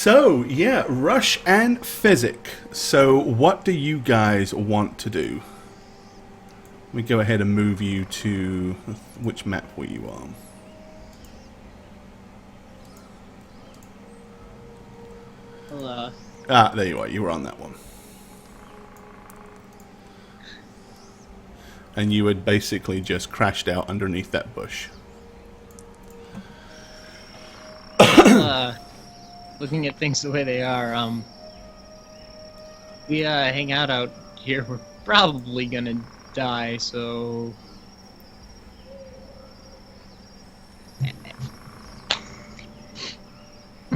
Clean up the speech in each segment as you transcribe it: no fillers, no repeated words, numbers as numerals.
So, yeah, Rush and Physic. So, what do you guys want to do? Let me go ahead and move you to... Which map were you on? Well, There you are. You were on that one. And you had basically just crashed out underneath that bush. looking at things the way they are, we hang out here, we're probably gonna die, so...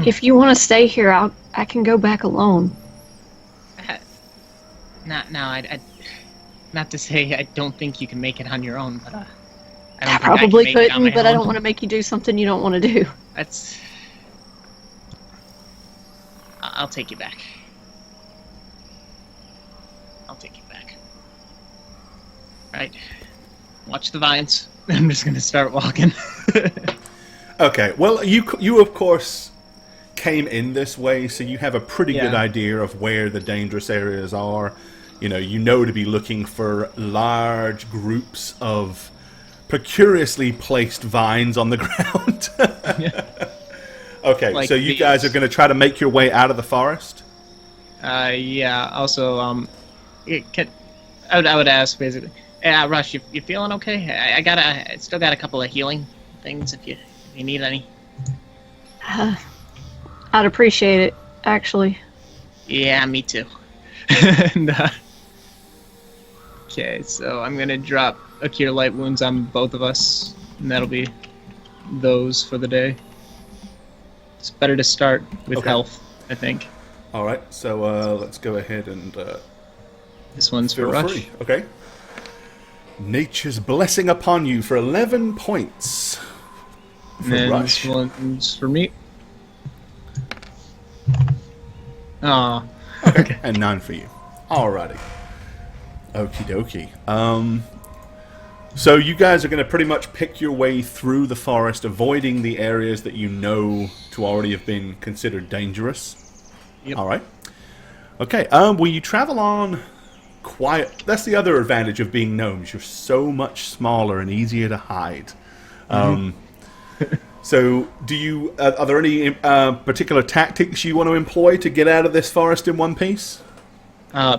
If you want to stay here, I can go back alone. Not to say I don't think you can make it on your own, but I don't I think I probably can make it on my couldn't, but I own. don't want to make you do something you don't want to do. I'll take you back. I'll take you back. Right. Watch the vines. I'm just gonna start walking. Okay, well, you of course came in this way, so you have a pretty good idea of where the dangerous areas are. You know to be looking for large groups of precariously placed vines on the ground. Okay, Like so you these. guys are going to try to make your way out of the forest? Yeah. Also, I would ask basically. Rush, you feeling okay? I still got a couple of healing things if you need any. I'd appreciate it, actually. Yeah, me too. And, okay, so I'm gonna drop a Cure Light Wounds on both of us, and that'll be those for the day. It's better to start with health, I think. All right, so let's go ahead and This one's for feel Rush. free. Okay. Nature's blessing upon you for 11 points. And then Rush. this one's for me. Aw. Okay. And 9 for you. Alrighty. Okie dokie. So you guys are going to pretty much pick your way through the forest, avoiding the areas that you know to already have been considered dangerous. Yep. All right. Okay. Will you travel on quiet? That's the other advantage of being gnomes. You're so much smaller and easier to hide. So, are there any particular tactics you want to employ to get out of this forest in one piece?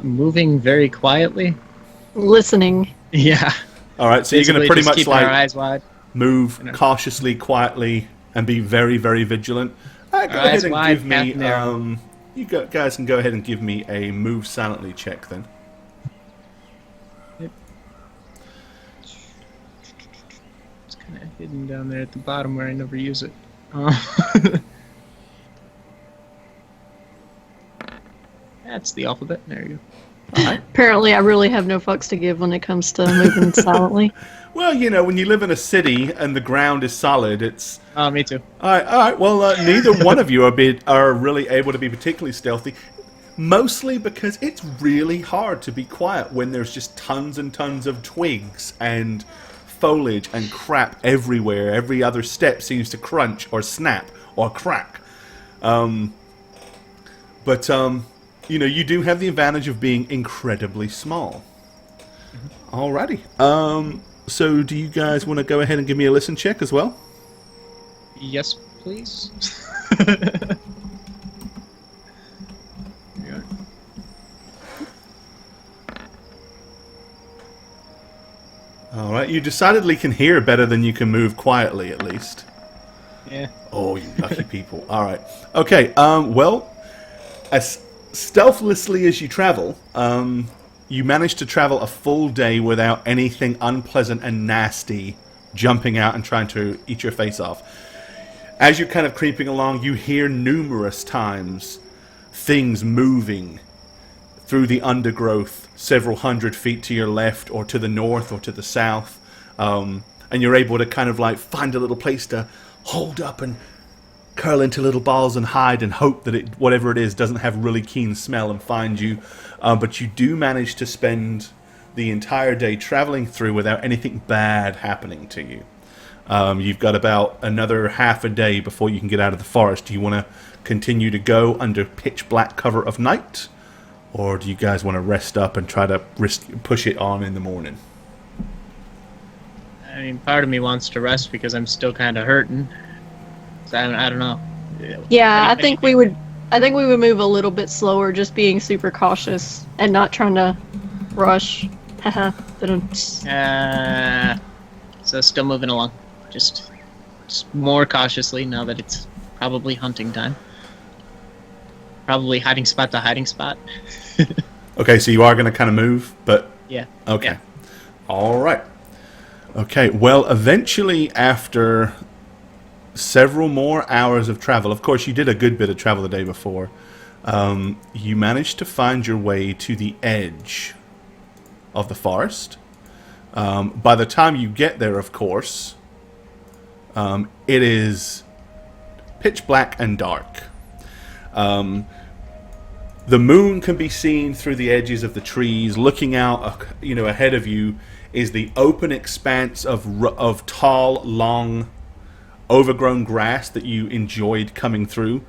Moving very quietly. Listening. Yeah. All right, so you're going to pretty much keep our eyes wide. move cautiously, quietly, and be very, very vigilant. Go ahead and wide, give me. path Guys can go ahead and give me a move silently check then. Yep. It's kind of hidden down there at the bottom where I never use it. That's the alphabet. There you go. Apparently, I really have no fucks to give when it comes to moving silently. Well, when you live in a city and the ground is solid, it's... Me too. All right. Well, neither one of you are really able to be particularly stealthy, mostly because it's really hard to be quiet when there's just tons and tons of twigs and foliage and crap everywhere. Every other step seems to crunch or snap or crack. You do have the advantage of being incredibly small. Alrighty. So do you guys want to go ahead and give me a listen check as well? Yes, please. Yeah. Alright, you decidedly can hear better than you can move quietly, at least. Yeah. Oh, you lucky people. Alright. Okay, well, as stealthily as you travel, you manage to travel a full day without anything unpleasant and nasty jumping out and trying to eat your face off. As you're kind of creeping along, you hear numerous times things moving through the undergrowth several hundred feet to your left or to the north or to the south. And you're able to kind of like find a little place to hold up and curl into little balls and hide and hope that whatever it is doesn't have really keen smell and find you. But you do manage to spend the entire day traveling through without anything bad happening to you. You've got about another half a day before you can get out of the forest. Do you want to continue to go under pitch black cover of night? Or do you guys want to rest up and try to push it on in the morning? I mean, part of me wants to rest because I'm still kind of hurting. So I don't know. Yeah, I think we would move a little bit slower, just being super cautious and not trying to rush. Haha. So still moving along. Just more cautiously now that it's probably hunting time. Probably hiding spot to hiding spot. Okay, so you are going to kind of move, but... Yeah. Okay. Yeah. All right. Okay, well, eventually, after several more hours of travel, of course, you did a good bit of travel the day before, you managed to find your way to the edge of the forest. By the time you get there, of course, it is pitch black and dark. The moon can be seen through the edges of the trees. Looking out, ahead of you is the open expanse of tall, long, overgrown grass that you enjoyed coming through.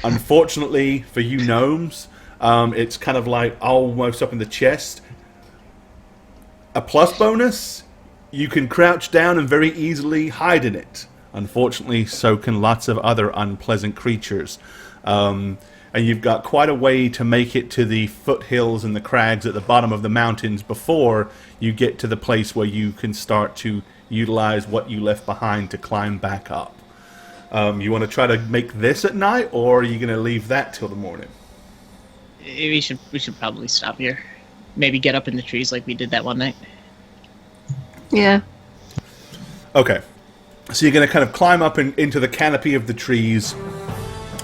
Unfortunately for you gnomes, it's kind of like almost up in the chest. A plus bonus, you can crouch down and very easily hide in it. Unfortunately, so can lots of other unpleasant creatures. And you've got quite a way to make it to the foothills and the crags at the bottom of the mountains before you get to the place where you can start to utilize what you left behind to climb back up. You want to try to make this at night, or are you going to leave that till the morning? We should probably stop here. Maybe get up in the trees like we did that one night. Yeah. Okay. So you're going to kind of climb up into the canopy of the trees,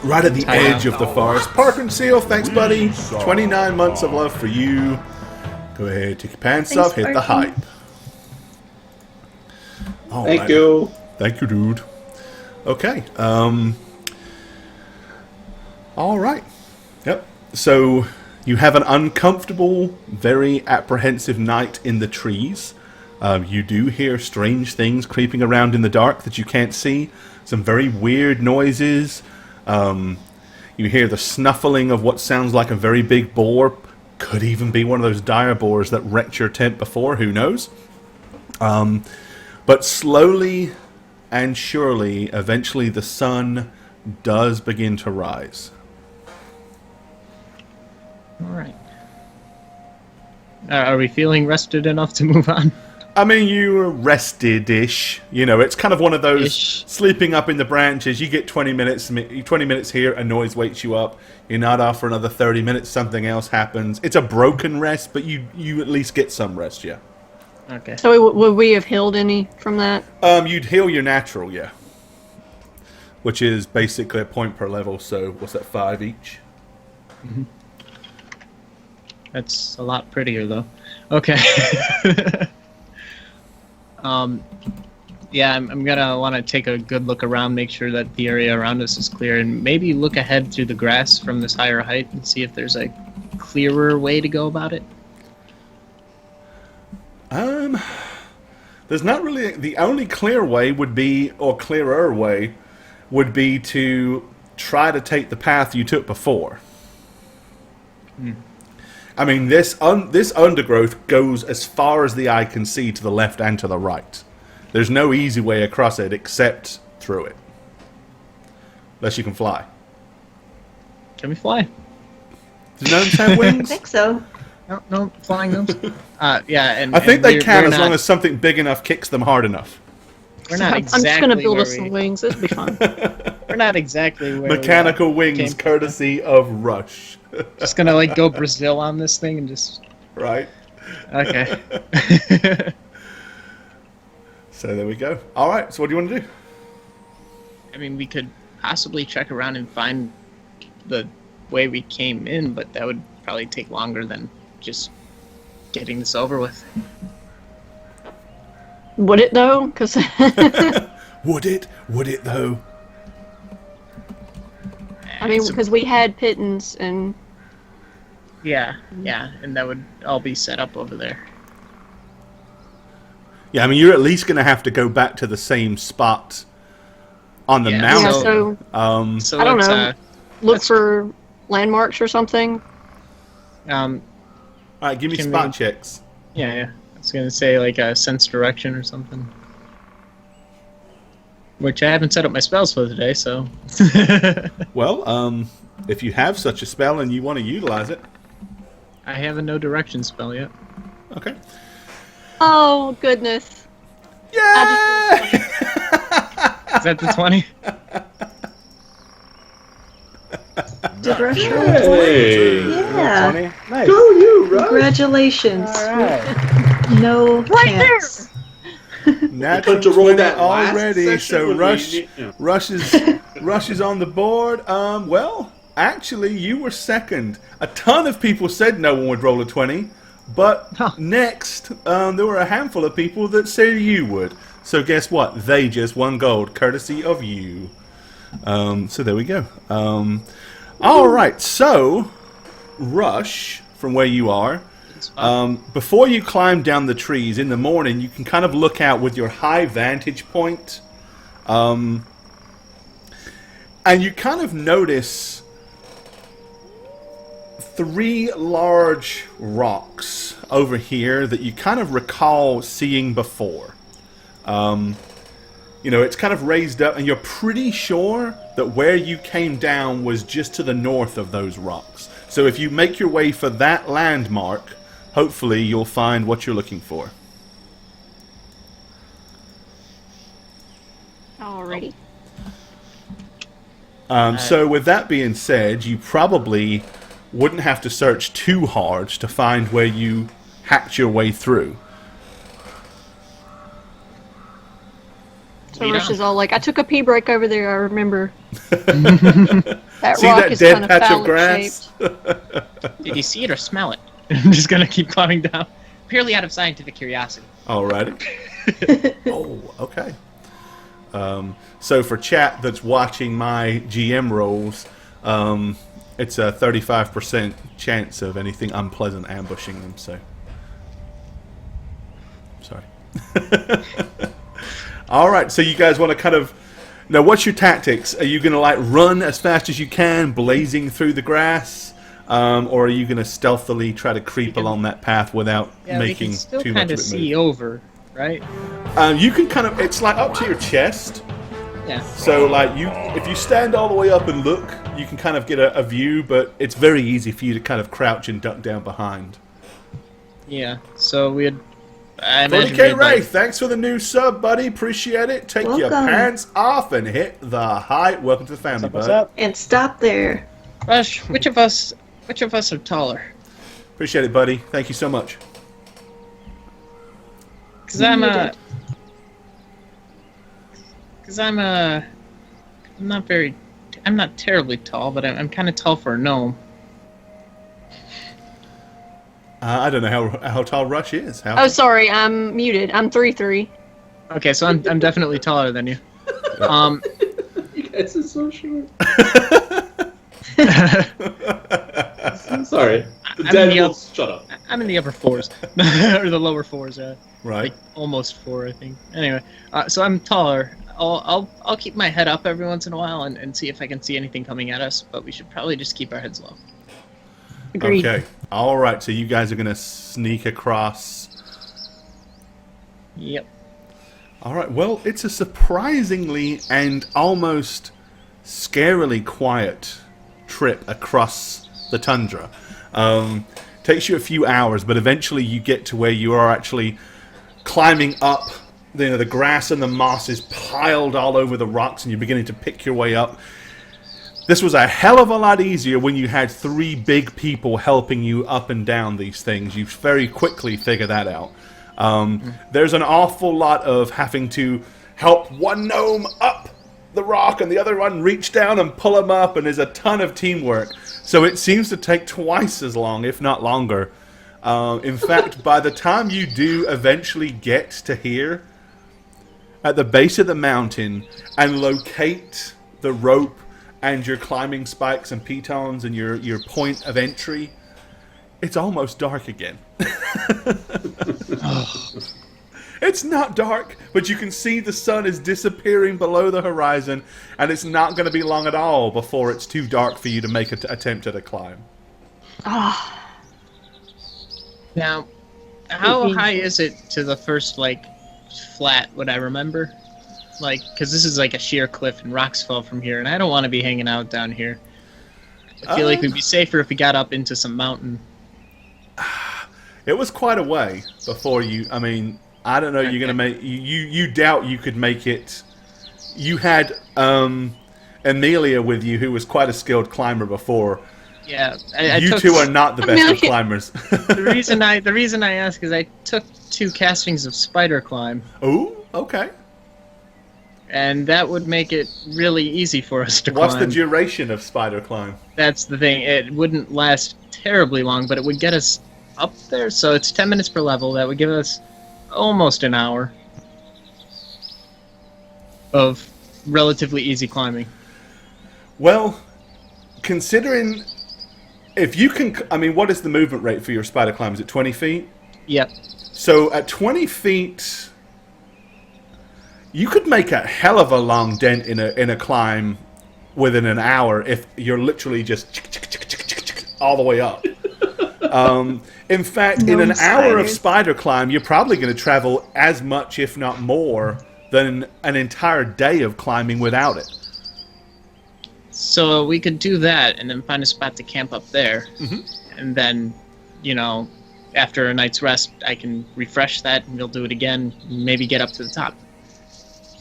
right at the edge of the forest. Park and Seal, thanks, buddy. 29 months of love for you. Go ahead, take your pants off, hit the hype. Thank you. Thank you, dude. Okay. All right. Yep. So you have an uncomfortable, very apprehensive night in the trees. You do hear strange things creeping around in the dark that you can't see. Some very weird noises. You hear the snuffling of what sounds like a very big boar. Could even be one of those dire boars that wrecked your tent before. Who knows? But slowly and surely, eventually the sun does begin to rise. All right. Are we feeling rested enough to move on? I mean, you're rested-ish. It's kind of one of those sleeping up in the branches. You get 20 minutes here, a noise wakes you up. You're not off for another 30 minutes, something else happens. It's a broken rest, but you at least get some rest, yeah. Okay. So would we have healed any from that? You'd heal your natural, yeah. Which is basically a point per level, so what's that, 5 each? Mm-hmm. That's a lot prettier, though. Okay. Yeah, I'm gonna want to take a good look around, make sure that the area around us is clear, and maybe look ahead through the grass from this higher height and see if there's a clearer way to go about it. There's not really... The only clear way would be, or clearer way, would be to try to take the path you took before. I mean, this undergrowth goes as far as the eye can see to the left and to the right. There's no easy way across it except through it. Unless you can fly. Can we fly? Do gnomes have wings? I think so. No, flying gnomes. Yeah, and I think and they we're can as not- long as something big enough kicks them hard enough. We're not I'm exactly just gonna build where us some we- wings. It'll be fine. We're not exactly where Mechanical we, wings, came- courtesy of Rush. Just gonna go Brazil on this thing and just Right? okay. So there we go. Alright, so what do you want to do? I mean, we could possibly check around and find the way we came in, but that would probably take longer than just getting this over with. Would it though? Because Would it? Would it though? I mean, because we had pittance and yeah, and that would all be set up over there. Yeah, I mean, you're at least going to have to go back to the same spot on the Yeah, mountain. So I don't let's, know. Look let's- for landmarks or something. All right, give me Can spot we- checks. yeah. I was gonna say like a sense direction or something. Which I haven't set up my spells for today, so. Well, if you have such a spell and you want to utilize it, I have a no direction spell yet. okay. Oh goodness! Yeah! Is that the 20? Did Rush roll? Hey! Yeah. 20? Nice. Go you, Rush! Congratulations. Alright. No chance. Natural But to roll 20 that last already, session so when we Rush, need- yeah. Rush is on the board. Well, actually, you were second. A ton of people said no one would roll a 20, but next, there were a handful of people that said you would. So guess what? They just won gold, courtesy of you. So there we go. All right, so Rush, from where you are, before you climb down the trees in the morning, you can kind of look out with your high vantage point, and you kind of notice 3 large rocks over here that you kind of recall seeing before. You know, it's kind of raised up, and you're pretty sure that where you came down was just to the north of those rocks. So if you make your way for that landmark, hopefully you'll find what you're looking for. Alrighty. So with that being said, you probably wouldn't have to search too hard to find where you hacked your way through. So Rush is all like, I took a pee break over there. I remember. That See rock that is dead kind of patch of phallic grass? shaped. Did you see it or smell it? I'm just gonna keep climbing down. Purely out of scientific curiosity. Alrighty. Oh, okay. So for chat that's watching my GM rolls, it's a 35% chance of anything unpleasant ambushing them, so... Sorry. Alright, so you guys want to kind of... Now, what's your tactics? Are you going to, like, run as fast as you can, blazing through the grass? Or are you going to stealthily try to creep along that path without Yeah, making we can still too much kind of of it see move? over, right? You can kind of... It's, like, up to your chest. Yeah. So, like, if you stand all the way up and look, you can kind of get a view, but it's very easy for you to kind of crouch and duck down behind. Yeah. So we'd. I imagine 40k we'd, Ray, like, thanks for the new sub, buddy. Appreciate it. Take your Welcome. pants off and hit the height. Welcome to the family, What's bud. up? And stop there. Rush, which of us are taller? Appreciate it, buddy. Thank you so much. Because I'm Muted. I'm not terribly tall, but I'm kind of tall for a gnome. I don't know how tall Rush is. Oh, sorry, I'm muted. I'm 3'3". Okay, so I'm definitely taller than you. You guys are so short. Sorry. The I'm dead the will shut up. I'm in the upper 4s, or the lower 4s, Right. like almost 4, I think. Anyway, so I'm taller. I'll keep my head up every once in a while and see if I can see anything coming at us. But we should probably just keep our heads low. Agreed. Okay. All right. So you guys are gonna sneak across. Yep. All right. Well, it's a surprisingly and almost scarily quiet trip across the tundra. Takes you a few hours, but eventually you get to where you are actually climbing up. You know, the grass and the moss is piled all over the rocks, and you're beginning to pick your way up. This was a hell of a lot easier when you had 3 big people helping you up and down these things. You very quickly figure that out. There's an awful lot of having to help one gnome up the rock and the other one reach down and pull him up, and there's a ton of teamwork. So it seems to take twice as long, if not longer. In fact, by the time you do eventually get to here, at the base of the mountain, and locate the rope and your climbing spikes and pitons and your point of entry, it's almost dark again. It's not dark, but you can see the sun is disappearing below the horizon, and it's not going to be long at all before it's too dark for you to make an attempt at a climb. Ah, Now, how high is it to the first, like, flat, what I remember? Like, because this is like a sheer cliff and rocks fall from here, and I don't want to be hanging out down here. I feel like we'd be safer if we got up into some mountain. It was quite a way before you. I mean, I don't know. You're gonna make you doubt you could make it. You had Amelia with you, who was quite a skilled climber before. Yeah, You two are not the best of climbers. The reason I ask is I took 2 castings of spider climb, Oh, okay. and that would make it really easy for us to What's climb. the duration of spider climb? That's the thing. It wouldn't last terribly long, but it would get us up there. So it's 10 minutes per level. That would give us almost an hour of relatively easy climbing. Well, considering if you can, I mean, what is the movement rate for your spider climb? Is it 20 feet? Yep. So at 20 feet, you could make a hell of a long dent in a climb within an hour if you're literally just all the way up. In fact, in an hour of spider climb, you're probably going to travel as much, if not more, than an entire day of climbing without it. So we could do that and then find a spot to camp up there. Mm-hmm. And then, after a night's rest, I can refresh that and we'll do it again, maybe get up to the top.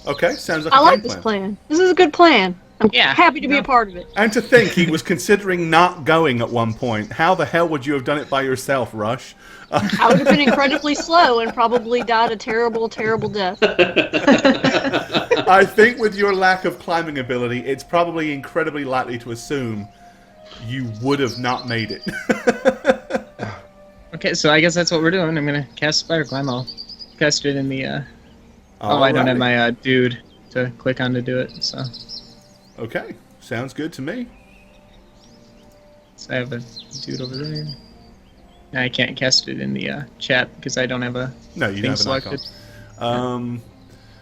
Okay, sounds like I a like great this plan. plan. This is a good plan. I'm Yeah, happy to be a part of it. And to think he was considering not going at one point. How the hell would you have done it by yourself, Rush? I would have been incredibly slow and probably died a terrible, terrible death. I think with your lack of climbing ability, it's probably incredibly likely to assume you would have not made it. Okay, so I guess that's what we're doing. I'm going to cast Spider Climb. I'll cast it in the... I don't have my dude to click on to do it, so... Okay, sounds good to me. So I have a dude over there. Now I can't cast it in the chat because I don't have a No, you thing don't have selected. an icon.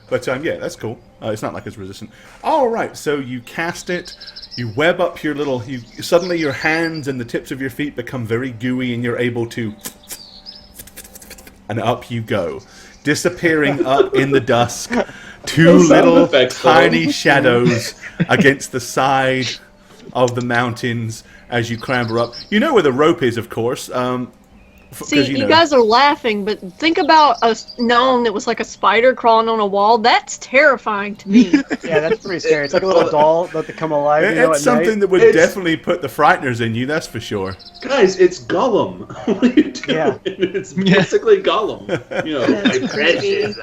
But yeah, that's cool. It's not like it's resistant. All right, so you cast it. You web up your little. Suddenly your hands and the tips of your feet become very gooey, and you're able to. And up you go, disappearing up in the dusk. 2 little tiny shadows against the side of the mountains as you clamber up. You know where the rope is, of course. See, you guys are laughing, but think about a gnome that was like a spider crawling on a wall. That's terrifying to me. Yeah, that's pretty scary. It's like a little doll that they come alive. It's something night. that would definitely put the frighteners in you, that's for sure. Guys, it's Gollum. What are you doing? Yeah. It's basically Gollum. That's my creepy. precious.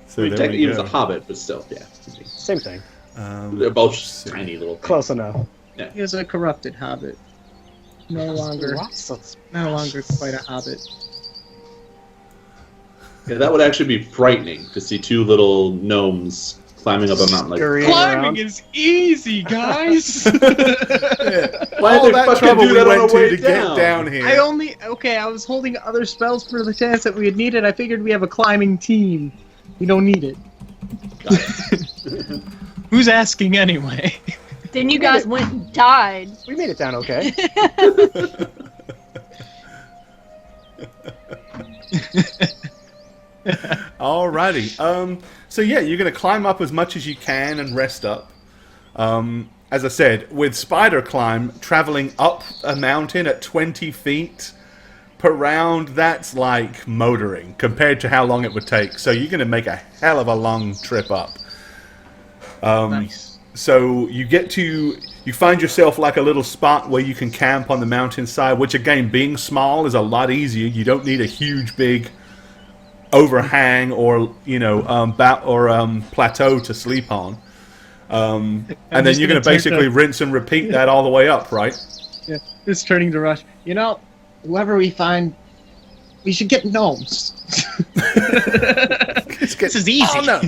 So there technically we he was go. a hobbit, but still, yeah. Same thing. They're both tiny little things. Close enough. He was a corrupted hobbit. No longer quite a hobbit. Yeah, that would actually be frightening to see 2 little gnomes climbing up a mountain like Scurrying around. is easy, guys. Why All did they that fucking trouble do we that on went the way to get down here. I was holding other spells for the chance that we had needed. I figured we have a climbing team. We don't need it. Who's asking anyway? Then you guys went and died. We made it down okay. Alrighty. So yeah, you're going to climb up as much as you can and rest up. As I said, with spider climb, traveling up a mountain at 20 feet per round, that's like motoring compared to how long it would take. So you're going to make a hell of a long trip up. Nice. So you find yourself like a little spot where you can camp on the mountainside, which again, being small is a lot easier. You don't need a huge, big overhang or plateau to sleep on. And then you're going to basically rinse and repeat that all the way up, right? Yeah, just turning to Rush. Whoever we find, we should get gnomes. This is easy. Oh, no.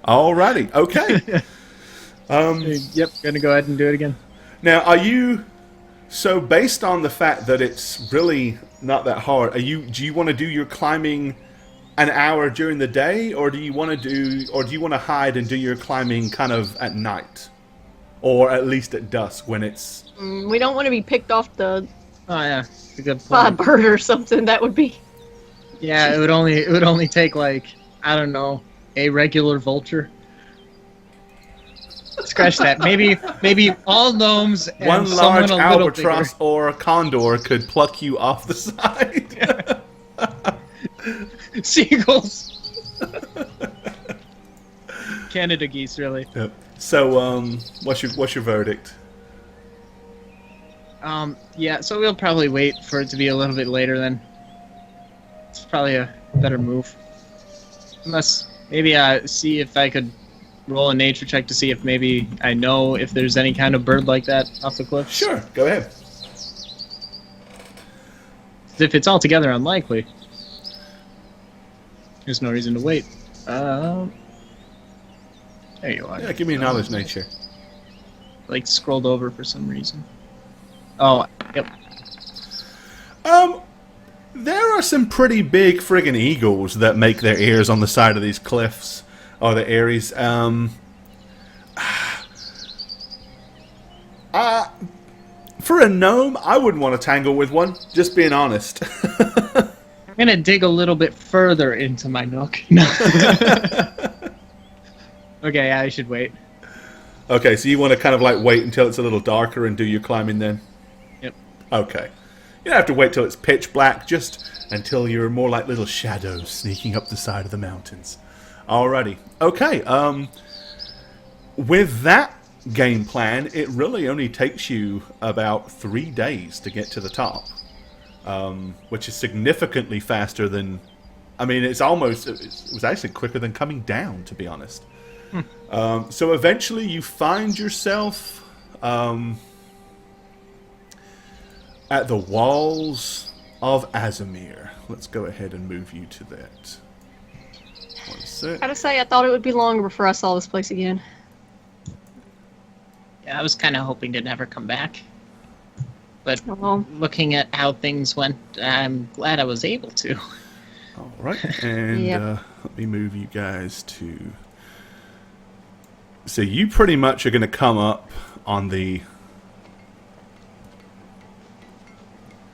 Alrighty, okay. Yep, gonna go ahead and do it again. Now, are you... So based on the fact that it's really not that hard, do you want to do your climbing an hour during the day, or do you want to hide and do your climbing kind of at night, or at least at dusk when it's? We don't want to be picked off the Oh yeah, that's a good by a point. bird or something. That would be. Yeah, it would only take like, I don't know, a regular vulture. Scratch that. Maybe all gnomes and One someone large a little albatross or a condor could pluck you off the side. bigger. Seagulls. Canada geese, really. Yep. So, what's your verdict? Yeah, so we'll probably wait for it to be a little bit later then. It's probably a better move. Unless, maybe see if I could roll a nature check to see if maybe I know if there's any kind of bird like that off the cliffs. Sure, go ahead. If it's altogether unlikely, there's no reason to wait. There you are. Yeah, give me a knowledge nature. Like scrolled over for some reason. Oh, yep. There are some pretty big friggin' eagles that make their ears on the side of these cliffs, or the areas. For a gnome, I wouldn't want to tangle with one. Just being honest. I'm gonna dig a little bit further into my nook. No. Okay, yeah, I should wait. Okay, so you want to kind of like wait until it's a little darker and do your climbing then? Yep. Okay. You don't have to wait till it's pitch black, just until you're more like little shadows sneaking up the side of the mountains. Alrighty. Okay, with that game plan, it really only takes you about 3 days to get to the top. Which is significantly faster than... I mean, it was actually quicker than coming down, to be honest. So eventually you find yourself at the walls of Azamir. Let's go ahead and move you to that. One sec. Gotta say, I thought it would be longer before I saw this place again. Yeah, I was kind of hoping to never come back. But Well, looking at how things went, I'm glad I was able to. Alright, and Yep. let me move you guys to... So you pretty much are going to come up on the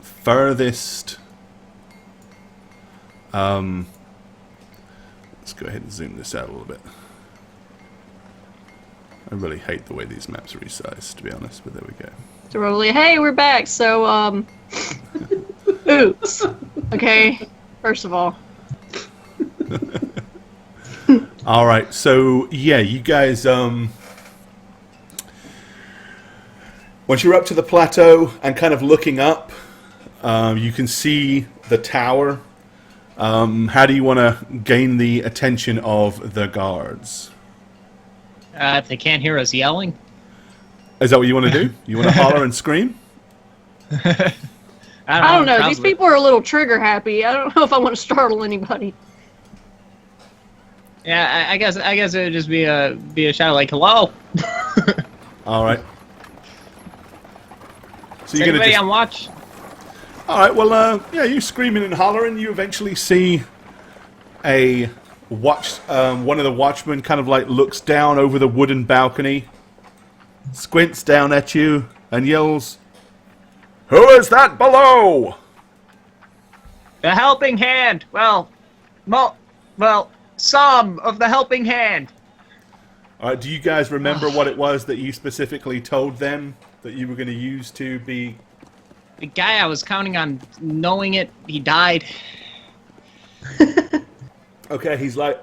furthest... let's go ahead and zoom this out a little bit. I really hate the way these maps are resized, to be honest, but there we go. so Rolly, hey, we're back. So, oops. Okay, first of all. Alright, so, yeah, you guys, once you're up to the plateau and kind of looking up, you can see the tower. How do you want to gain the attention of the guards? If they can't hear us yelling. Is that what you want to do? You want to holler and scream? I don't know. These probably. people are a little trigger happy. I don't know if I want to startle anybody. Yeah, I guess it would just be a shout like hello. Alright. So Is you're going to anybody just... on watch? Alright, well, yeah, you screaming and hollering, you eventually see a one of the watchmen kind of like looks down over the wooden balcony, squints down at you, and yells, "Who is that below?" The helping hand. Well, some of the helping hand. Alright, do you guys remember what it was that you specifically told them that you were going to use to be... The guy I was counting on knowing it, he died. Okay, he's like,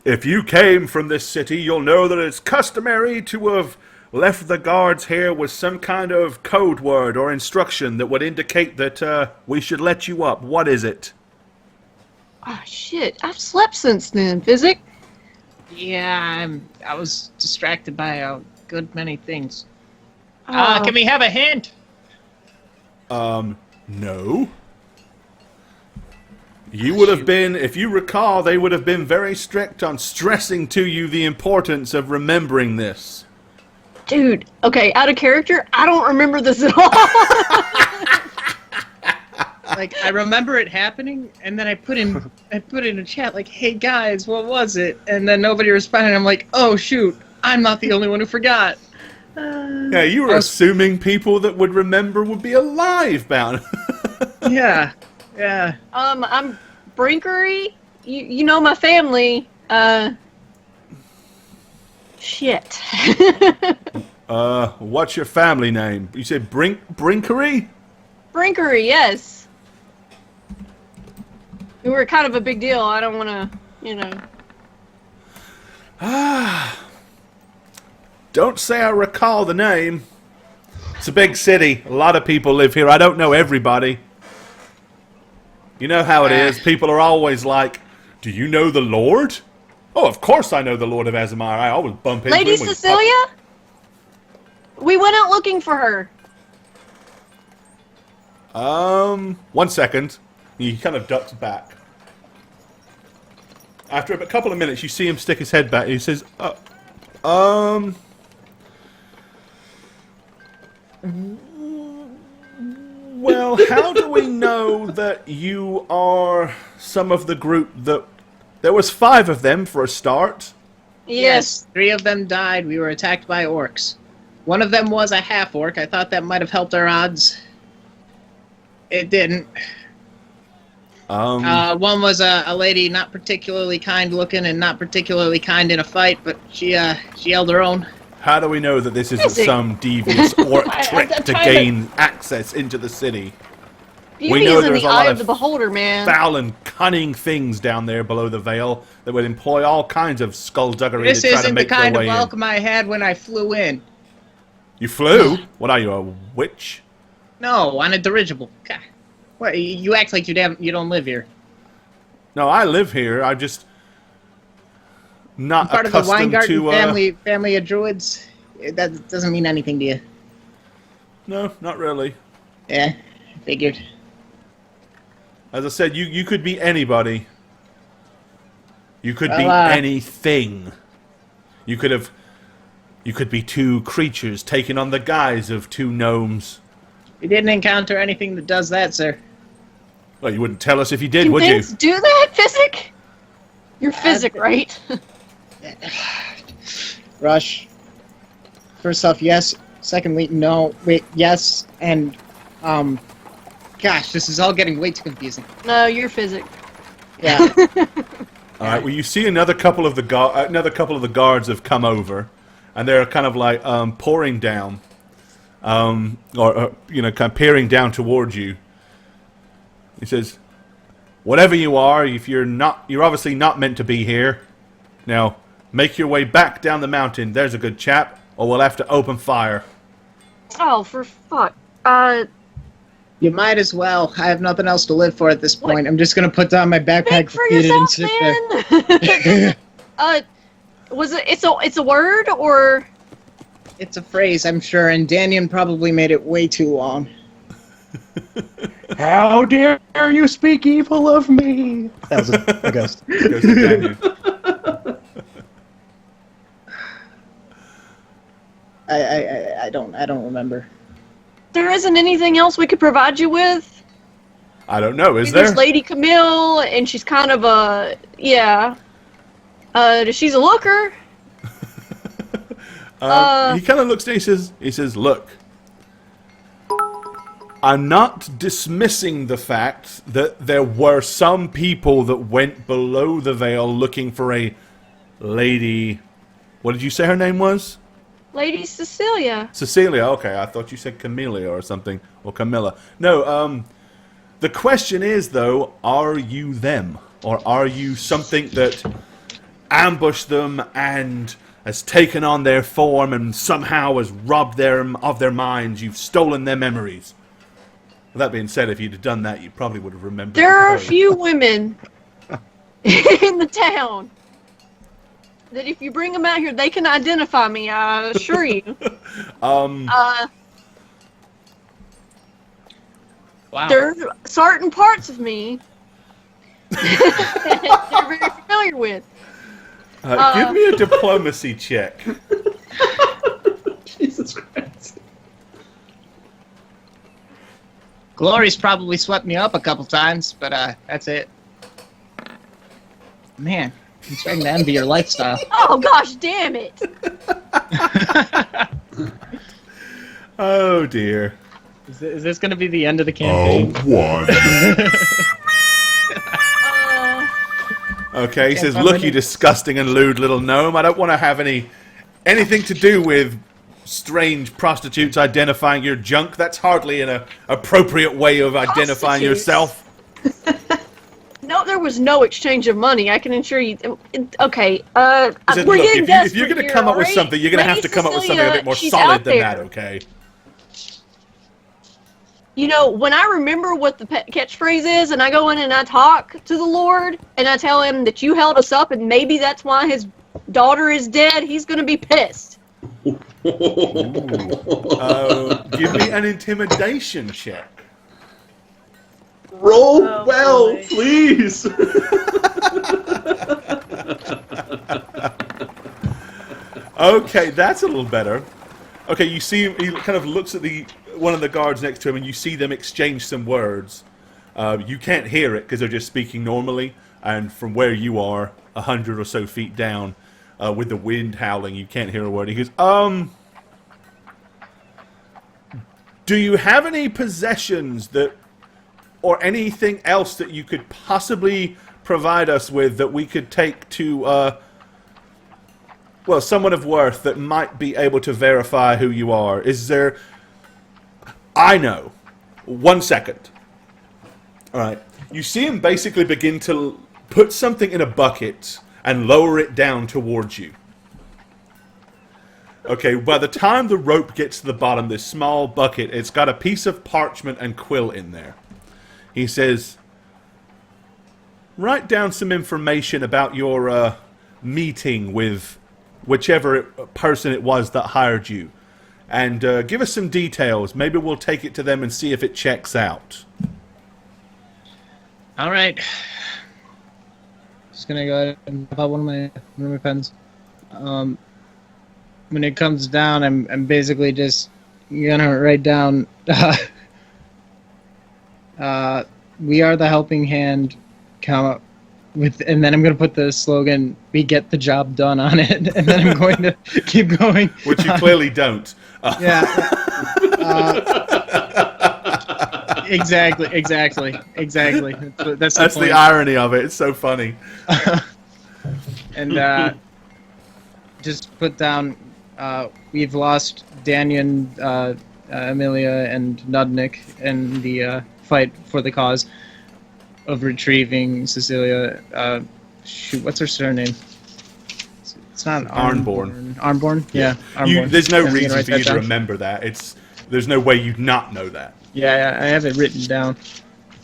if you came from this city, you'll know that it's customary to have left the guards here with some kind of code word or instruction that would indicate that we should let you up. What is it? Oh, shit. I've slept since then, Physic. Yeah, I was distracted by a good many things. Oh. Can we have a hint? No. You would have been, if you recall, they would have been very strict on stressing to you the importance of remembering this. Dude, okay, out of character, I don't remember this at all. Like, I remember it happening, and then I put in a chat like, "Hey guys, what was it?" And then nobody responded. I'm like, "Oh shoot, I'm not the only one who forgot." Yeah, you were assuming people that would remember would be alive, Bound. Yeah. I'm Brinkery. You know my family. Shit. What's your family name? You said Brinkery? Brinkery, yes. We were kind of a big deal. I don't want to, Don't say I recall the name. It's a big city. A lot of people live here. I don't know everybody. You know how it is. People are always like, "Do you know the Lord?" Oh, of course I know the Lord of Azamar. I always bump into Lady him. Cecilia? We went out looking for her. 1 second. He kind of ducks back. After a couple of minutes, you see him stick his head back. He says, well, how do we know that you are some of the group that... There was 5 of them for a start. Yes, 3 of them died. We were attacked by orcs. One of them was a half-orc. I thought that might have helped our odds. It didn't. One was a lady, not particularly kind-looking and not particularly kind in a fight, but she held her own. How do we know that this isn't some devious orc trick to gain access into the city? Beauty is in the eye of the beholder, man. Foul and cunning things down there below the veil that would employ all kinds of skullduggery This to try to isn't the make their kind of way in. welcome I had when I flew in. You flew? What are you, a witch? No, on a dirigible. God. What, you act like you don't live here. No, I live here. I'm just not Part of the accustomed Weingarten to. family of druids. That doesn't mean anything to you. No, not really. Yeah, figured. As I said, you could be anybody. You could be Well, anything. You could be 2 creatures taking on the guise of 2 gnomes. We didn't encounter anything that does that, sir. Well, you wouldn't tell us if you did, Can would you? things do that, Physic? You're Physic, right? Rush. First off, yes. Secondly, no. Wait, yes. And, gosh, this is all getting way too confusing. No, you're Physic. Yeah. All right. Well, you see another couple of the guards have come over, and they're kind of like pouring down, or kind of peering down towards you. He says, "Whatever you are, if you're obviously not meant to be here. Now, make your way back down the mountain. There's a good chap, or we'll have to open fire." Oh, for fuck. You might as well. I have nothing else to live for at this point. I'm just gonna put down my backpack, Think for defeat it, and yourself, sit there. man. Was it? It's a word or? It's a phrase, I'm sure, and Daniel probably made it way too long. How dare you speak evil of me? That was a ghost. Goes to Daniel. I don't remember. There isn't anything else we could provide you with. I don't know. Is There's there? Lady Camille, and she's kind of a she's a looker. He kind of looks at you, he says, "Look, I'm not dismissing the fact that there were some people that went below the veil looking for a lady." What did you say her name was? Lady Cecilia. Cecilia. Okay, I thought you said Camellia or something, or Camilla. No. The question is, though, are you them, or are you something that ambushed them and has taken on their form and somehow has robbed them of their minds? You've stolen their memories. With that being said, if you'd have done that, you probably would have remembered. There are a the code. few women in the town that if you bring them out here, they can identify me, I assure you. Wow. There are certain parts of me that they're very familiar with. Give me a diplomacy check. Glory's probably swept me up a couple times, but that's it. Man, I'm starting to envy your lifestyle. Oh gosh, damn it! Oh dear. Is this going to be the end of the campaign? Okay, he says, find "Look, my you name." disgusting and lewd little gnome. I don't want to have anything to do with strange prostitutes identifying your junk. That's hardly an appropriate way of identifying Prostitutes? yourself." No, there was no exchange of money. I can assure you. Okay, He said, we're "Look, getting if desperate you're going to here, come up with alright? something, you're going to have Lady to come up with something a Cecilia, bit more she's solid out than there. that, okay?" You know, when I remember what the catchphrase is, and I go in and I talk to the Lord, and I tell him that you held us up, and maybe that's why his daughter is dead, he's going to be pissed. Give me an intimidation check. Roll Oh, well, boy. please. Okay, that's a little better. Okay, you see him, he kind of looks at one of the guards next to him, and you see them exchange some words. You can't hear it because they're just speaking normally, and from where you are, 100 or so feet down, with the wind howling, you can't hear a word. He goes, do you have any possessions or anything else that you could possibly provide us with that we could take to, someone of worth that might be able to verify who you are? Is there... I know. 1 second. Alright. You see him basically begin to put something in a bucket and lower it down towards you. Okay, by the time the rope gets to the bottom, this small bucket, it's got a piece of parchment and quill in there. He says, "Write down some information about your meeting with whichever person it was that hired you. And give us some details. Maybe we'll take it to them and see if it checks out." All right. Just gonna go ahead and pull out one of my pens. When it comes down, I'm basically just gonna write down. We are the helping hand. Come up with, and then I'm gonna put the slogan "We get the job done" on it, and then I'm going to keep going. Which you clearly don't. Yeah. Exactly. That's That's the point. irony of it. It's so funny. And just put down, we've lost Danyan, Amelia, and Nudnik in the fight for the cause of retrieving Cecilia. Shoot, what's her surname? It's not Arnborn. Arnborn? Yeah. Arnborn. There's no I'm gonna reason write for you that to down. remember that. There's no way you'd not know that. Yeah, I have it written down.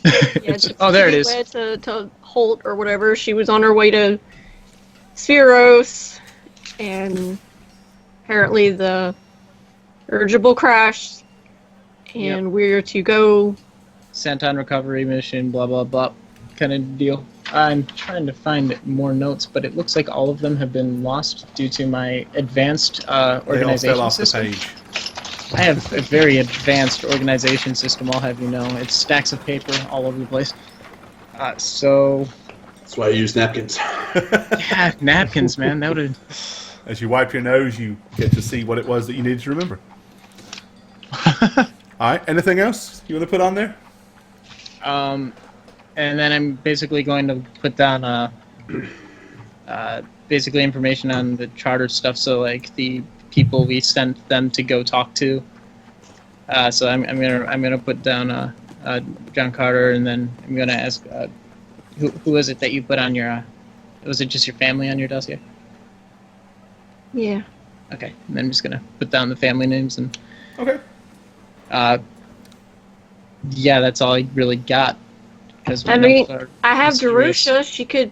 Yeah, just Oh, there it is. To Holt or whatever. She was on her way to Spheros, and apparently the dirigible crashed, and we're to go. Sent on recovery mission, blah, blah, blah, kind of deal. I'm trying to find more notes, but it looks like all of them have been lost due to my advanced They all organization fell off system. the page. I have a very advanced organization system, I'll have you know. It's stacks of paper all over the place. So, That's why I use napkins. yeah, napkins, man. That would have... As you wipe your nose, you get to see what it was that you needed to remember. Alright, anything else you want to put on there? And then I'm basically going to put down basically information on the charter stuff. So like the people we sent them to go talk to. So I'm gonna put down John Carter, and then I'm gonna ask who was it that you put on your was it just your family on your dossier? Yeah. Okay, and then I'm just gonna put down the family names and Okay. yeah, that's all I really got. Because I mean, I have Jerusha. She could.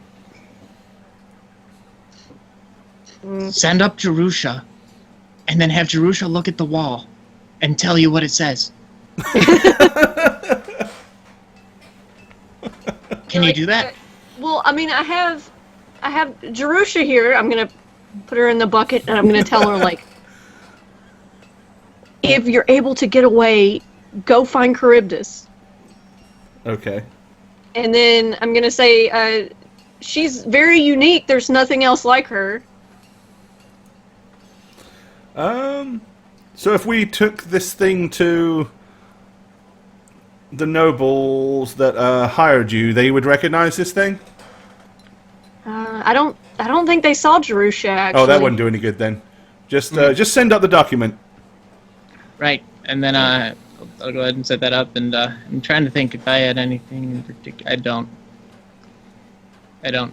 Send up Jerusha, and then have Jerusha look at the wall, and tell you what it says. Can you do that? Well, I mean, I have Jerusha here. I'm gonna put her in the bucket, and I'm gonna tell her like, if you're able to get away, go find Charybdis. Okay. And then I'm gonna say, she's very unique. There's nothing else like her. So if we took this thing to the nobles that hired you, they would recognize this thing? I don't think they saw Jerusha, actually. Oh, that wouldn't do any good then. Just send up the document. Right, and then I'll go ahead and set that up, and I'm trying to think if I had anything in particular. I don't.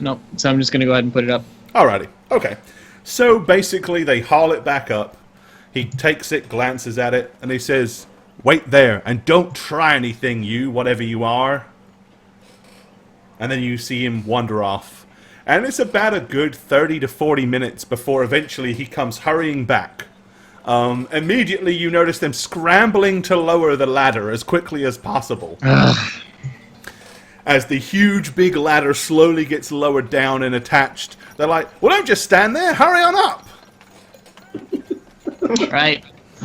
Nope. So I'm just going to go ahead and put it up. Alrighty. Okay. So basically, they haul it back up. He takes it, glances at it, and he says, "Wait there, and don't try anything, you, whatever you are." And then you see him wander off. And it's about a good 30 to 40 minutes before eventually he comes hurrying back. Immediately you notice them scrambling to lower the ladder as quickly as possible. As the huge big ladder slowly gets lowered down and attached, they're like, "Well, don't just stand there, hurry on up!" Right.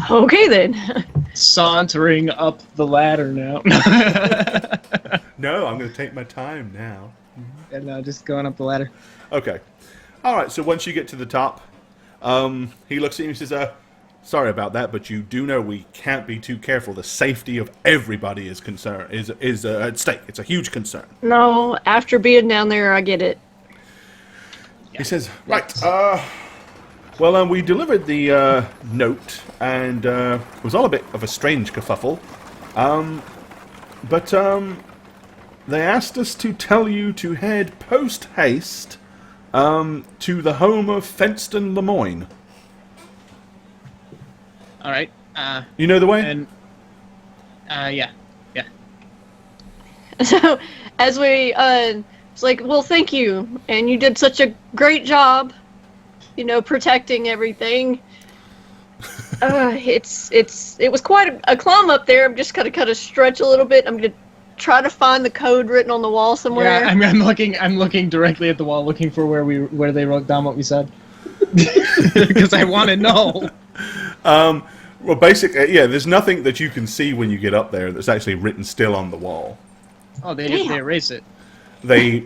Okay, then. Sauntering up the ladder now. No, I'm going to take my time now. And just going up the ladder. Okay. Alright, so once you get to the top, he looks at you and says, "Sorry about that, but you do know we can't be too careful. The safety of everybody is at stake. It's a huge concern." No, after being down there, I get it. He says, "Right, well, we delivered the note, and it was all a bit of a strange kerfuffle. But they asked us to tell you to head post-haste to the home of Fenston Lemoyne." All right. You know the way? And yeah. So, as we, it's like, well, thank you, and you did such a great job, protecting everything. It was quite a climb up there. I'm just gonna kind of stretch a little bit. I'm gonna try to find the code written on the wall somewhere. Yeah, I'm looking directly at the wall, looking for where they wrote down what we said. Because I want to know. Well, basically, yeah, there's nothing that you can see when you get up there that's actually written still on the wall. Oh, they erase it. They're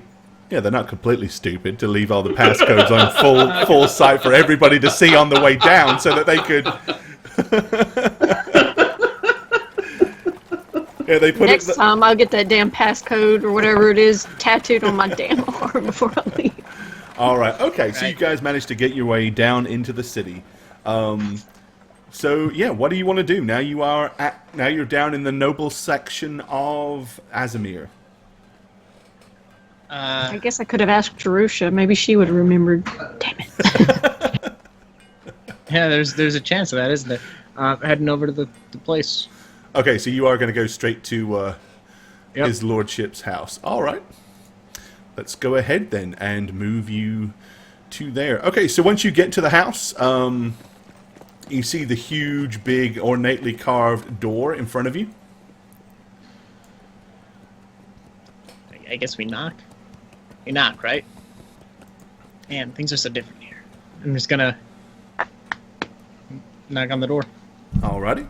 not completely stupid to leave all the passcodes on full sight for everybody to see on the way down so that they could... Yeah, they put Next time, I'll get that damn passcode or whatever it is tattooed on my damn arm before I leave. All right, okay, so you guys managed to get your way down into the city. So yeah, what do you want to do now? You're down in the noble section of Azamir. I guess I could have asked Jerusha. Maybe she would have remembered. Damn it. Yeah, there's a chance of that, isn't there? Heading over to the place. Okay, so you are going to go straight to his lordship's house. All right. Let's go ahead then and move you to there. Okay, so once you get to the house, you see the huge, big, ornately carved door in front of you. I guess we knock. We knock, right? Man, things are so different here. I'm just gonna knock on the door. Alrighty.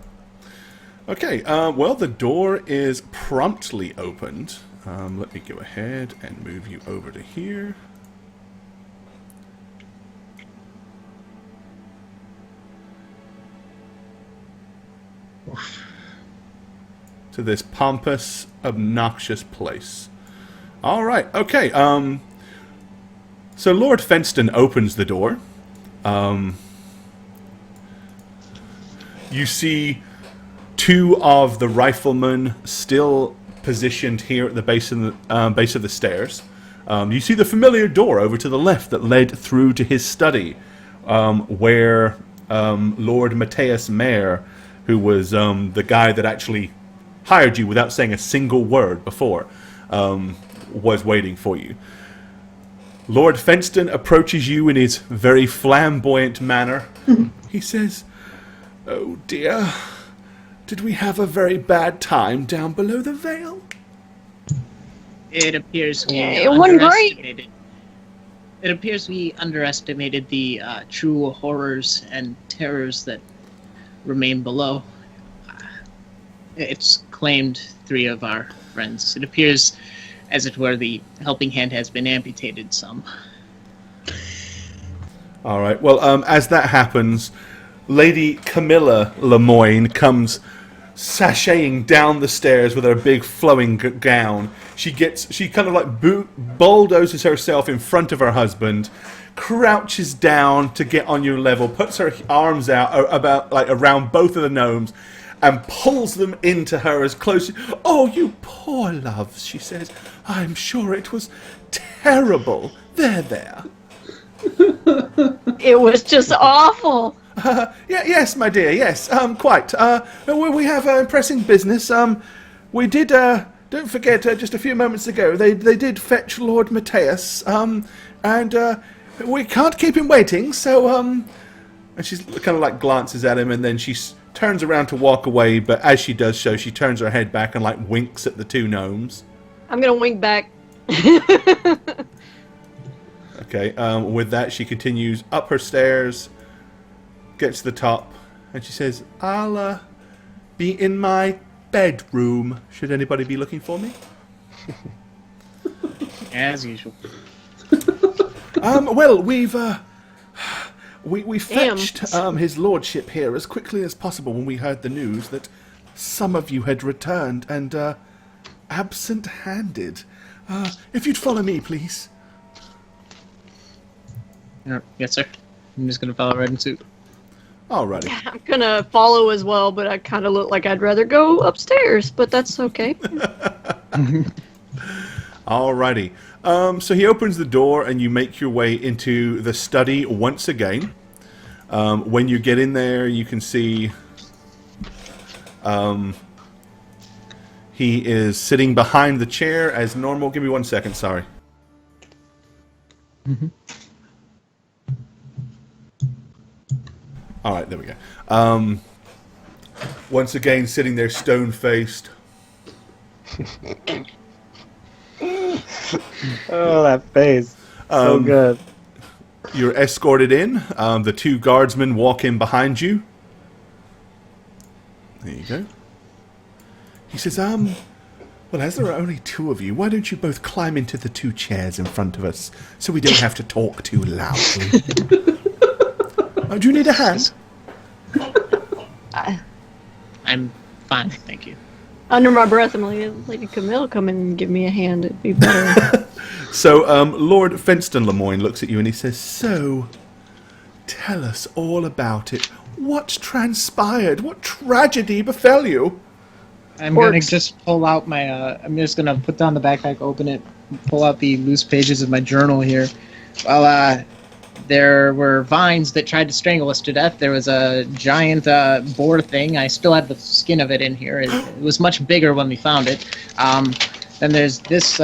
Okay, well, the door is promptly opened. Let me go ahead and move you over to here. To this pompous, obnoxious place. Alright, okay, so Lord Fenston opens the door. You see two of the riflemen still positioned here at the base of the stairs. You see the familiar door over to the left that led through to his study, where Lord Mateus Mayer, who was the guy that actually hired you without saying a single word before, was waiting for you. Lord Fenston approaches you in his very flamboyant manner. He says, "Oh dear, did we have a very bad time down below the veil?" It appears we It wasn't great. underestimated. It appears we underestimated the true horrors and terrors that remain below. It's claimed 3 of our friends. It appears, as it were, the helping hand has been amputated some. All right. Well, as that happens, Lady Camilla Lemoyne comes sashaying down the stairs with her big flowing gown. She kind of like bulldozes herself in front of her husband, crouches down to get on your level, puts her arms out around both of the gnomes, and pulls them into her as close. Oh, you poor loves, she says. I'm sure it was terrible. There. It was just awful. Yes, my dear, yes, quite. We have pressing business. We did, don't forget, just a few moments ago, they did fetch Lord Mateus, and we can't keep him waiting, so, and she's kind of like glances at him, and then she turns around to walk away, but as she does so, she turns her head back and, like, winks at the two gnomes. I'm gonna wink back. Okay, with that, she continues up her stairs, gets to the top, and she says, I'll be in my bedroom, should anybody be looking for me. As usual. Well, we fetched his lordship here as quickly as possible when we heard the news that some of you had returned, and absent-handed. If you'd follow me, please. Yes, sir. I'm just gonna follow right in suit. Alrighty. I'm gonna follow as well, but I kind of look like I'd rather go upstairs, but that's okay. Alrighty. So he opens the door and you make your way into the study once again. When you get in there, you can see he is sitting behind the chair as normal. Give me 1 second, sorry. Alright, there we go. Once again, sitting there stone-faced. Oh, that face. So good. You're escorted in. The two guardsmen walk in behind you. There you go. He says, well, as there are only two of you, why don't you both climb into the two chairs in front of us so we don't have to talk too loudly? Do you need a hand? I'm fine, thank you. Under my breath, I'm like, Lady Camille, come and give me a hand. It'd be better. So, Lord Fenston Lemoyne looks at you and he says, so, tell us all about it. What transpired? What tragedy befell you? I'm gonna just pull out my, I'm just gonna put down the backpack, open it, pull out the loose pages of my journal here. Well, there were vines that tried to strangle us to death. There was a giant boar thing. I still have the skin of it in here. It was much bigger when we found it. Then there's this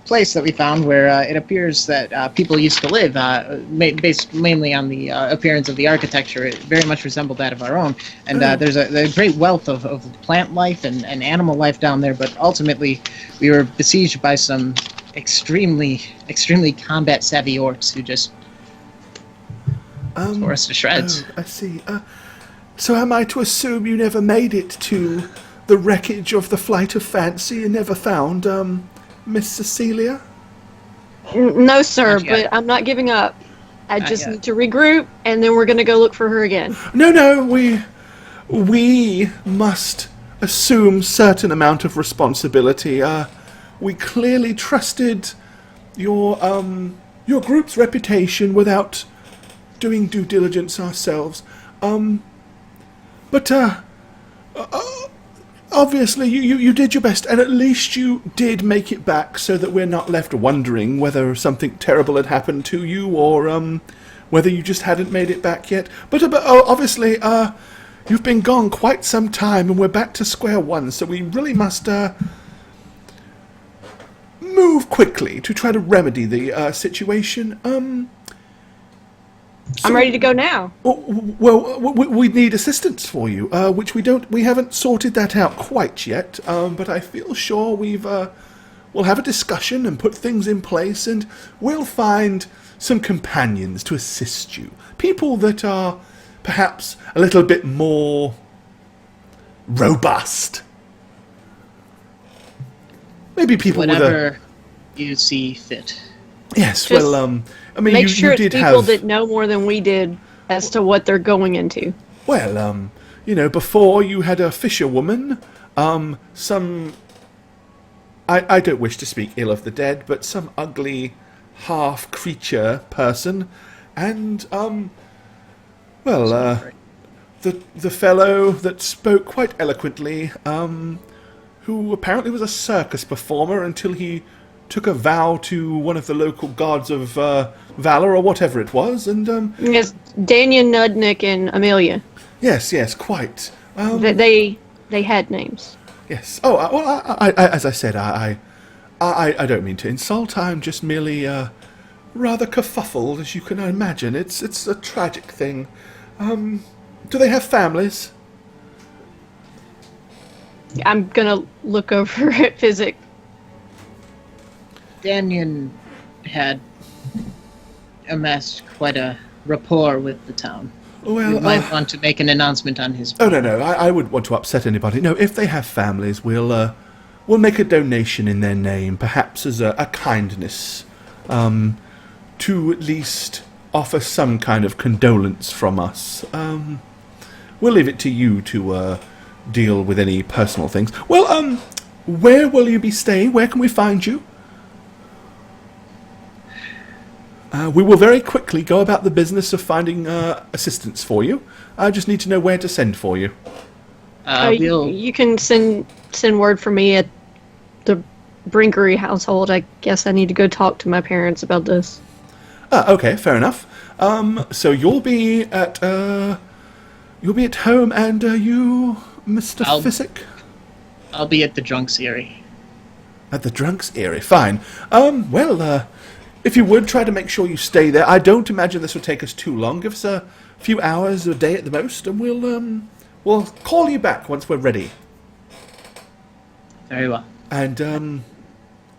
place that we found where it appears that people used to live, based mainly on the appearance of the architecture. It very much resembled that of our own. And there's a great wealth of plant life and animal life down there, but ultimately we were besieged by some extremely combat-savvy orcs who just tore us to shreds. Oh, I see. So am I to assume you never made it to the wreckage of the Flight of Fancy and never found, Miss Cecilia? No, sir, Not yet. but I'm not giving up. I Not just yet. need to regroup, and then we're gonna go look for her again. No, we must assume certain amount of responsibility. We clearly trusted your group's reputation without doing due diligence ourselves. But obviously you did your best, and at least you did make it back so that we're not left wondering whether something terrible had happened to you or whether you just hadn't made it back yet. But obviously you've been gone quite some time and we're back to square one, so we really must move quickly to try to remedy the situation. I'm ready to go now. Well, we need assistance for you, which we haven't sorted that out quite yet. But I feel sure we'll have a discussion and put things in place, and we'll find some companions to assist you. People that are perhaps a little bit more robust. maybe people with a... Whatever you see fit. Yes, Just well, I mean, Make sure you it's did people have... that know more than we did as to what they're going into. Well, you know, before you had a fisherwoman, some... I don't wish to speak ill of the dead, but some ugly half-creature person, and, well, the fellow that spoke quite eloquently, who apparently was a circus performer until he took a vow to one of the local gods of valor, or whatever it was, and, Yes, Daniel, Nudnik, and Amelia. yes, quite. They had names. Yes. Oh, well, I as I said, I don't mean to insult. I'm just merely rather kerfuffled, as you can imagine. It's a tragic thing. Do they have families? I'm gonna look over at Physic. Danyon had amassed quite a rapport with the town. Well, You might want to make an announcement on his oh behalf. no, I wouldn't want to upset anybody. No, if they have families, we'll make a donation in their name, perhaps as a kindness, to at least offer some kind of condolence from us. We'll leave it to you to deal with any personal things. Well, where will you be staying? Where can we find you? We will very quickly go about the business of finding assistance for you. I just need to know where to send for you. You can send word for me at the Brinkery household. I guess I need to go talk to my parents about this. Okay, fair enough. So you'll be at home, and you, Mr. Physic? I'll be at the Drunks Eyrie. At the Drunks Eyrie, fine. Well, if you would try to make sure you stay there, I don't imagine this will take us too long. Give us a few hours, a day at the most, and we'll call you back once we're ready. Very well. And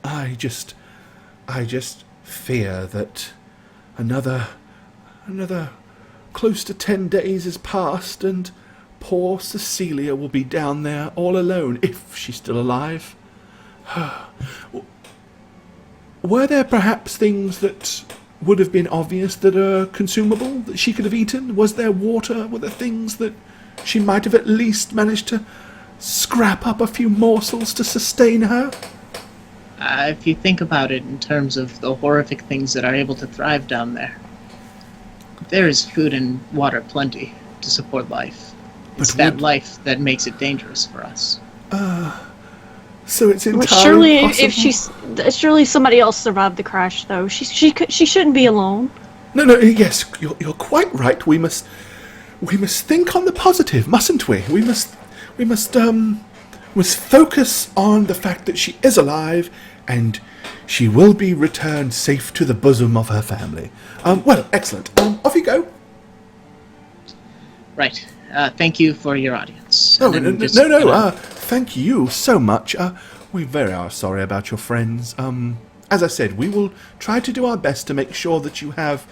I just fear that another close to 10 days has passed, and poor Cecilia will be down there all alone, if she's still alive. Were there perhaps things that would have been obvious that are consumable, that she could have eaten? Was there water? Were there things that she might have at least managed to scrap up a few morsels to sustain her? If you think about it in terms of the horrific things that are able to thrive down there, there is food and water plenty to support life. It's that life that makes it dangerous for us. So it's entirely surely, possible. if surely somebody else survived the crash, though. She shouldn't be alone. No, yes, you're quite right. We must think on the positive, mustn't we? We must focus on the fact that she is alive, and she will be returned safe to the bosom of her family. Well, excellent. Off you go. Right. Thank you for your audience. No. Thank you so much. We very are sorry about your friends. As I said, we will try to do our best to make sure that you have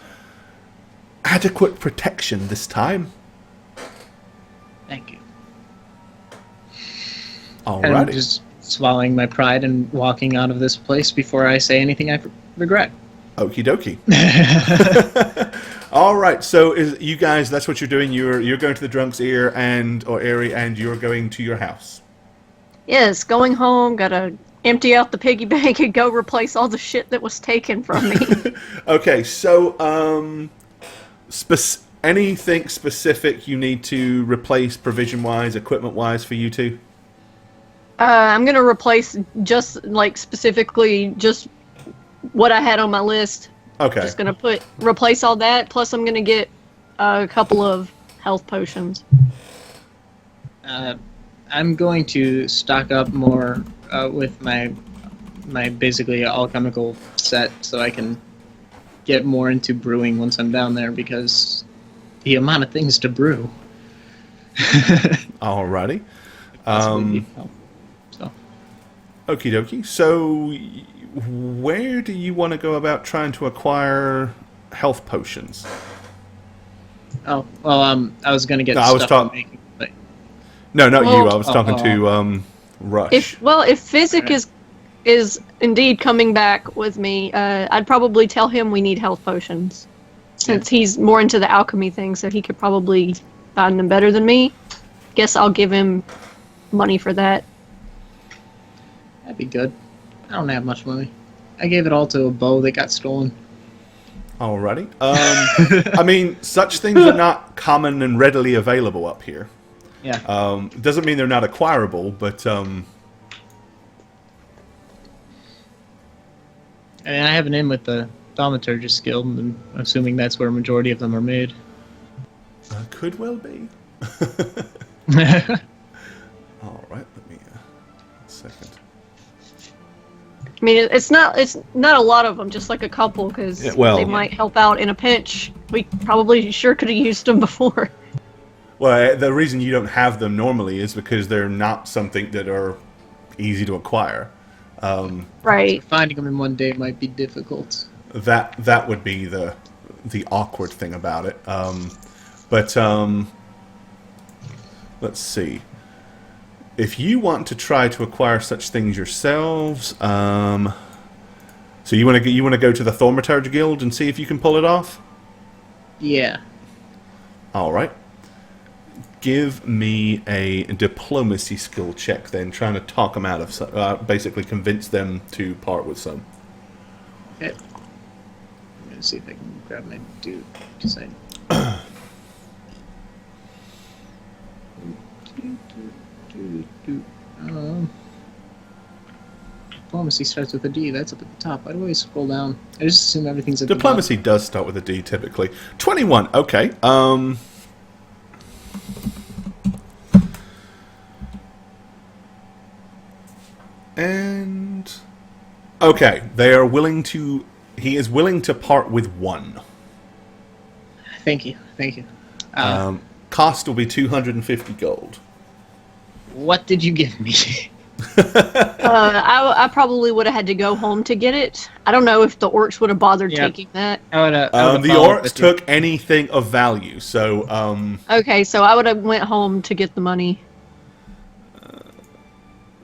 adequate protection this time. Thank you. All And right. just swallowing my pride and walking out of this place before I say anything I regret. Okie dokie. All right. So, you guys? That's what you're doing. You're going to the Drunk's Ear or Eyrie, and you're going to your house. Yes, going home, gotta empty out the piggy bank and go replace all the shit that was taken from me. Okay. So, anything specific you need to replace provision-wise, equipment-wise for you two? I'm gonna replace just specifically just what I had on my list. Okay. Just gonna replace all that. Plus, I'm gonna get a couple of health potions. I'm going to stock up more with my basically alchemical set, so I can get more into brewing once I'm down there, because the amount of things to brew. Alrighty. So. Okie dokie. So, where do you want to go about trying to acquire health potions? Oh, well, I was going to get No, I was stuff I'm making, but No, not you. Well- I was talking to Rush. If Physic is is indeed coming back with me, I'd probably tell him we need health potions. Since he's more into the alchemy thing, so he could probably find them better than me. Guess I'll give him money for that. That'd be good. I don't have much money. I gave it all to a bow that got stolen. Alrighty. I mean, such things are not common and readily available up here. Yeah. Doesn't mean they're not acquirable, but I mean, I have an in with the Thaumaturgist Guild, and I'm assuming that's where a majority of them are made. could well be. All right, let me a second. I mean, it's not a lot of them, just like a couple, because they might help out in a pinch. We probably sure could have used them before. Well, the reason you don't have them normally is because they're not something that are easy to acquire. Right. Finding them in one day might be difficult. That would be the awkward thing about it. But let's see. If you want to try to acquire such things yourselves, so you want to go to the Thaumaturge Guild and see if you can pull it off? Yeah. All right. Give me a diplomacy skill check then, trying to talk them out of, basically convince them to part with some. Okay. I'm gonna see if I can grab my dude design. Diplomacy starts with a D. That's up at the top. Why do I always scroll down? I just assume everything's at Diplomacy does start with a D typically. 21. Okay. And okay, they are willing to. He is willing to part with one. Thank you. Thank you. Cost will be 250 gold. What did you give me? I probably would have had to go home to get it. I don't know if the orcs would have bothered taking that. The orcs took anything of value, so Okay, so I would have went home to get the money.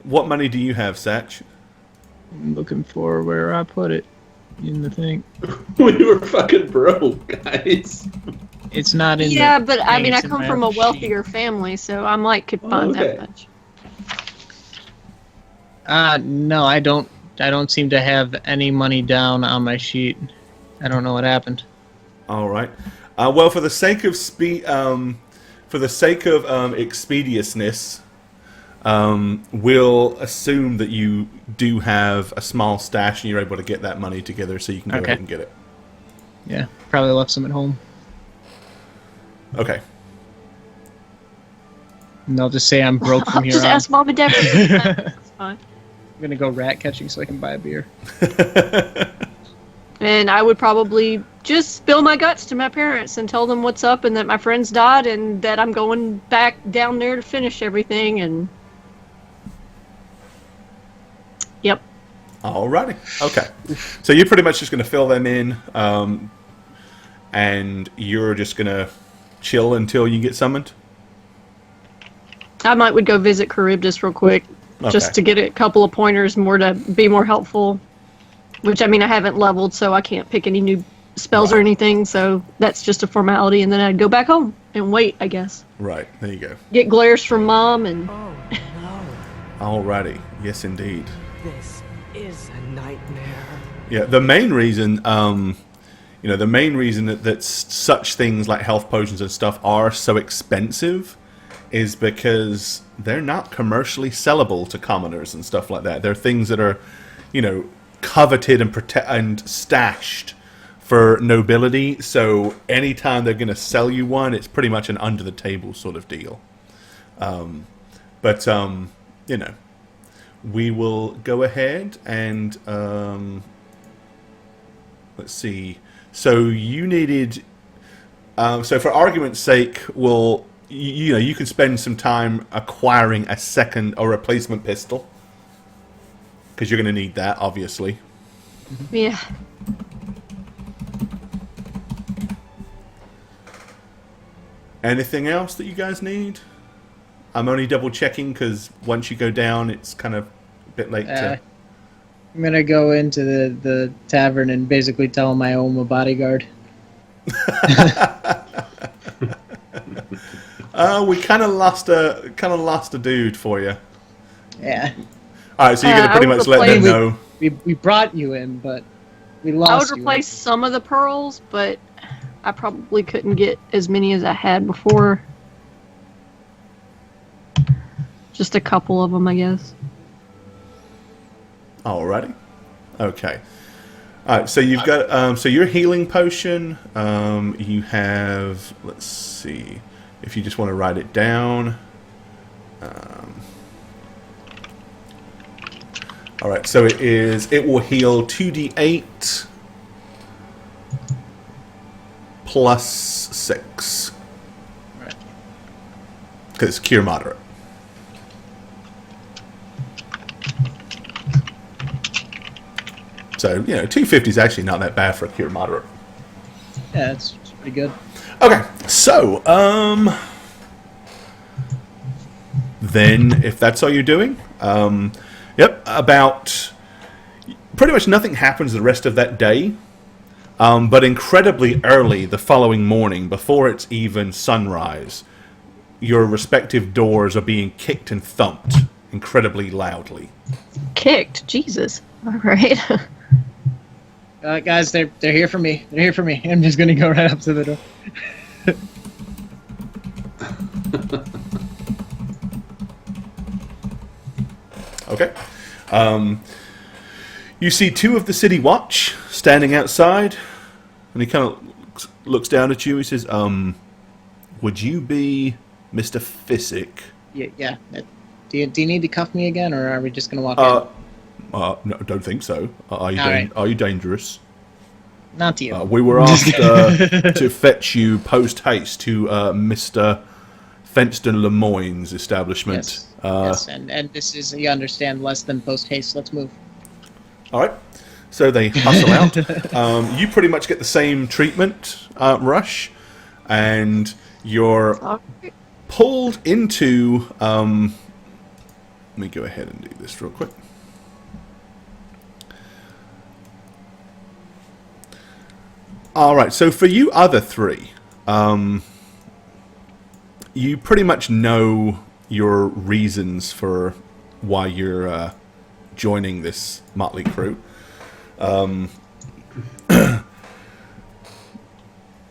what money do you have, Satch? I'm looking for where I put it in the thing. We were fucking broke, guys. It's not in. Yeah, the but I thing, mean, I it's in come my from a other wealthier family, so I might could find okay. that much. No, I don't. I don't seem to have any money down on my sheet. I don't know what happened. All right. Well, for the sake of expediousness, we'll assume that you do have a small stash and you're able to get that money together, so you can go ahead and get it. Yeah, probably left some at home. Okay. And I'll just say I'm broke from I'll here just on. ask mom and dad. That's fine. I'm gonna go rat catching so I can buy a beer. And I would probably just spill my guts to my parents and tell them what's up and that my friends died and that I'm going back down there to finish everything and... Yep. Alrighty. Okay. So you're pretty much just going to fill them in, and you're just going to chill until you get summoned? I would go visit Charybdis real quick, just to get a couple of pointers more to be more helpful. Which, I mean, I haven't leveled, so I can't pick any new spells or anything, so that's just a formality, and then I'd go back home and wait, I guess. Right, there you go. Get glares from mom and... Oh, no. Alrighty, yes indeed. This is a nightmare. Yeah, the main reason, the main reason that such things like health potions and stuff are so expensive is because they're not commercially sellable to commoners and stuff like that. They're things that are, coveted and stashed for nobility, so anytime they're going to sell you one, it's pretty much an under-the-table sort of deal. But we will go ahead and let's see. So you needed. So for argument's sake, you can spend some time acquiring a second or replacement pistol because you're going to need that, obviously. Yeah. Anything else that you guys need? I'm only double checking because once you go down, it's kind of a bit late to. I'm gonna go into the tavern and basically tell him I owe him a bodyguard. We kind of lost a dude for you. Yeah, All right, so you're gonna I pretty would much let them replace- know. we brought you in, but we I lost would you. replace some of the pearls, but I probably couldn't get as many as I had before. Just a couple of them, I guess. Alrighty. Okay. All right. So you've got so your healing potion. You have. Let's see. If you just want to write it down. All right. So it is. It will heal 2d8 plus 6. Right. Because it's cure moderate. So, 250 is actually not that bad for a cure moderate. Yeah, it's pretty good. Okay, so, then, if that's all you're doing, about pretty much nothing happens the rest of that day, but incredibly early the following morning, before it's even sunrise, your respective doors are being kicked and thumped incredibly loudly. Kicked, Jesus. All right. Guys, they're here for me. They're here for me. I'm just gonna go right up to the door. Okay. You see 2 of the city watch standing outside, and he kind of looks down at you. He says, would you be Mr. Physic? Yeah. Do you need to cuff me again, or are we just gonna walk in? No, don't think so. Are you All right. Are you dangerous? Not to you. We were asked to fetch you post-haste to Mr. Fenston Lemoyne's establishment. Yes. Yes, and this is, you understand, less than post haste. Let's move. All right. So they hustle out. You pretty much get the same treatment, Rush, and you're pulled into... let me go ahead and do this real quick. All right, so for you other 3, you pretty much know your reasons for why you're joining this motley crew.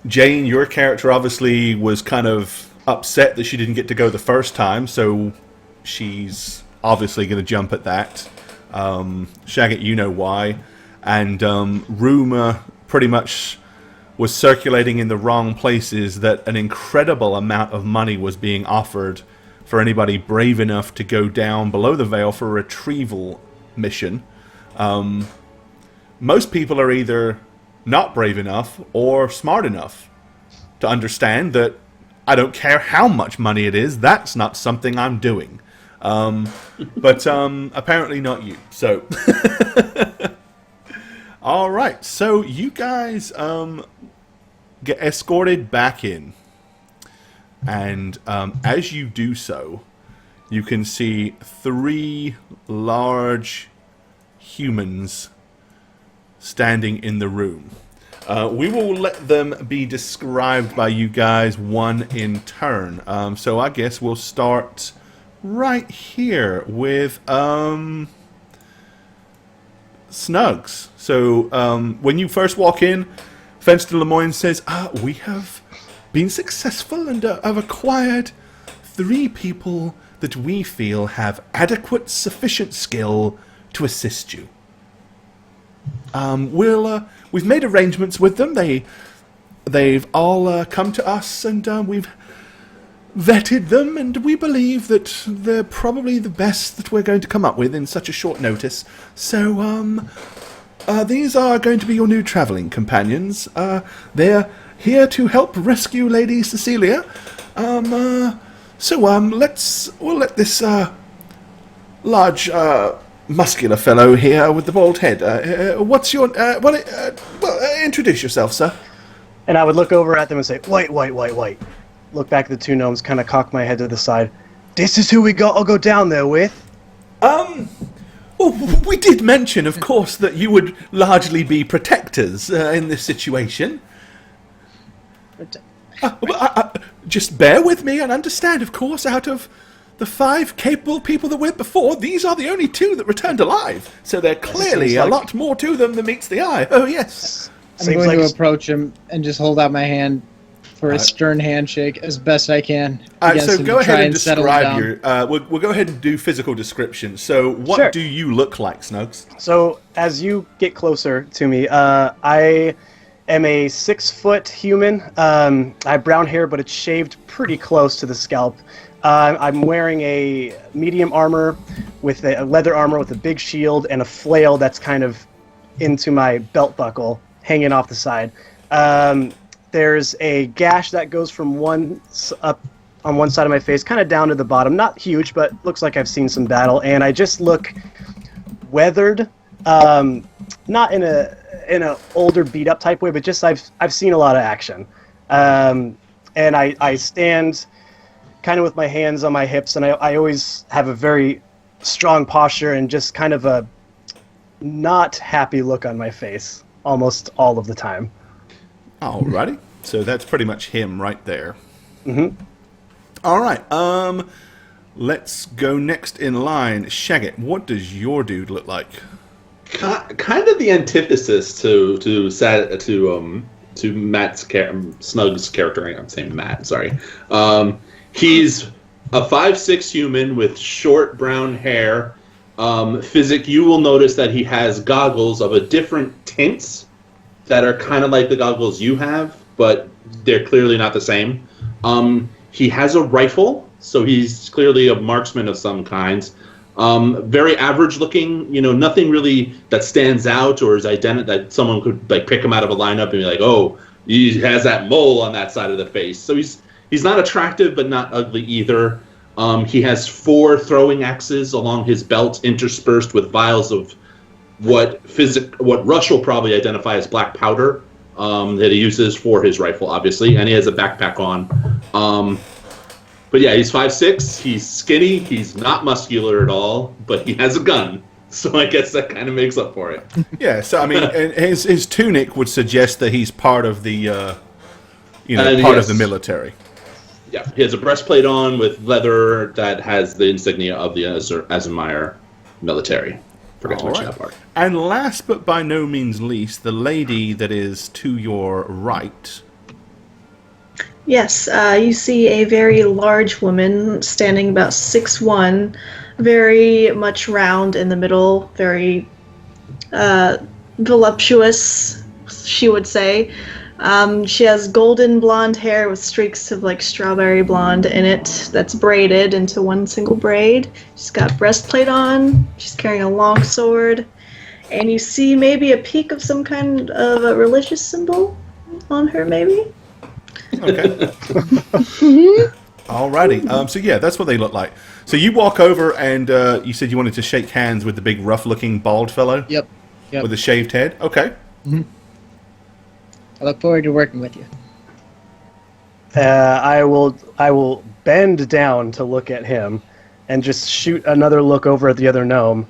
Jane, your character obviously was kind of upset that she didn't get to go the first time, so she's obviously going to jump at that. Shagget, you know why. And rumor pretty much was circulating in the wrong places that an incredible amount of money was being offered for anybody brave enough to go down below the veil for a retrieval mission. Most people are either not brave enough or smart enough to understand that I don't care how much money it is, that's not something I'm doing. But apparently not you. So, all right. So you guys get escorted back in, and as you do so, you can see 3 large humans standing in the room. We will let them be described by you guys one in turn. So I guess we'll start right here with Snugs. So when you first walk in, Fenston Lemoyne says, we have been successful and have acquired 3 people that we feel have adequate, sufficient skill to assist you. We've made arrangements with them. They've all come to us, and we've vetted them, and we believe that they're probably the best that we're going to come up with in such a short notice. So, these are going to be your new traveling companions. They're here to help rescue Lady Cecilia. We'll let this large, muscular fellow here with the bald head. What's your? Introduce yourself, sir. And I would look over at them and say, "Wait." Look back at the 2 gnomes, kind of cock my head to the side. This is who I'll go down there with. Oh, we did mention, of course, that you would largely be protectors in this situation. Just bear with me and understand, of course, out of the 5 capable people that went before, these are the only 2 that returned alive. So there clearly a lot more to them than meets the eye. Oh, yes. I'm going to approach him and just hold out my hand for a stern handshake as best I can. So go ahead and describe your... we'll go ahead and do physical description. So what do you look like, Snugs? So as you get closer to me, I am a 6-foot human. I have brown hair, but it's shaved pretty close to the scalp. I'm wearing a medium armor with a leather armor with a big shield and a flail that's kind of into my belt buckle, hanging off the side. There's a gash that goes from up on one side of my face, kind of down to the bottom. Not huge, but looks like I've seen some battle. And I just look weathered, not in a older, beat up type way, but just I've seen a lot of action. And I stand kind of with my hands on my hips, and I always have a very strong posture and just kind of a not happy look on my face almost all of the time. Alrighty. So that's pretty much him right there. Mm-hmm. Alright, let's go next in line. Shagget, what does your dude look like? Kind of the antithesis to Matt's Snug's character. I'm saying Matt, sorry. He's a 5'6" human with short brown hair. Physic, you will notice that he has goggles of a different tints that are kind of like the goggles you have, but they're clearly not the same. He has a rifle, so he's clearly a marksman of some kinds. Very average looking, nothing really that stands out or is that someone could like pick him out of a lineup and be like, oh, he has that mole on that side of the face. So he's not attractive, but not ugly either. He has 4 throwing axes along his belt, interspersed with vials of what Rush will probably identify as black powder that he uses for his rifle, obviously, and he has a backpack on. But yeah, he's 5'6", he's skinny, he's not muscular at all, but he has a gun. So I guess that kind of makes up for it. Yeah, so I mean, and his tunic would suggest that he's part of the, of the military. Yeah, he has a breastplate on with leather that has the insignia of the Azenmeyer military. Forgot to mention that part. And last but by no means least, the lady that is to your right. Yes, you see a very large woman standing about 6'1", very much round in the middle, very voluptuous, she would say. She has golden blonde hair with streaks of like strawberry blonde in it that's braided into one single braid. She's got breastplate on. She's carrying a long sword. And you see maybe a peak of some kind of a religious symbol on her, maybe? Okay. Alrighty. So yeah, that's what they look like. So you walk over and you said you wanted to shake hands with the big rough-looking bald fellow? Yep. With a shaved head? Okay. Mm-hmm. I look forward to working with you. I will bend down to look at him and just shoot another look over at the other gnome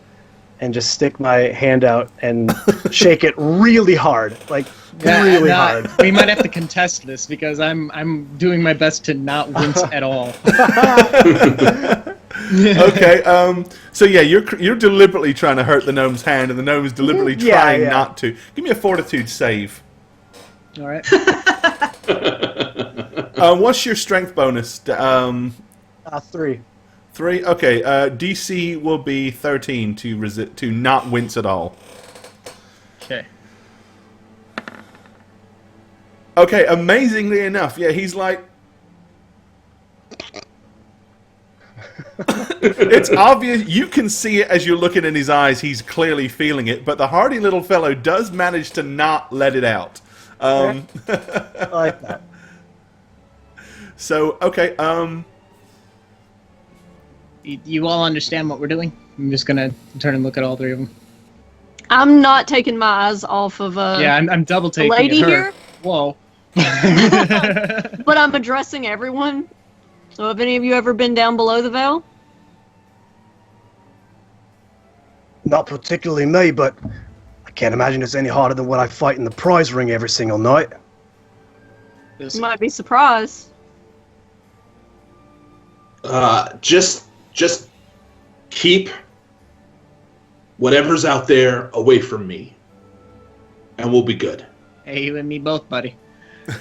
and just stick my hand out and shake it really hard. Really hard. We might have to contest this because I'm doing my best to not wince at all. Okay, so yeah, you're deliberately trying to hurt the gnome's hand and the gnome's deliberately trying not to. Give me a fortitude save. All right. What's your strength bonus? 3. 3? Okay, DC will be 13 to not wince at all. Okay. Okay, amazingly enough, yeah, he's like... It's obvious, you can see it as you're looking in his eyes, he's clearly feeling it, but the hardy little fellow does manage to not let it out. I like that. So, okay, You all understand what we're doing? I'm just gonna turn and look at all 3 of them. I'm not taking my eyes off of Yeah, I'm double taking lady her. here. Whoa. But I'm addressing everyone. So have any of you ever been down below the veil? Not particularly me, but I can't imagine it's any harder than what I fight in the prize ring every single night. You might be surprised. Just keep whatever's out there away from me, and we'll be good. Hey, you and me both, buddy.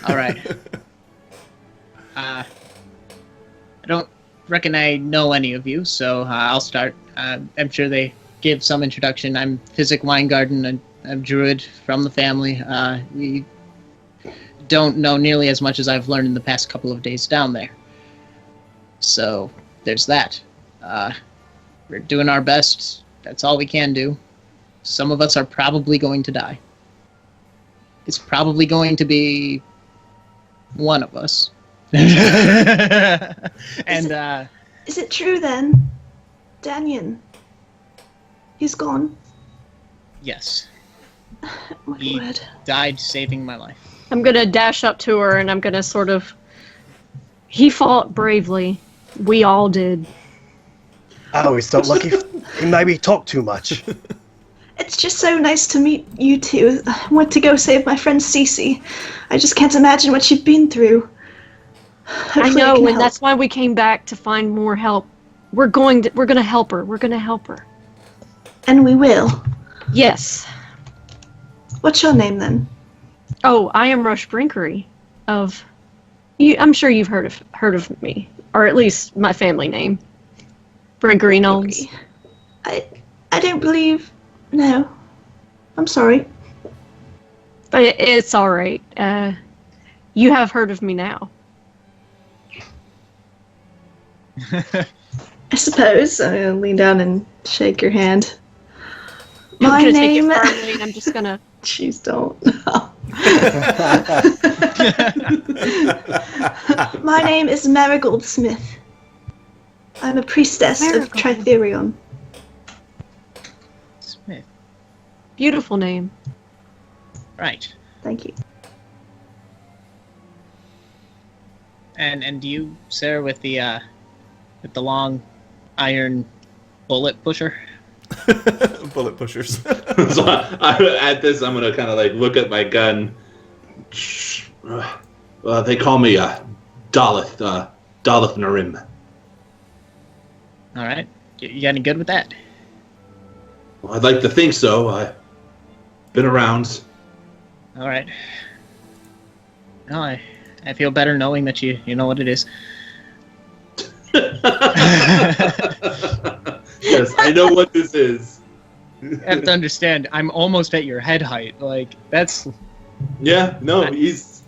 All right. I don't reckon I know any of you, so I'll start. I'm sure they give some introduction. I'm Physic Weingarten, a druid from the family. We don't know nearly as much as I've learned in the past couple of days down there. So there's that. We're doing our best. That's all we can do. Some of us are probably going to die. It's probably going to be one of us. And Is it true then? Danyan. He's gone. yes, My he word. died saving my life. I'm gonna dash up to her and I'm gonna sort of. He fought bravely. We all did. I always felt like he maybe talked too much. It's just so nice to meet you two. I went to go save my friend Cece. I just can't imagine what she'd been through. I Hopefully know, can and help. that's why we came back to find more help. We're gonna help her. We're gonna help her. And we will. Yes. What's your name then? Oh, I am Rush Brinkery. Of, you. I'm sure you've heard of me, or at least my family name. Brinkery Knowles. I don't believe. No. I'm sorry. But it's all right. You have heard of me now. I suppose. I'm gonna lean down and shake your hand. I'm My gonna name. take it firmly, and I'm just gonna. Jeez, don't. My name is Marigold Smith. I'm a priestess of Marigold. Tritherion. Smith. Beautiful name. Right. Thank you. And you, Sarah, with the long iron bullet pusher? Bullet pushers. So at this, I'm gonna kind of like look at my gun. They call me Daleth Narim. All right. You got any good with that? Well, I'd like to think so. I've been around. All right. No, I feel better knowing that you know what it is. Yes, I know what this is. You have to understand, I'm almost at your head height. Like, that's... Yeah, no,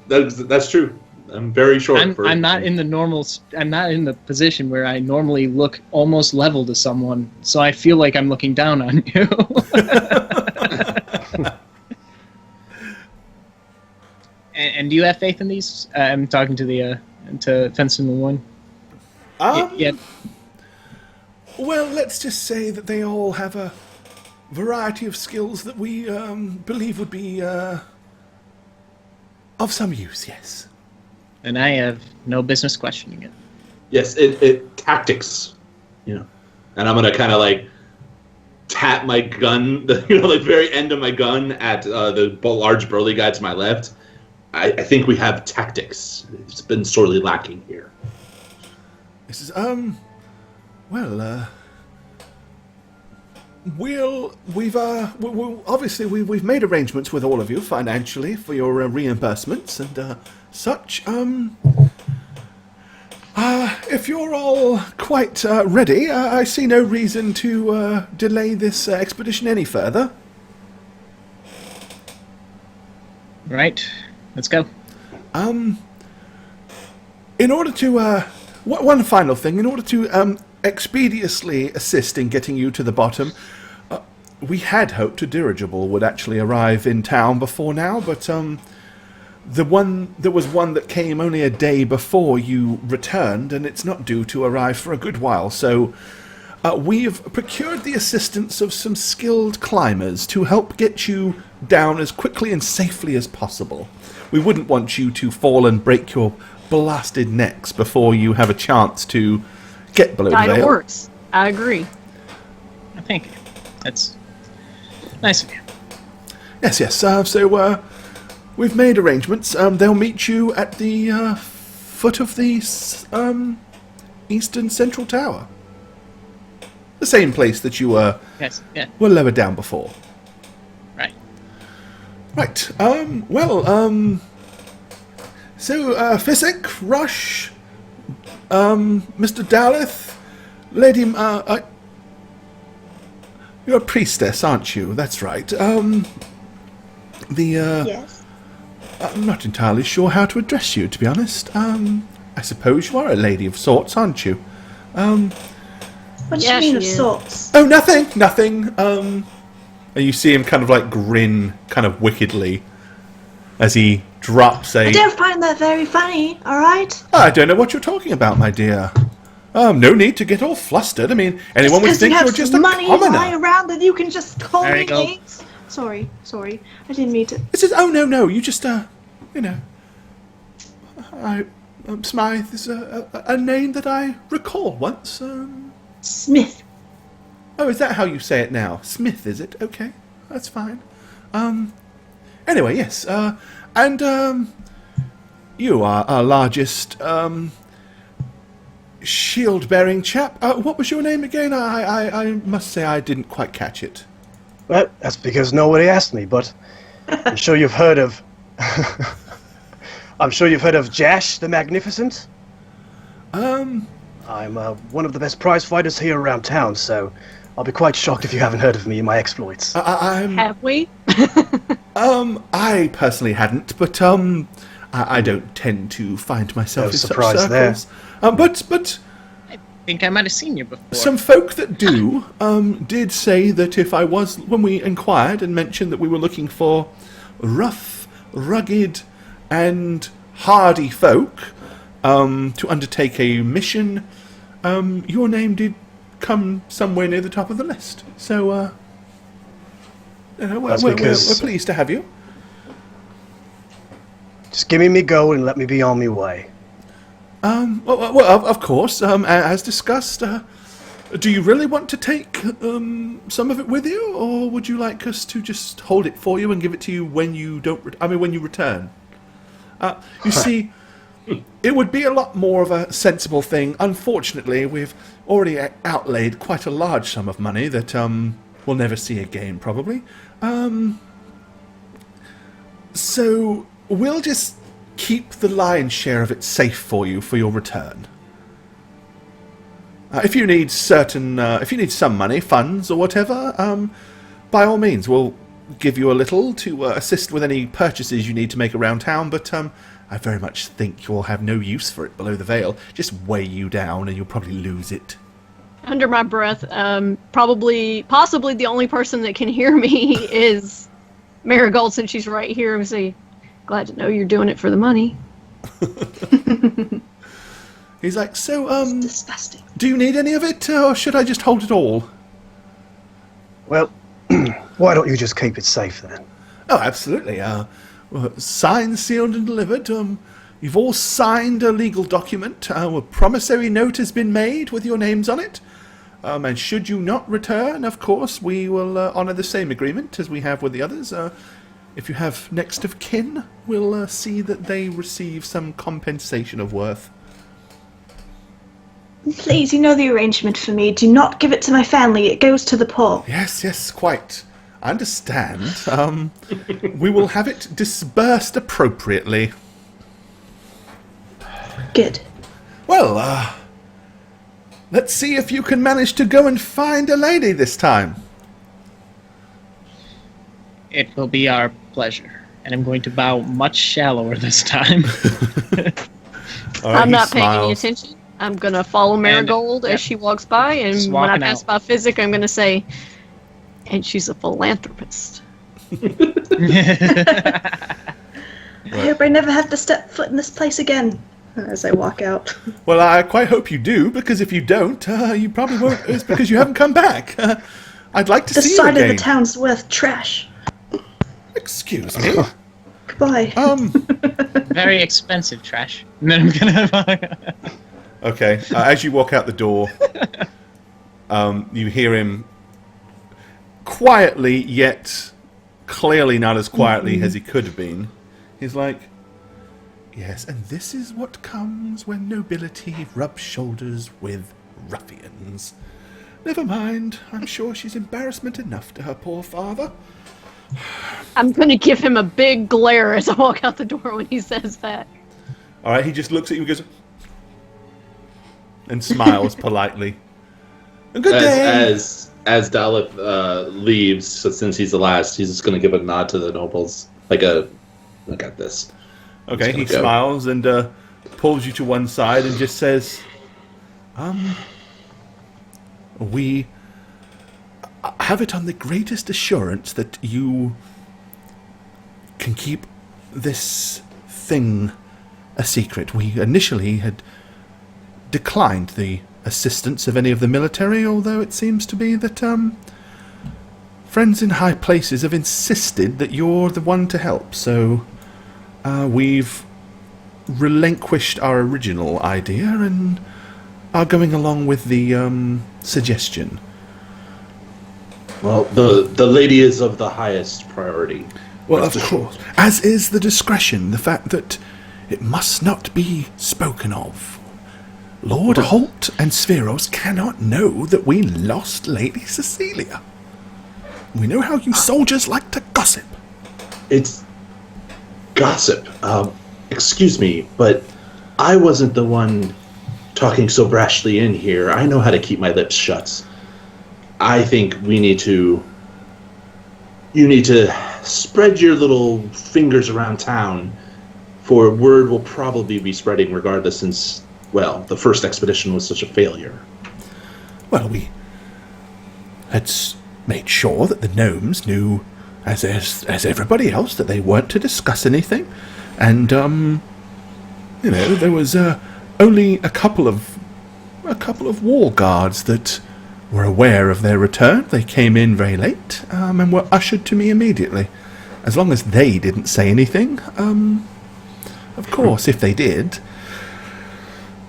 that's true. I'm very short. I'm not in the normal... I'm not in the position where I normally look almost level to someone, so I feel like I'm looking down on you. And do you have faith in these? I'm talking to to Fenton the One. Yeah. Well, let's just say that they all have a variety of skills that we believe would be of some use, yes. And I have no business questioning it. Yes, it tactics, and I'm gonna kind of like tap my gun, like very end of my gun at the large burly guy to my left. I think we have tactics. It's been sorely lacking here. This is we've obviously we've made arrangements with all of you financially for your reimbursements and such. If you're all quite ready, I see no reason to delay this expedition any further. Right. Let's go. In order to one final thing, in order to expeditiously assist in getting you to the bottom, we had hoped a dirigible would actually arrive in town before now, but there was one that came only a day before you returned, and it's not due to arrive for a good while. So we've procured the assistance of some skilled climbers to help get you down as quickly and safely as possible. We wouldn't want you to fall and break your blasted necks before you have a chance to get below the Died veil. works. I agree. I think that's Nice of you. Yes, yes. So we've made arrangements. They'll meet you at the foot of the eastern central tower. The same place that you were lowered down before. Right. Right. So, Physic, Rush, Mr. Daleth, Lady... you're a priestess, aren't you? That's right. Yes. I'm not entirely sure how to address you, to be honest. I suppose you are a lady of sorts, aren't you? What do Yeah, you mean she of is. sorts? Oh, nothing. And you see him kind of like grin kind of wickedly as he drops I a... don't find that very funny, alright? I don't know what you're talking about, my dear. No need to get all flustered. I mean, anyone would Because think you have you're just some a money lying commoner. around that you can just call There me you go. names. Sorry. I didn't mean to. This is... Oh, no. You just, Smythe is a name that I recall once. Smith. Oh, is that how you say it now? Smith, is it? Okay, that's fine. Anyway, yes. And you are our largest shield-bearing chap. What was your name again? I must say I didn't quite catch it. Well, that's because nobody asked me, but I'm sure you've heard of... I'm sure you've heard of Jash the Magnificent. I'm one of the best prize fighters here around town, so I'll be quite shocked if you haven't heard of me and my exploits. Have we? I personally hadn't, but I don't tend to find myself No in such surprise there. circles. But I think I might have seen you before. some folk that do did say that if I was, when we inquired and mentioned that we were looking for rough, rugged, and hardy folk to undertake a mission, your name did come somewhere near the top of the list. So, we're pleased to have you. Just give me go and let me be on my way. Well, of course, as discussed, do you really want to take some of it with you, or would you like us to just hold it for you and give it to you when you when you return? You see, it would be a lot more of a sensible thing. Unfortunately, we've already outlaid quite a large sum of money that we'll never see again, probably. So we'll just keep the lion's share of it safe for you for your return. If you need some money, funds, or whatever, by all means, we'll give you a little to assist with any purchases you need to make around town, but I very much think you'll have no use for it below the veil. Just weigh you down and you'll probably lose it. Under my breath, possibly the only person that can hear me is Marigold, since she's right here, and say, glad to know you're doing it for the money. He's like, so, It's disgusting. do you need any of it, or should I just hold it all? Well, why don't you just keep it safe then? Oh, absolutely. Signed, sealed, and delivered. You've all signed a legal document. A promissory note has been made with your names on it. And should you not return, of course, we will honour the same agreement as we have with the others. If you have next of kin, we'll see that they receive some compensation of worth. Please, you know the arrangement for me. Do not give it to my family. It goes to the poor. Yes, quite. I understand. We will have it disbursed appropriately. Good. Well, let's see if you can manage to go and find a lady this time. It will be our pleasure, and I'm going to bow much shallower this time. All right, I'm he not paying any smiles. attention. I'm gonna follow Marigold yep. as she walks by, and Just when I walking pass out. by Physic, I'm gonna say, and she's a philanthropist. I hope I never have to step foot in this place again. As I walk out. Well, I quite hope you do, because if you don't, you probably won't. It's because you haven't come back. I'd like to This see you side of again. the town's worth trash. Excuse me. Goodbye. Very expensive trash. And then I'm gonna. Okay. As you walk out the door, you hear him quietly, yet clearly not as quietly as he could have been. He's like, yes, and this is what comes when nobility rubs shoulders with ruffians. Never mind, I'm sure she's embarrassment enough to her poor father. I'm gonna give him a big glare as I walk out the door when he says that. Alright, he just looks at you and goes, and smiles politely. A good day! As Daleth leaves, so since he's the last, he's just going to give a nod to the nobles. Like look at this. Okay, he smiles and pulls you to one side and just says, we have it on the greatest assurance that you can keep this thing a secret. We initially had declined the assistance of any of the military, although it seems to be that friends in high places have insisted that you're the one to help, so we've relinquished our original idea and are going along with the suggestion. Well, the lady is of the highest priority. Well, of course, as is the discretion, the fact that it must not be spoken of. Lord Holt and Spheros cannot know that we lost Lady Cecilia. We know how you soldiers like to gossip. It's gossip. Excuse me, but I wasn't the one talking so brashly in here. I know how to keep my lips shut. I think you need to spread your little fingers around town, for word will probably be spreading regardless, since, well, the first expedition was such a failure. Well, we had made sure that the gnomes knew, as everybody else, that they weren't to discuss anything. And, there was only a couple of wall guards that were aware of their return. They came in very late, and were ushered to me immediately. As long as they didn't say anything, of course, if they did,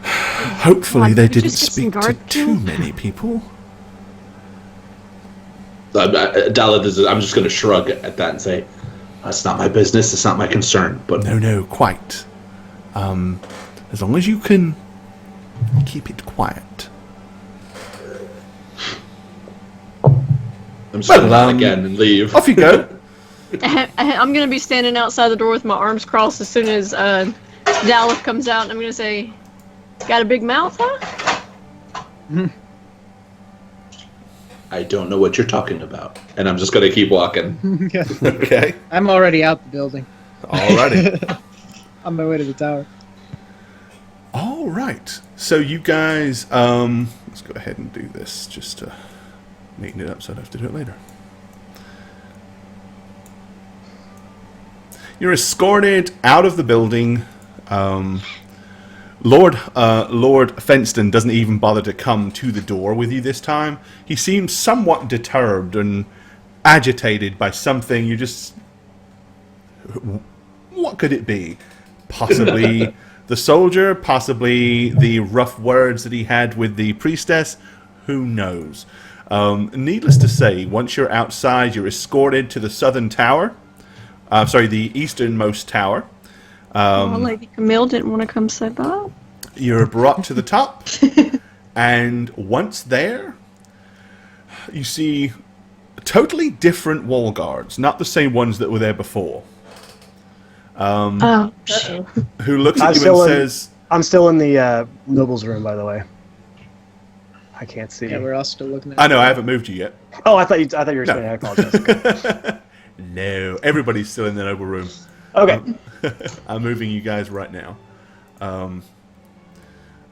hopefully they didn't speak to too many people. Daleth I'm just going to shrug at that and say, that's not my business, it's not my concern. But No, quite. As long as you can keep it quiet. I'm just going to nod again and leave. Off you go. I'm gonna be standing outside the door with my arms crossed as soon as Daleth comes out, and I'm gonna say, "Got a big mouth, huh?" I don't know what you're talking about, and I'm just going to keep walking. Okay. I'm already out the building. Alrighty. On my way to the tower. All right. So you guys, let's go ahead and do this just to neaten it up so I don't have to do it later. You're escorted out of the building. Lord Fenston doesn't even bother to come to the door with you this time. He seems somewhat disturbed and agitated by something. You just... What could it be? Possibly the soldier, possibly the rough words that he had with the priestess. Who knows? Needless to say, once you're outside, you're escorted to the southern tower. The easternmost tower. Lady Camille didn't want to come say bye. You're brought to the top, and once there, you see totally different wall guards, not the same ones that were there before. Who looks at you and says... I'm still in the nobles' room, by the way. I can't see. Yeah, we're all still looking at I know, I haven't moved you yet. Oh, I thought you were saying. I apologize. Okay. No, everybody's still in the noble room. Okay. I'm moving you guys right now.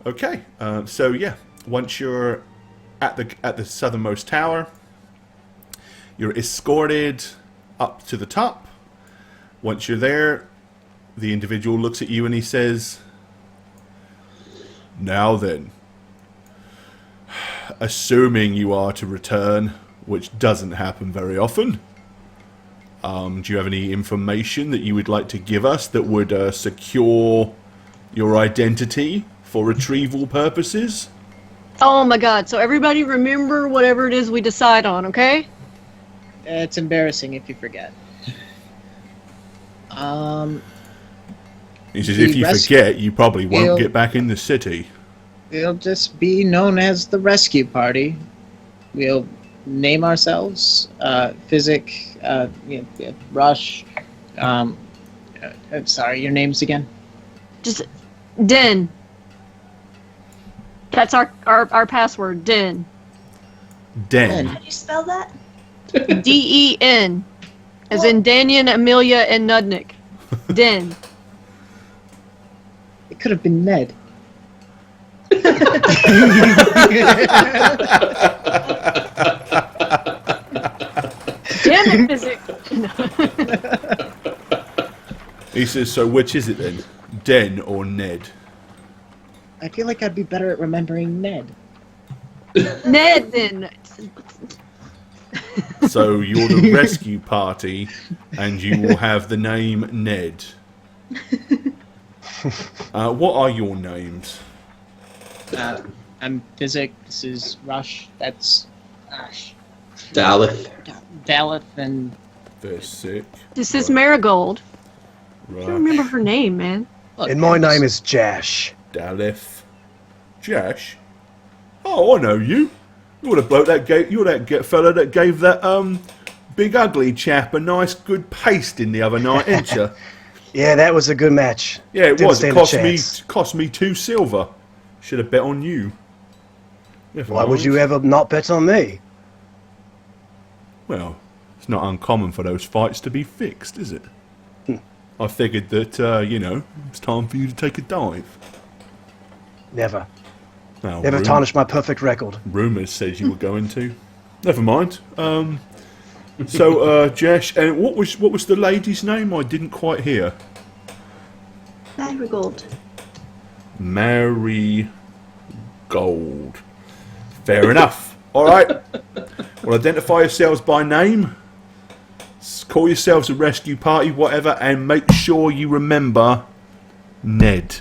Okay, so yeah, once you're at the southernmost tower, you're escorted up to the top. Once you're there, the individual looks at you and he says, "Now then, assuming you are to return, which doesn't happen very often, do you have any information that you would like to give us that would secure your identity for retrieval purposes?" Oh my god, so everybody remember whatever it is we decide on, okay? It's embarrassing if you forget. He says, The if you res- forget, you probably won't He'll- get back in the city. We'll just be known as the rescue party. We'll name ourselves Physic, Rush. Sorry, your names again? Just Den. That's our password, Den. Den. How do you spell that? Den. As in Danyan, Amelia, and Nudnik. Den. It could have been Ned. Damn it, Physic. He says, so which is it then? Den or Ned? I feel like I'd be better at remembering Ned. Ned, then. So you're the rescue party, and you will have the name Ned. What are your names? I'm Physic. This is Rush. That's Ash. Daleth. Daleth and They're sick. This is Marigold. I don't Right. remember her name, man. look, And my name is Jash. Daleth. Jash? Oh, I know you. You're the bloke that gave, you're that fella that gave that big ugly chap a nice good pasting the other night, ain't you? Yeah, that was a good match. Yeah, it Didn't was. It stand a cost chance. me 2 silver. Should have bet on you. Never Why would mind. you ever not bet on me? Well, it's not uncommon for those fights to be fixed, is it? I figured that, it's time for you to take a dive. Never. Now, Never tarnish my perfect record. Rumours says you were going to. Never mind. So, Jesh, and what was the lady's name? I didn't quite hear. Marigold. Mary Gold. Fair enough. All right. Well, identify yourselves by name. Call yourselves a rescue party, whatever, and make sure you remember Ned.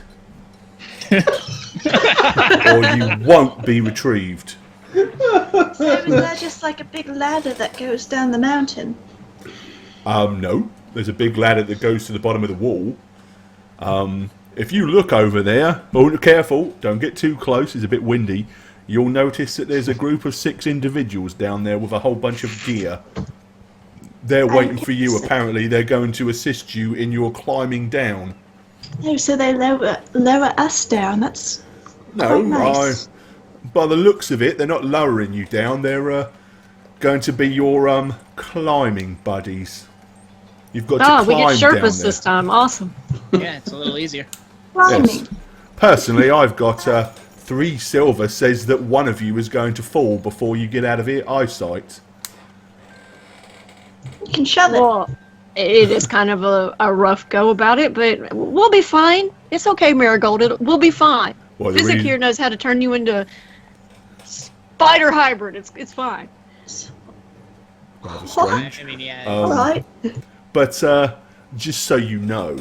Or you won't be retrieved. So is there just like a big ladder that goes down the mountain? No. There's a big ladder that goes to the bottom of the wall. If you look over there, oh, careful, don't get too close, it's a bit windy. You'll notice that there's a group of 6 individuals down there with a whole bunch of gear. They're waiting for you, apparently. They're going to assist you in your climbing down. No, so they lower us down. That's No, quite nice. by the looks of it, they're not lowering you down. They're going to be your climbing buddies. You've got to Oh, we climb get down Sherpas there. this time. Awesome. yeah, it's a little easier. Climbing. Yes. Personally, I've got 3 silver. Says that one of you is going to fall before you get out of eyesight. You can shove it. Well, it is kind of a rough go about it, but we'll be fine. It's okay, Marigold. We'll be fine. Well, the Physic reason- here knows how to turn you into spider hybrid. It's fine. Rather strange. I mean, yeah. All right. But just so you know,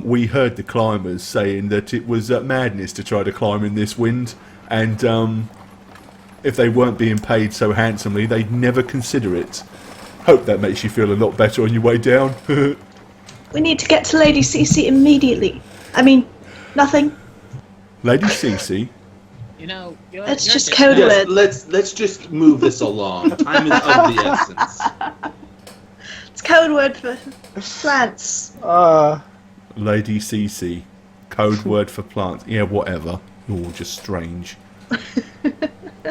we heard the climbers saying that it was madness to try to climb in this wind, and if they weren't being paid so handsomely, they'd never consider it. Hope that makes you feel a lot better on your way down. We need to get to Lady Cece immediately. I mean, nothing. Lady Cece, you know, That's you're just code Yes, word. let's just move this along. Time is of the essence. It's code word for plants. Lady Cece, code word for plants. Yeah, whatever. You're all just strange.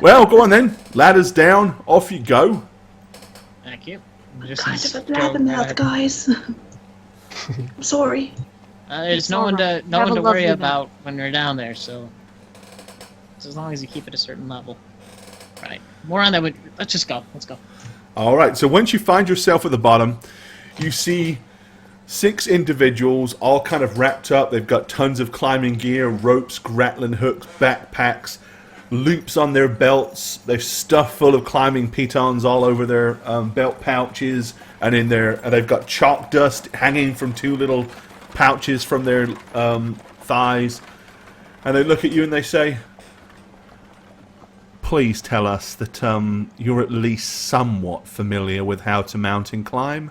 Well, go on then. Ladder's down. Off you go. Thank you. Just Kind of a go blabbermouth, right- guys. I'm sorry. There's It's no one to alright. no Have one a to worry lovely about when we're down there. So as long as you keep it a certain level. Right. More on that. Let's just go. Let's go. All right. So once you find yourself at the bottom, you see 6 individuals all kind of wrapped up. They've got tons of climbing gear, ropes, grappling hooks, backpacks, loops on their belts. They're stuffed full of climbing pitons all over their belt pouches, and they've got chalk dust hanging from 2 little pouches from their thighs. And they look at you and they say, please tell us that you're at least somewhat familiar with how to mountain climb?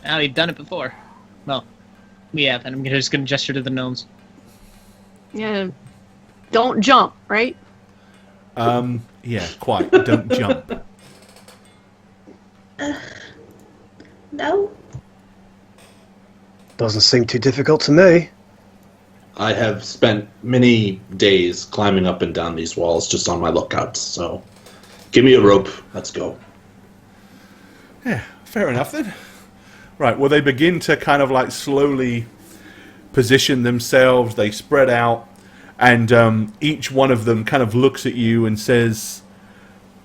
Now we've done it before. Well, we have, and I'm just going to gesture to the gnomes. Yeah. Don't jump, right? Yeah, quite. Don't jump. No? Doesn't seem too difficult to me. I have spent many days climbing up and down these walls just on my lookouts, so give me a rope. Let's go. Yeah, fair enough then. Right, well, they begin to kind of like slowly position themselves. They spread out, and each one of them kind of looks at you and says,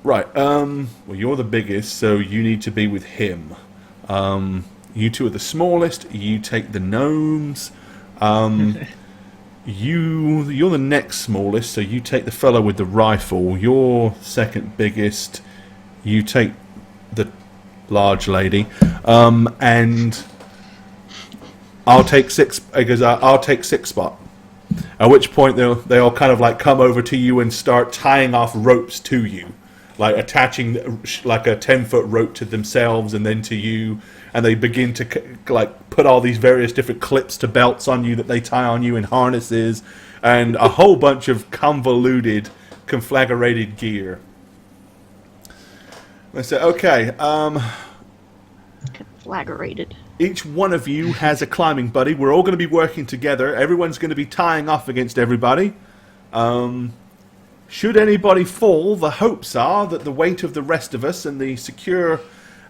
right, well, you're the biggest, so you need to be with him. You two are the smallest. You take the gnomes. You're the next smallest, so you take the fellow with the rifle. You're second biggest. You take the large lady, and I'll take six because I'll take six spot. At which point they all kind of like come over to you and start tying off ropes to you, like attaching like a 10-foot rope to themselves and then to you, and they begin to like put all these various different clips to belts on you that they tie on you in harnesses, and a whole bunch of convoluted, conflagrated gear. I say, okay, Conflagrated. each one of you has a climbing buddy. We're all going to be working together. Everyone's going to be tying off against everybody. Should anybody fall, the hopes are that the weight of the rest of us and the secure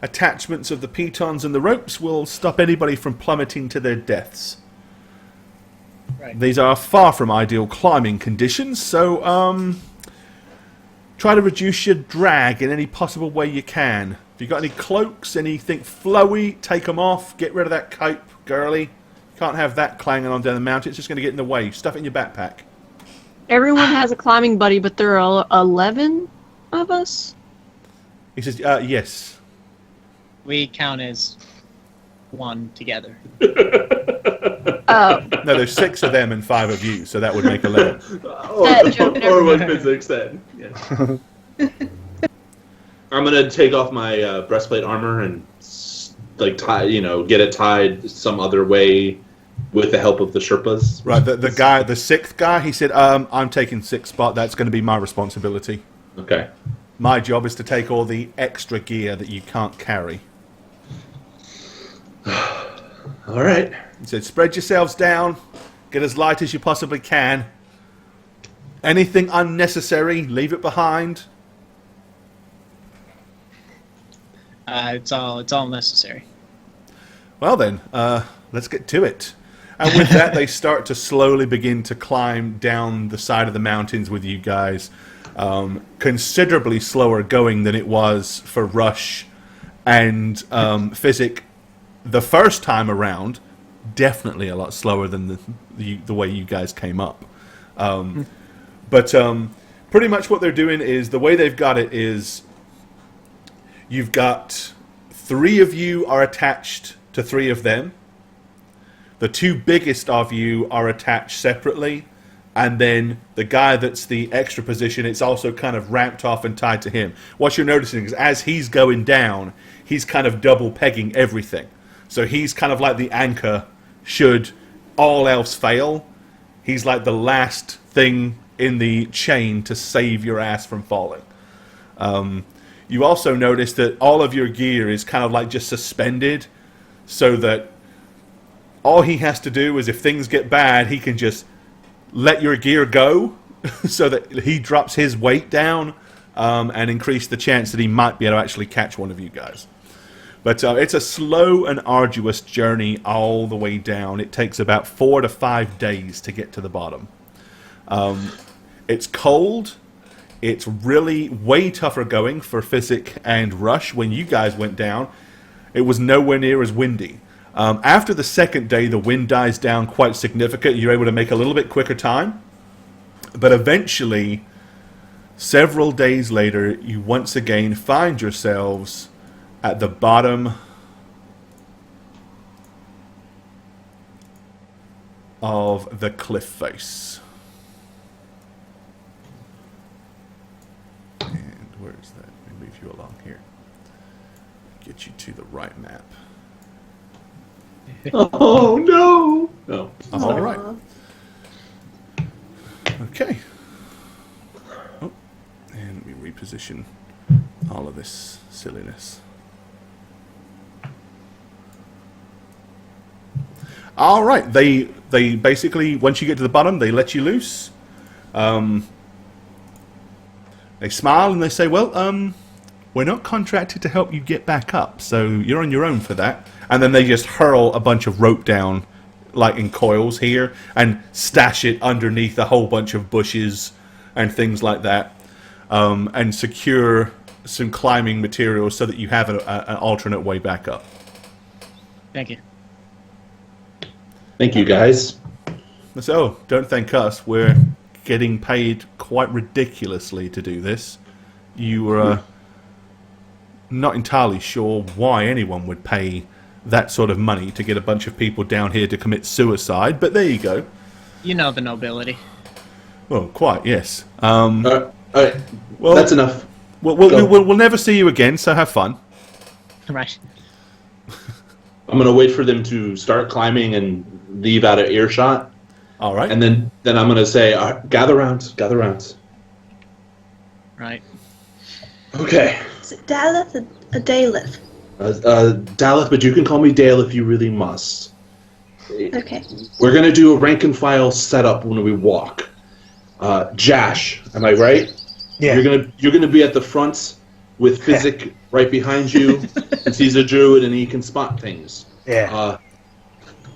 attachments of the pitons and the ropes will stop anybody from plummeting to their deaths. Right. These are far from ideal climbing conditions, so try to reduce your drag in any possible way you can. If you got any cloaks, anything flowy, take them off. Get rid of that cape, girly. Can't have that clanging on down the mountain. It's just going to get in the way. Stuff it in your backpack. Everyone has a climbing buddy, but there are 11 of us? He says, yes. We count as one together. Oh. No, there's 6 of them and 5 of you, so that would make 11. Or with physics then. Yeah. I'm gonna take off my breastplate armor and like tie, get it tied some other way with the help of the Sherpas. Right, the guy, the 6th guy, he said, I'm taking 6th spot. That's going to be my responsibility. Okay. My job is to take all the extra gear that you can't carry. All right. He said, spread yourselves down. Get as light as you possibly can. Anything unnecessary, leave it behind. It's all necessary. Well then, let's get to it. And with that, they start to slowly begin to climb down the side of the mountains with you guys. Considerably slower going than it was for Rush and Physic the first time around. Definitely a lot slower than the way you guys came up. But pretty much what they're doing is, the way they've got it is, you've got 3 of you are attached to 3 of them. The 2 biggest of you are attached separately. And then the guy that's the extra position, it's also kind of ramped off and tied to him. What you're noticing is as he's going down, he's kind of double pegging everything. So he's kind of like the anchor should all else fail. He's like the last thing in the chain to save your ass from falling. You also notice that all of your gear is kind of like just suspended, so that all he has to do is, if things get bad, he can just let your gear go so that he drops his weight down and increase the chance that he might be able to actually catch one of you guys. But it's a slow and arduous journey all the way down. It takes about 4 to 5 days to get to the bottom. It's cold. It's really way tougher going for Physic and Rush. When you guys went down, it was nowhere near as windy. After the second day, the wind dies down quite significant. You're able to make a little bit quicker time. But eventually, several days later, you once again find yourselves at the bottom of the cliff face. is that? Let me move you along here. Get you to the right map. Oh no! No. All right. Okay. Oh, and let me reposition all of this silliness. All right. They basically, once you get to the bottom, they let you loose. They smile and they say, "Well, we're not contracted to help you get back up, so you're on your own for that." And then they just hurl a bunch of rope down, like in coils here, and stash it underneath a whole bunch of bushes and things like that, and secure some climbing materials so that you have an alternate way back up. Thank you. Thank you, guys. So, don't thank us. We're getting paid quite ridiculously to do this. You were not entirely sure why anyone would pay that sort of money to get a bunch of people down here to commit suicide, but there you go. You know the nobility. Well, quite, yes. All right. Well, That's enough. We'll never see you again, so have fun. Right. I'm gonna wait for them to start climbing and leave out of earshot, All right. and then I'm gonna say, gather round. Right. Okay. Is it Daleth or Daleth? Daleth, but you can call me Dale if you really must. Okay. We're gonna do a rank and file setup when we walk. Jash, am I right? Yeah. You're gonna be at the front with Physic right behind you, since he's a druid and he can spot things. Yeah.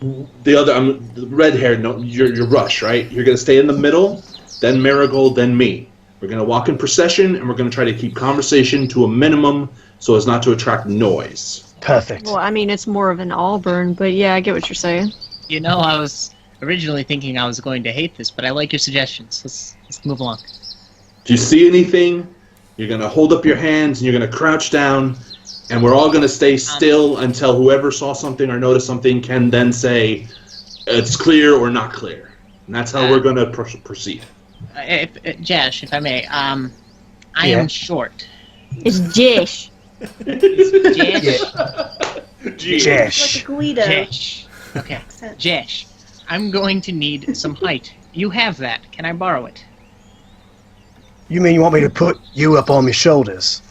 The red hair. No, you're Rush, right? You're gonna stay in the middle, then Marigold, then me. We're gonna walk in procession, and we're gonna try to keep conversation to a minimum so as not to attract noise. Perfect. Well, I mean, it's more of an Auburn, but yeah, I get what you're saying. You know, I was originally thinking I was going to hate this, but I like your suggestions. Let's move along. If you see anything, you're gonna hold up your hands and you're gonna crouch down, and we're all gonna stay still until whoever saw something or noticed something can then say it's clear or not clear, and that's how we're gonna proceed. Jash, if I may, I Yeah. am short. It's Jish. Jash? Jash. Like a Guido. Jash. Okay. accent. Jash, I'm going to need some height. You have that. Can I borrow it? You mean you want me to put you up on my shoulders?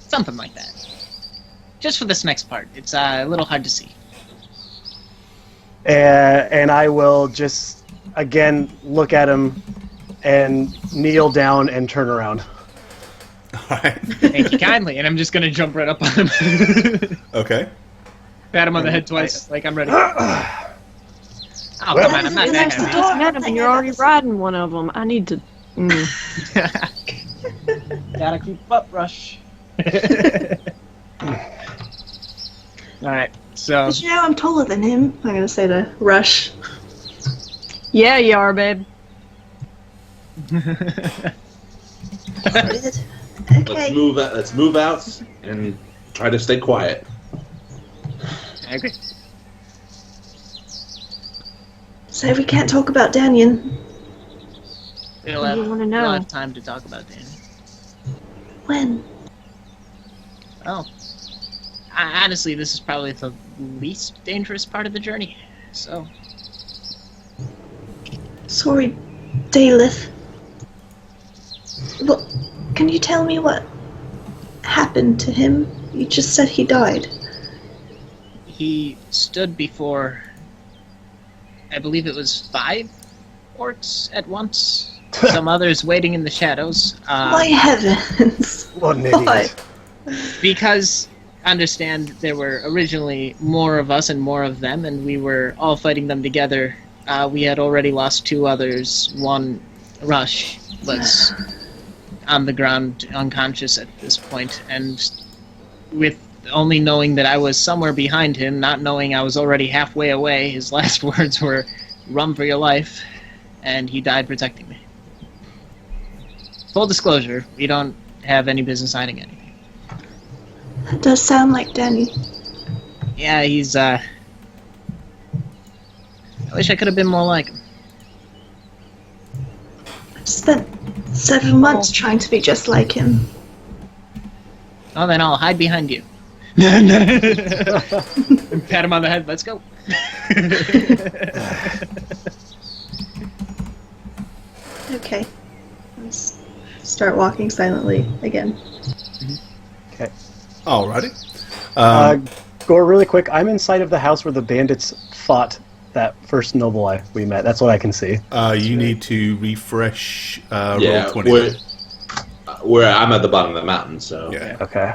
Something like that. Just for this next part. It's a little hard to see. And I will just, again, look at him and kneel down and turn around. All right. Thank you kindly. And I'm just going to jump right up on him. Okay. Pat him on the head twice, like I'm ready. Oh, come on, I'm not that Next to heavy. just met him, and you're already riding one of them. I need to. Gotta keep up, Rush. Alright, so... Did you know I'm taller than him? I'm gonna say to Rush. Yeah, you are, babe. Good. Okay. Let's move out and try to stay quiet. I agree. So we can't talk about Danyan. We'll What have, do you wanna we'll know? have time to talk about Danny. When? Oh. Honestly, this is probably the least dangerous part of the journey. So, Sorry, Daleth. What? Can you tell me what happened to him? You just said he died. he stood before, I believe it was 5 orcs at once. Some others waiting in the shadows. My heavens! What an Why? idiot. Because, understand, there were originally more of us and more of them, and we were all fighting them together. We had already lost 2 others. One, Rush, was on the ground unconscious at this point, and with only knowing that I was somewhere behind him, not knowing I was already halfway away, his last words were, "Run for your life," and he died protecting me. Full disclosure, we don't have any business hiding anything. That does sound like Danny. Yeah, he's, I wish I could have been more like him. I've spent several months trying to be just like him. Oh, then I'll hide behind you. And pat him on the head. Let's go. Okay. Let's start walking silently again. Okay. Alrighty. Gore, really quick. I'm inside of the house where the bandits fought that first noble we met. That's what I can see. You need to refresh Yeah, roll 20. where I'm at the bottom of the mountain, so... Yeah. Okay.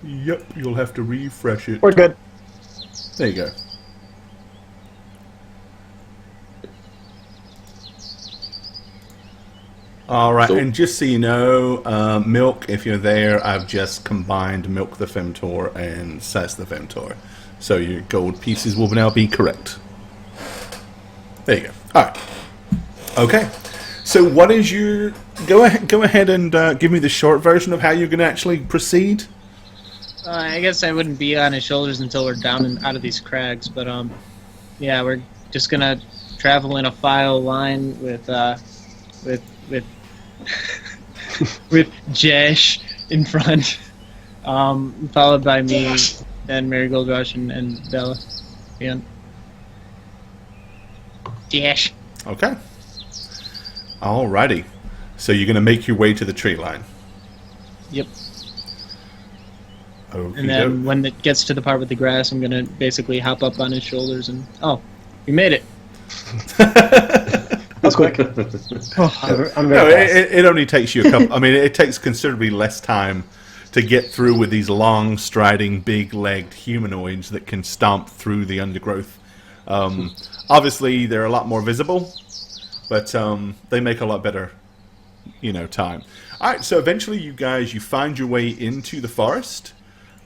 Yep, you'll have to refresh it. We're good. There you go. Alright, So- and just so you know, Milk, if you're there, I've just combined Milk the Femtor and Sass the Femtor. So your gold pieces will now be correct. There you go. Alright. Okay. So what is your... Go ahead and give me the short version of how you're going to actually proceed. I guess I wouldn't be on his shoulders until we're down and out of these crags, but yeah, we're just gonna travel in a file line with with Jesh in front, followed by me, then Marigold Rush and Bella. Yeah. Jesh. Okay. Alrighty. So you're going to make your way to the tree line. Yep. Okey And then doke. when it gets to the part with the grass, I'm gonna basically hop up on his shoulders and we made it. That's quick. I'm No, very fast. it only takes you a couple. I mean, it takes considerably less time to get through with these long, striding, big-legged humanoids that can stomp through the undergrowth. Obviously, they're a lot more visible, but they make a lot better, time. All right, so eventually, you find your way into the forest.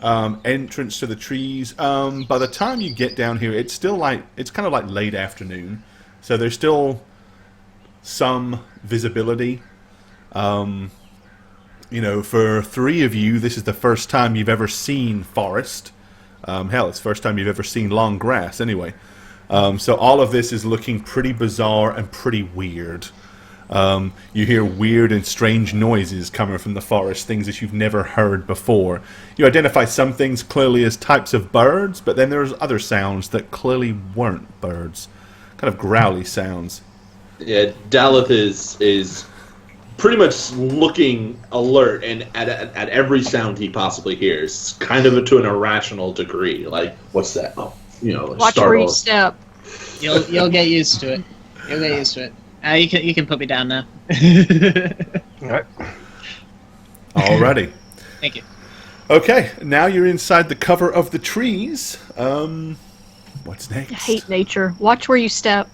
Entrance to the trees. By the time you get down here, it's kind of like late afternoon, so there's still some visibility. For three of you, this is the first time you've ever seen forest. Hell, it's the first time you've ever seen long grass, anyway. So all of this is looking pretty bizarre and pretty weird. You hear weird and strange noises coming from the forest, things that you've never heard before. You identify some things clearly as types of birds, but then there's other sounds that clearly weren't birds. Kind of growly sounds. Yeah, Daleth is pretty much looking alert and at every sound he possibly hears, kind of to an irrational degree. Like, what's that? Oh, Watch where you step. You'll get used to it. You'll get used to it. You can put me down now. All right. Alrighty. Thank you. Okay, now you're inside the cover of the trees. What's next? I hate nature. Watch where you step.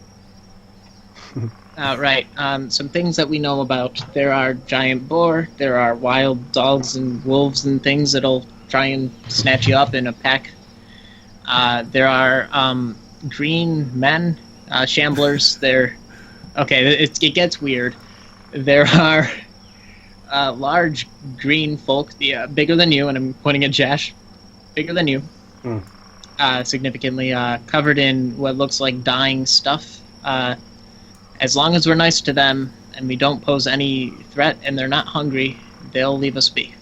Right. Some things that we know about. There are giant boar. There are wild dogs and wolves and things that'll try and snatch you up in a pack. There are green men, shamblers. It gets weird. There are large green folk, bigger than you, and I'm pointing at Jash, bigger than you, significantly covered in what looks like dying stuff. As long as we're nice to them and we don't pose any threat and they're not hungry, they'll leave us be.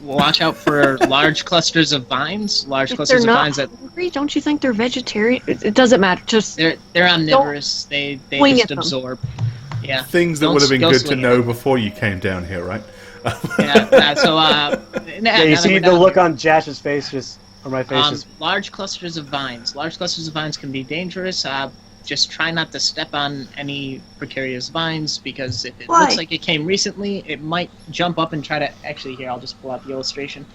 Watch out for large clusters of vines. If they're not hungry, don't you think they're vegetarian? It doesn't matter. Just they're omnivorous. They swing just at them. absorb. Yeah. Things that Don't would have been go good to swing at know them. before you came down here, right? Yeah, you see the look on Jash's face, just on my face. Just large clusters of vines. Large clusters of vines can be dangerous. Just try not to step on any precarious vines, because if it Why? looks like it came recently, it might jump up and try to... Actually, here, I'll just pull out the illustration.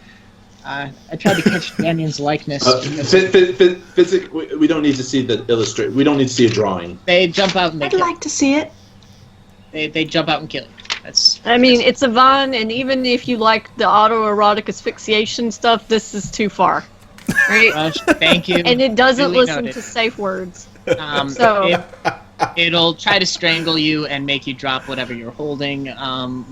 I tried to catch Danion's likeness. We don't need to see the illustrate. We don't need to see a drawing. They jump out and they I'd kill. like to see it. They jump out and kill you. It's it's a vine, and even if you like the autoerotic asphyxiation stuff, this is too far. Right? Thank you. And it doesn't Duly listen noted. to safe words. So- It'll try to strangle you and make you drop whatever you're holding,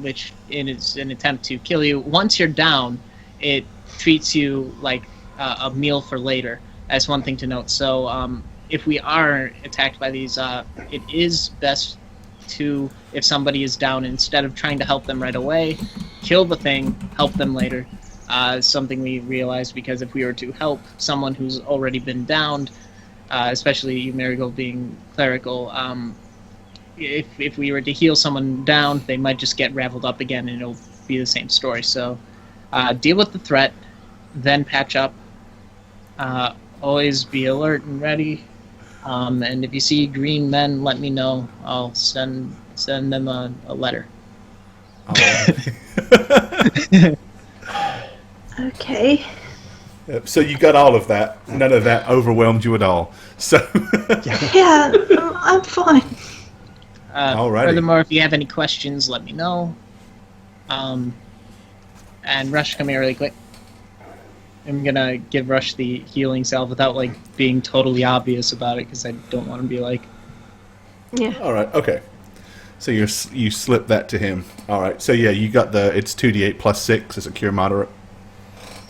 which is an attempt to kill you. Once you're down, it treats you like a meal for later. That's one thing to note. So if we are attacked by these, it is best to, if somebody is down, instead of trying to help them right away, kill the thing, help them later. Something we realized, because if we were to help someone who's already been downed, especially you, Marigold, being clerical, if we were to heal someone down, they might just get raveled up again, and it'll be the same story. So deal with the threat, then patch up. Always be alert and ready. And if you see green men, let me know. I'll send them a letter. Okay. So you got all of that. None of that overwhelmed you at all. So Yeah, I'm fine. Alrighty. Furthermore, if you have any questions, let me know. And Rush, come here really quick. I'm gonna give Rush the healing salve without like being totally obvious about it, because I don't want to be like. Yeah. all right, okay. So you slip that to him. All right. So yeah, you got it's 2d8 plus 6 as a cure moderate.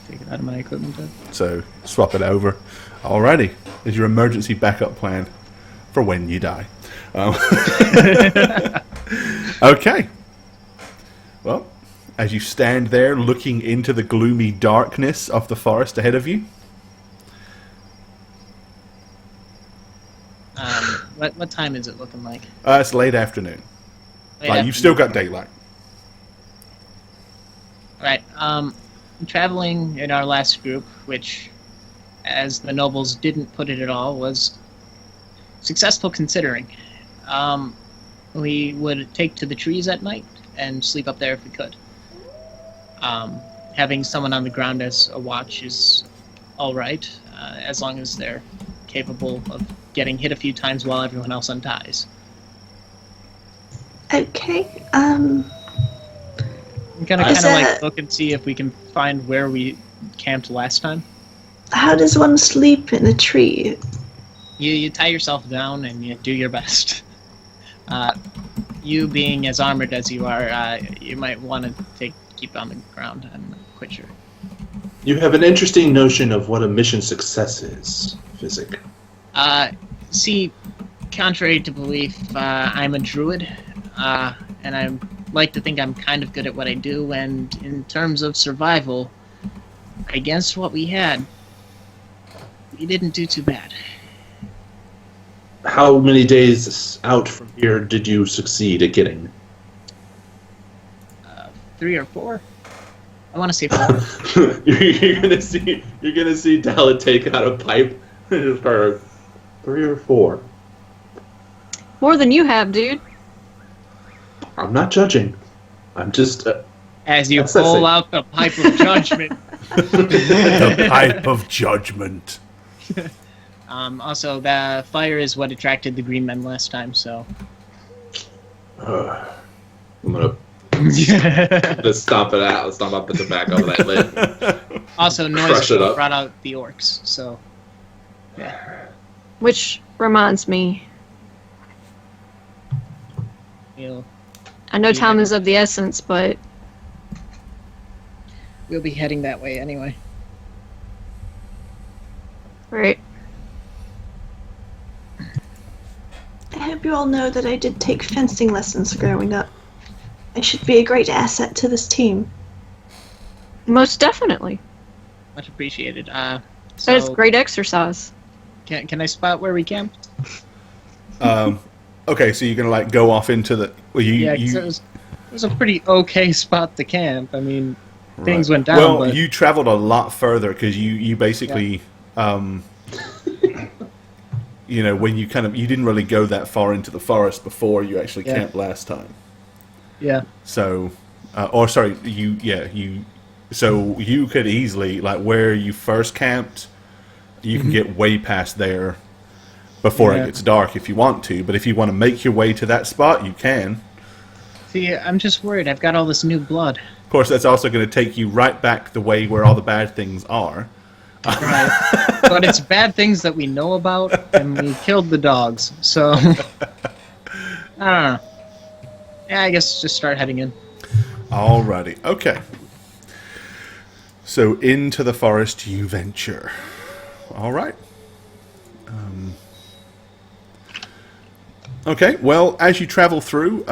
Take it out of my equipment then. So swap it over. Alrighty. Is your emergency backup plan for when you die. Okay. Well, as you stand there looking into the gloomy darkness of the forest ahead of you. What time is it looking like? It's late afternoon. You've still got daylight. Right. Traveling in our last group, which, as the nobles didn't put it at all, was successful considering. We would take to the trees at night and sleep up there if we could. Having someone on the ground as a watch is all right, as long as they're capable of getting hit a few times while everyone else unties. Okay. I'm gonna Is kind of that- like look and see if we can find where we camped last time. How does one sleep in a tree? You tie yourself down and you do your best. You being as armored as you are, you might want to keep on the ground. I'm not quite sure. You have an interesting notion of what a mission success is, Physic. See, contrary to belief, I'm a druid, and I like to think I'm kind of good at what I do, and in terms of survival, against what we had, we didn't do too bad. How many days out from here did you succeed at getting? 3 or 4? I want to say 4. you're gonna see Dalla take out a pipe and just start 3 or 4. More than you have, dude. I'm not judging. I'm just As you assessing. pull out the pipe of judgment. The pipe of judgment. Also, the fire is what attracted the green men last time, so... I'm gonna just stomp it out. Stomp up the tobacco of that lid. Also, noise Crush it up. brought out the orcs, so... Yeah. Which reminds me, We'll time is of the essence, but be heading that way anyway. right. I hope you all know that I did take fencing lessons growing up. I should be a great asset to this team. Most definitely. Much appreciated. That is great exercise. Can I spot where we camped? Okay, so you're gonna go off into the. Well, Yeah, 'cause it was a pretty okay spot to camp. I mean, things went down. Well, but you traveled a lot further because you basically, when you you didn't really go that far into the forest before you actually camped last time. yeah, So, so you could easily where you first camped, you can get way past there before it gets dark if you want to. But if you want to make your way to that spot, you can. see, I'm just worried. I've got all this new blood. Of course, that's also going to take you right back the way where all the bad things are. Right. But it's bad things that we know about, and we killed the dogs. So, I don't know. Yeah, I guess just start heading in. Alrighty, okay. So into the forest you venture. All right. Okay, well, as you travel through,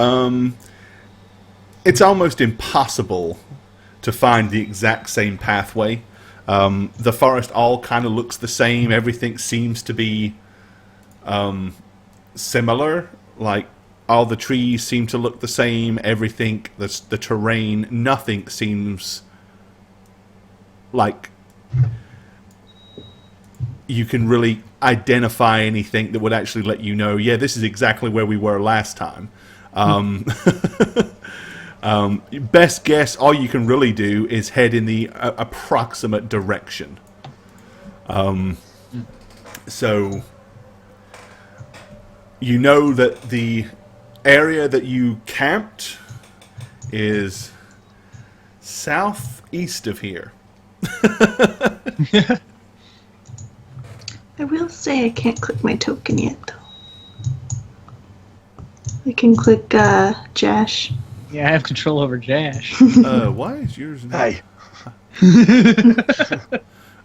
it's almost impossible to find the exact same pathway. The forest all kind of looks the same. Everything seems to be similar. Like, all the trees seem to look the same. Everything, the terrain, nothing seems like you can really identify anything that would actually let you know, yeah, this is exactly where we were last time. Best guess, all you can really do is head in the approximate direction. So you know that the area that you camped is southeast of here. I will say I can't click my token yet, though. I can click Jash. Yeah, I have control over Jash. Why is yours not? Hi.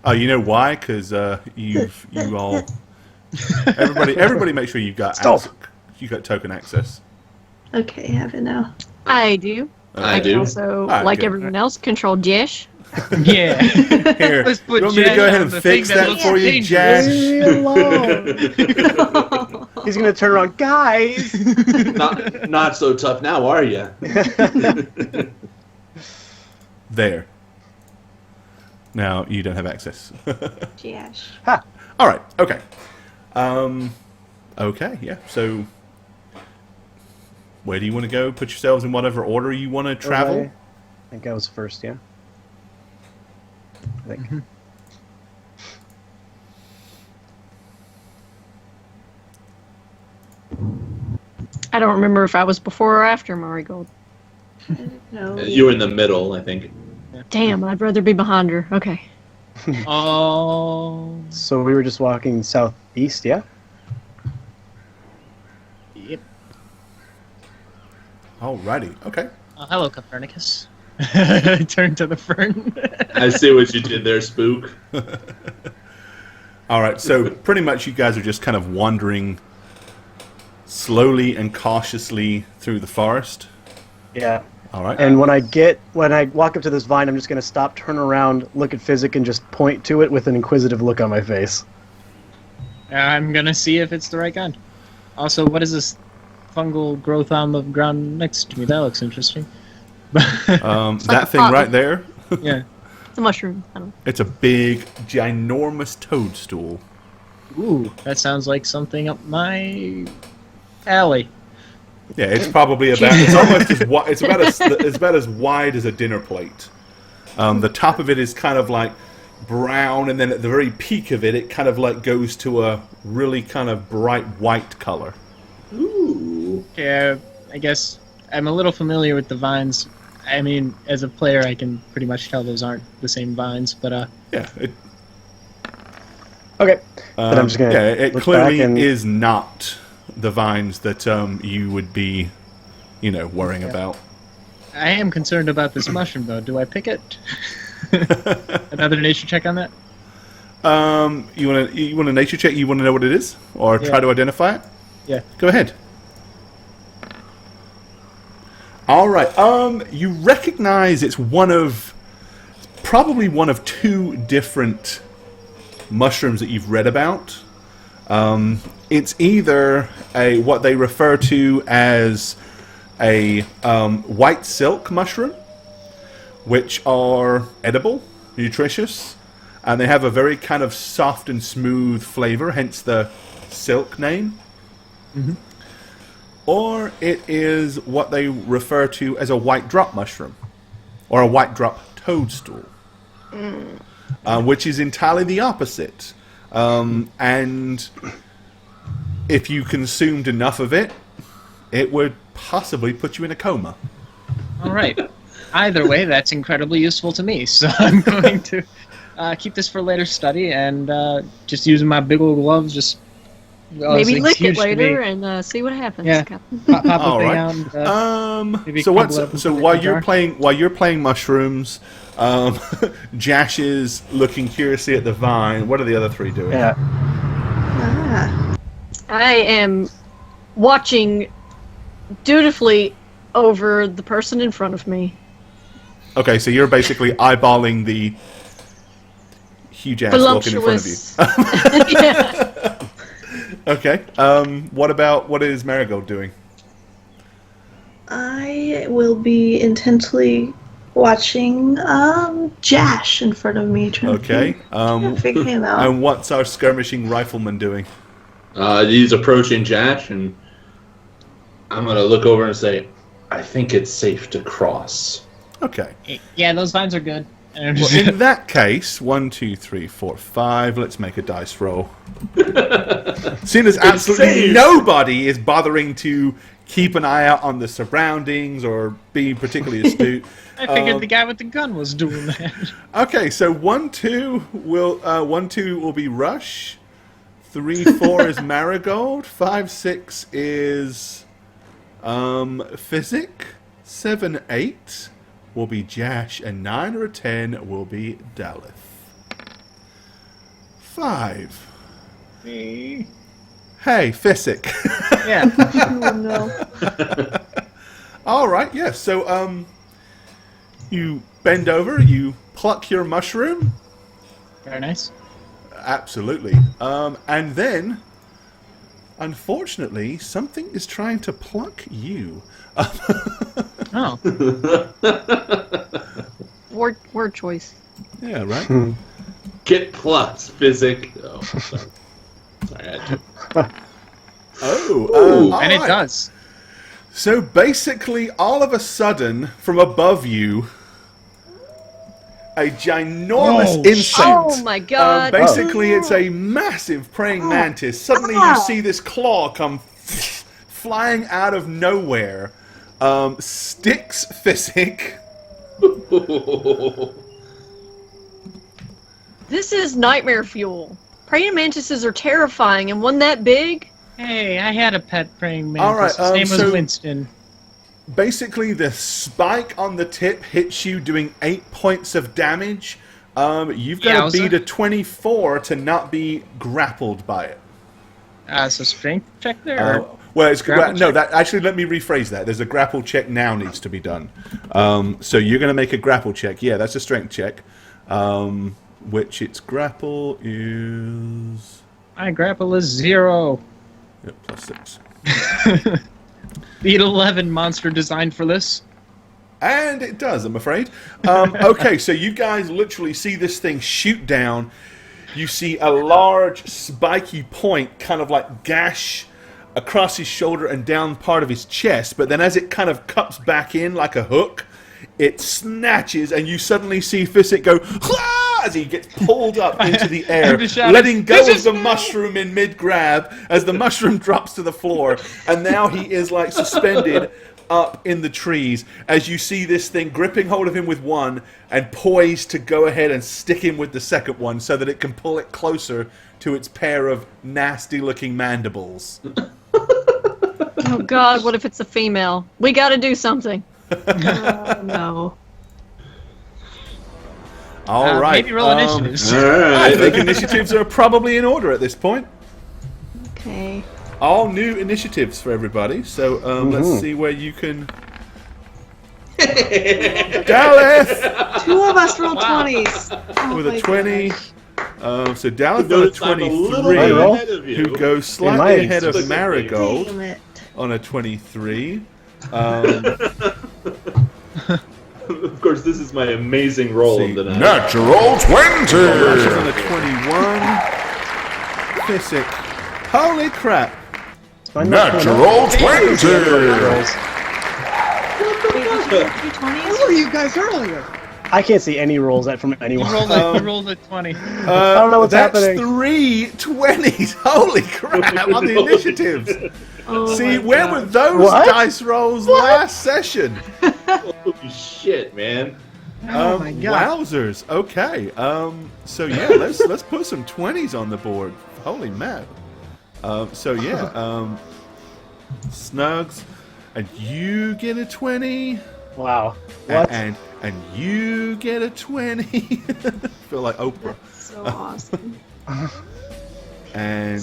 Oh, you know why? Because you all, everybody, make sure you've got Stop. you got token access. Okay, I have it now. I do. I can do. also, Alright, like good. everyone else, control Jesh. Yeah. Here, Let's you put want me to Jash go ahead on and the fix thing that that looks for you, dangerous. Leave me alone. He's gonna turn around, guys. Not so tough now, are you? There. Now you don't have access. Jash. All right. Okay. Okay. Yeah. So, where do you want to go? Put yourselves in whatever order you want to travel. I think I was first, yeah. I think. I don't remember if I was before or after Marigold. No. You were in the middle, I think. Damn, I'd rather be behind her. Okay. Oh. So we were just walking southeast, yeah? Yep. Alrighty. Okay. Oh, hello, Copernicus. Turn to the fern. I see what you did there, Spook. All right. So pretty much, you guys are just kind of wandering slowly and cautiously through the forest. Yeah. All right. And when I walk up to this vine, I'm just gonna stop, turn around, look at Physic, and just point to it with an inquisitive look on my face. I'm gonna see if it's the right kind. Also, what is this fungal growth on the ground next to me? That looks interesting. That thing right there. Yeah. It's a mushroom. I don't know. It's a big, ginormous toadstool. Ooh, that sounds like something up my alley. Yeah, it's probably about. It's almost as wide. It's about as wide as a dinner plate. The top of it is kind of like brown, and then at the very peak of it, it kind of like goes to a really kind of bright white color. Ooh. Yeah, I guess I'm a little familiar with the vines. I mean, as a player, I can pretty much tell those aren't the same vines, but Yeah, it. Okay. Then I'm just gonna Yeah, it look clearly back and is not the vines that you would be, worrying about. I am concerned about this mushroom, though. Do I pick it? Another nature check on that? You want to nature check? You want to know what it is, or try Yeah. to identify it? Yeah. Go ahead. All right. You recognize it's probably one of two different mushrooms that you've read about. It's either what they refer to as a white silk mushroom, which are edible, nutritious, and they have a very kind of soft and smooth flavor, hence the silk name. Mhm. Or it is what they refer to as a white drop mushroom, or a white drop toadstool, which is entirely the opposite. And if you consumed enough of it, it would possibly put you in a coma. All right. Either way, that's incredibly useful to me, so I'm going to keep this for later study and just using my big old gloves, just... Maybe lick it huge to later me. and see what happens. Yeah. Captain. Pop the All thing right. out and, maybe So crumble it up so into while a jar. you're playing mushrooms, Jash is looking curiously at the vine. What are the other three doing? yeah. Ah. I am watching dutifully over the person in front of me. Okay, so you're basically eyeballing the huge ass walking in front of you. Voluptuous. Yeah. Okay. What is Marigold doing? I will be intently watching Jash in front of me, trying Okay. to figure him out. And what's our skirmishing rifleman doing? He's approaching Jash, and I'm gonna look over and say, "I think it's safe to cross." Okay. Yeah, those vines are good. Well, in that case, 1, 2, 3, 4, 5. Let's make a dice roll. Seeing as absolutely safe. nobody is bothering to keep an eye out on the surroundings or be particularly astute. I figured the guy with the gun was doing that. Okay, so 1, 2 will be Rush. 3, 4 is Marigold. 5, 6 is Physic. 7, 8 will be Jash, and 9 or 10 will be Daleth. 5. Me. Hey, Physic. Yeah. Oh no. All right, yeah. So, you bend over, you pluck your mushroom. Very nice. Absolutely. And then, unfortunately, something is trying to pluck you. Oh. Word choice. Yeah, right? Get plucked, Physic. Oh, sorry. Sorry, I had to. Oh, And it alright. does. So basically, all of a sudden, from above you, a ginormous Oh, insect. Oh my god. Basically, it's a massive praying mantis. Suddenly, you see this claw come flying out of nowhere, sticks Physic. This is nightmare fuel. Praying mantises are terrifying, and one that big? Hey, I had a pet praying mantis. All right, His name was so- Winston. Basically, the spike on the tip hits you, doing 8 points of damage. You've got to Yowza. beat a 24 to not be grappled by it. So strength check there? Or? Well, it's Grapple no. check? That actually, let me rephrase that. There's a grapple check now needs to be done. So you're going to make a grapple check. Yeah, that's a strength check. Which its grapple is My grapple is 0. +6. Beat 11 monster designed for this. And it does, I'm afraid. Okay, so you guys literally see this thing shoot down. You see a large spiky point kind of like gash across his shoulder and down part of his chest, but then as it kind of cups back in like a hook, it snatches and you suddenly see Physic go "Hlah!" as he gets pulled up into the air, I'm just shouting, letting go "This of the is me!" mushroom in mid-grab as the mushroom drops to the floor, and now he is like suspended up in the trees as you see this thing gripping hold of him with one and poised to go ahead and stick him with the second one so that it can pull it closer to its pair of nasty-looking mandibles. Oh god, what if it's a female? We gotta do something. Oh no. All right. Maybe roll initiatives. All I right. think initiatives are probably in order at this point. Okay. All new initiatives for everybody. So let's see where you can. Daleth Two of us rolled Wow. 20s. Oh with my a 20. gosh. So Daleth on a Notice I'm a little 23, bit roll. ahead of you. who goes It slightly might. ahead of Look at me. Marigold Damn it. on a 23. Of course, this is my amazing roll See, of the night. Natural Rush is 20! on a 21. Physic. Holy crap. I'm not gonna- Natural 20! Rolls. Wait, did you get 220s? Where were you guys earlier? I can't see any rolls from You anyone. rolled a 20. I don't know what's that's happening. 3 20s. Holy crap on the initiatives. Oh See, my where God. were those What? dice rolls last session? Holy shit, man. Oh my god. Wowzers. Okay. So yeah, let's put some 20s on the board. Holy man. Snugs, and you get a 20. Wow. What? And you get a 20. Feel like Oprah. So awesome. And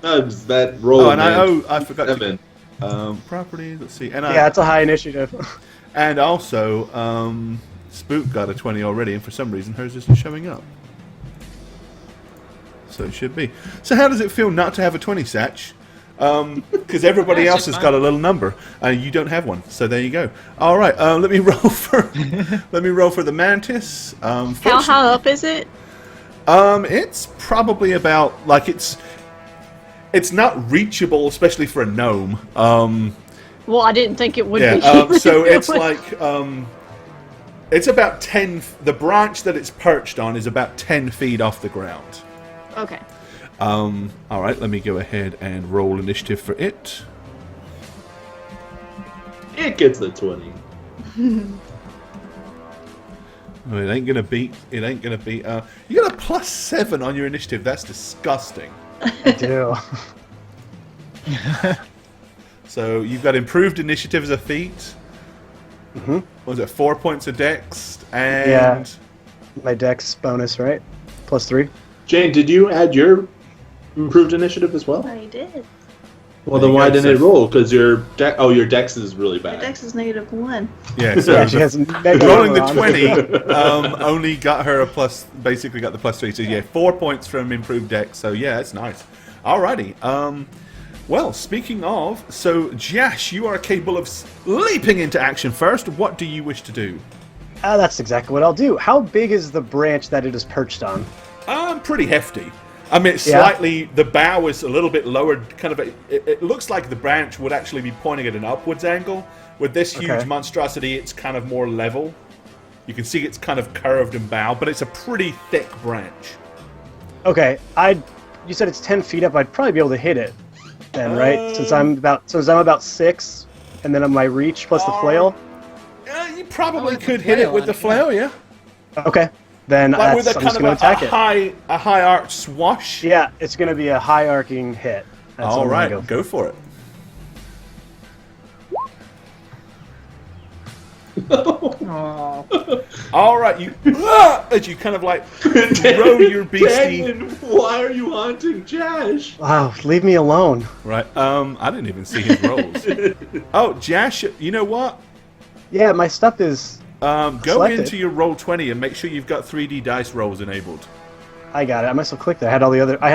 Nugs, that roll. Oh, and man. I forgot Seven. to properties. Let's see, and Yeah, it's a high initiative. and also Spook got a 20 already, and for some reason hers isn't showing up. So it should be. So how does it feel not to have a 20, Satch? Because everybody else has got a little number, and you don't have one. So there you go. All right, let me roll for the mantis. How high up is it? It's probably about like it's not reachable, especially for a gnome. Well, I didn't think it would Yeah. be. So it's like it's about 10. The branch that it's perched on is about 10 feet off the ground. Okay. All right, let me go ahead and roll initiative for it. It gets the 20. Oh, it ain't gonna beat. It ain't gonna beat. You got a +7 on your initiative. That's disgusting. I do. So you've got improved initiative as a feat. Mm-hmm. Was it 4 points of dex and? Yeah. My dex bonus, right? +3. Jane, did you add your improved initiative as well? I did. Well, There then you why go, didn't it so- roll? Because your dex is really My bad. dex is -1. Yeah. So Yeah, she has mega rolling the armor on. 20 only got her a plus. Basically, got the +3. So yeah, 4 points from improved dex. So yeah, that's nice. Alrighty. Well, speaking of, so Jash, you are capable of leaping into action first. What do you wish to do? That's exactly what I'll do. How big is the branch that it is perched on? Pretty hefty. I mean, it's Yeah. slightly. The bow is a little bit lowered. Kind of. It looks like the branch would actually be pointing at an upwards angle. With this huge Okay. monstrosity, it's kind of more level. You can see it's kind of curved and bowed, but it's a pretty thick branch. Okay, you said it's 10 feet up. I'd probably be able to hit it, then, right? Since I'm about 6, and then on my reach plus the flail. You probably with the could hit it flail with on the it, flail, yeah. Okay, then Like with a I'm kind just of going to attack it. a high arch swash. Yeah, it's going to be a high arcing hit. That's All what I'm right, gonna go for it. Oh. All right, you as you kind of like throw your beastie. Daniel, why are you haunting Jash? Wow, leave me alone. Right. I didn't even see his rolls. Oh, Jash, you know what? Yeah, my stuff is. Go Selected. into your roll 20 and make sure you've got 3D dice rolls enabled. I got it. I must have clicked it. I had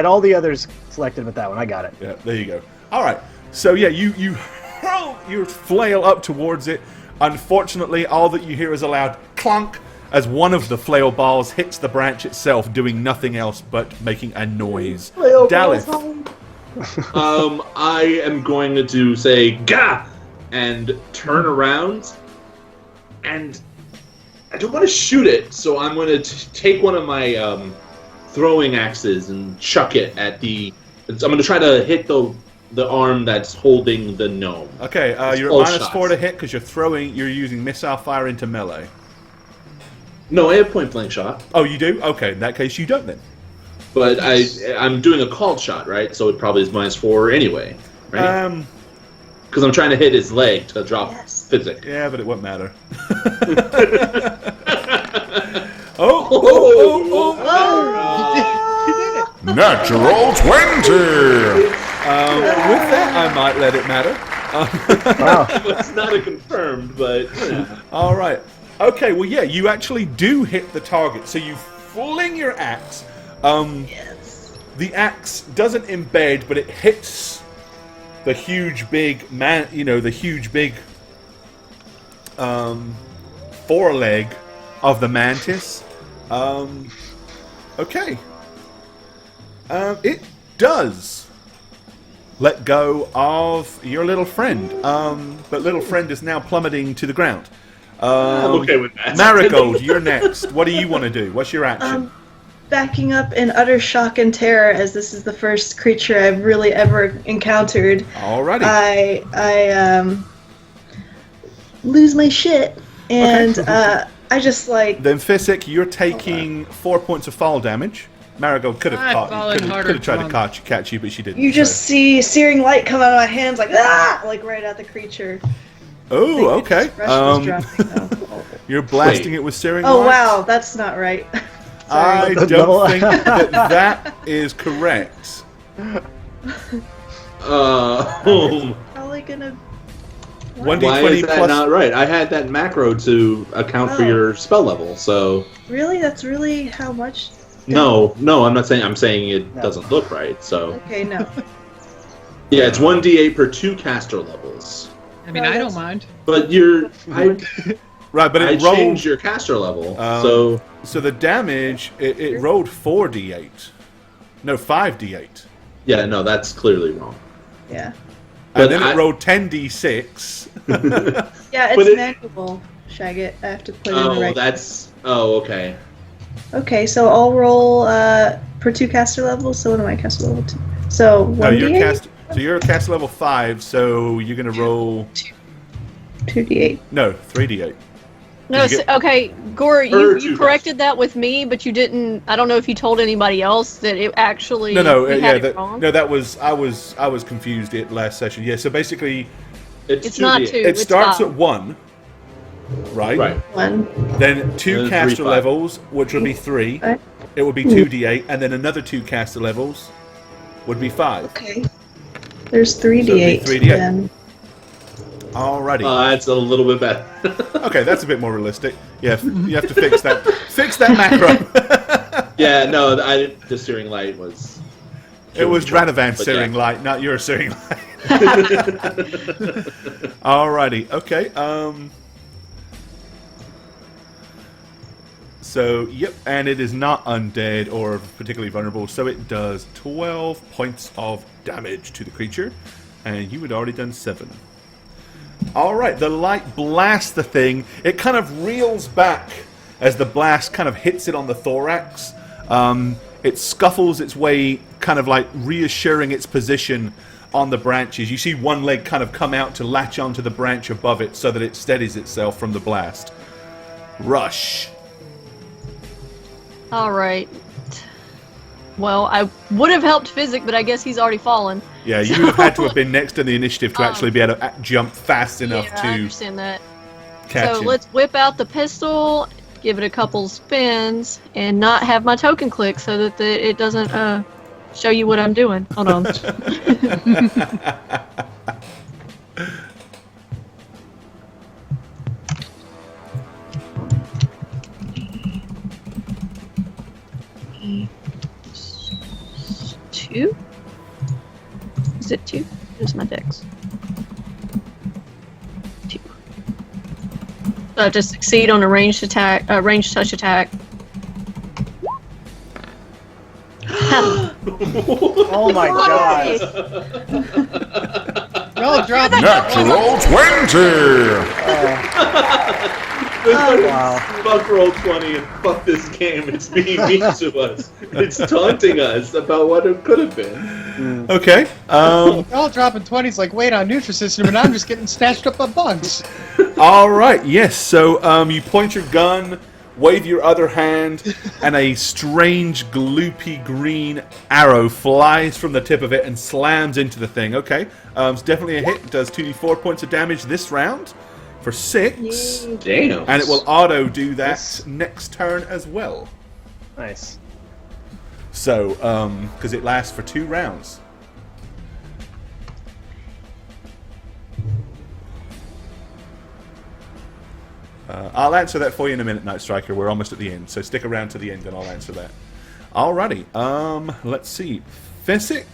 all the others selected, but that one I got it. Yeah, there you go. All right. So yeah, you hurl your flail up towards it. Unfortunately, all that you hear is a loud clunk as one of the flail balls hits the branch itself, doing nothing else but making a noise. Dalith. I am going to say "Gah!" and turn around, and I don't want to shoot it, so I'm going to take one of my throwing axes and chuck it at the. I'm going to try to hit the arm that's holding the gnome. Okay, It's you're all at shots. -4 to hit because you're using missile fire into melee. No, I have point blank shot, Oh, you do? Okay, in that case, you don't then. but I'm doing a called shot, right? So it probably is -4 anyway, right? Because I'm trying to hit his leg to drop Yes. physic. Yeah, but it won't matter. Oh, Natural 20! with that, I might let it matter. Wow. It's not a confirmed, but All right. Okay. Well, yeah, you actually do hit the target. So you fling your axe. Yes. The axe doesn't embed, but it hits the huge big man. You know, the huge big foreleg of the mantis. Okay. It does let go of your little friend. But little friend is now plummeting to the ground. I'm okay with that. Marigold, you're next. What do you want to do? What's your action? Backing up in utter shock and terror, as this is the first creature I've really ever encountered. Alrighty. I lose my shit, and I just like Then Physic, you're taking 4 points of fall damage. Marigold could have I caught fallen you, harder could have tried to drunk. catch you, but she didn't. you just so. see searing light come out of my hands, like right at the creature. Oh, okay. Rush was dropping, though. You're blasting Wait. it with searing Oh light? wow, that's not right. I Sorry. don't think that is correct. Probably gonna. 1d20 Why is that plus. not right? I had that macro to account for Oh. your spell level, so... Really? That's really how much? No, I'm not saying... I'm saying it No. doesn't look right, so... Okay, no. Yeah, it's 1d8 per 2 caster levels. I mean, No, I don't that's- mind. But you're... Right, but I it rolled. changed your caster level, Um, so... So the damage, it rolled 4d8. No, 5d8. Yeah, no, that's clearly wrong. Yeah. And then I- it rolled 10d6. Yeah, But it's it- manual, Shagget. I have to put in the Oh, right. that's... Oh, okay. Okay, so I'll roll per 2 caster levels. So what am I caster level 2? So 1d8? No, you're cast level 5, so you're going to roll... 2d8. No, 3d8. No, Did you get- okay, Gore, Or you two corrected that with me, but you didn't. I don't know if you told anybody else that it actually. No, we yeah, had it wrong. no, that was I was confused at last session. Yeah, so basically It's not 2d8. 2. it it's starts 5. at 1, right? Right. 1. Then 2 Then caster 3, 5. levels, which would be 3. Okay. It would be 2d8, and then another 2 caster levels would be 5. Okay. There's So it'd 3d8. be 3d8. Then. Alrighty. That's a little bit better. Okay, that's a bit more realistic. Yeah, you have to fix that. Fix that macro. Yeah, no, the Searing Light was... It was Radovan's But Searing yeah. Light, not your Searing Light. Alrighty, okay. So, yep, and it is not undead or particularly vulnerable, so it does 12 points of damage to the creature, and you had already done 7. Alright, the light blasts the thing. It kind of reels back as the blast kind of hits it on the thorax. It scuffles its way, kind of like reassuring its position on the branches. You see one leg kind of come out to latch onto the branch above it so that it steadies itself from the blast. Rush. All right. Well, I would have helped Physic, but I guess he's already fallen. Yeah, you would have had to have been next in the initiative to actually be able to jump fast enough Yeah, I to understand that. catch So him. let's whip out the pistol, give it a couple spins, and not have my token click so that it doesn't show you what I'm doing. Hold on. Two? Is it 2? Here's my dex. 2. To succeed on a ranged attack, ranged touch attack. Oh my god. Y'all drop it. Natural 20! Wow. Fuck roll 20 and fuck this game. It's being mean to us. It's taunting us about what it could have been. Okay. Y'all dropping 20s like weight on Nutrisystem, and I'm just getting snatched up by bugs. All right. Yes. So you point your gun, wave your other hand, and a strange, gloopy green arrow flies from the tip of it and slams into the thing. Okay. It's definitely a hit. It does 2d4 points of damage this round for 6. Damn. And it will auto do that next turn as well. Nice. So, because it lasts for 2 rounds. I'll answer that for you in a minute, Night Striker. We're almost at the end, so stick around to the end and I'll answer that. Alrighty. Let's see. Fessick,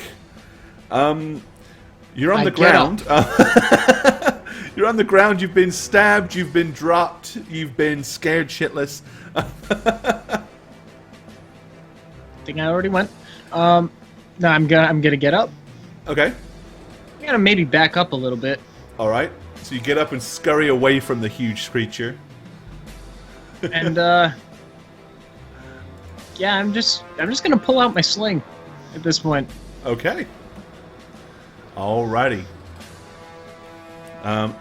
you're on I the get ground. You're on the ground. You've been stabbed. You've been dropped. You've been scared shitless. I think I already went. No, I'm gonna get up. Okay. I'm gonna maybe back up a little bit. All right. So you get up and scurry away from the huge creature. And yeah, I'm just gonna pull out my sling at this point. Okay. Alrighty.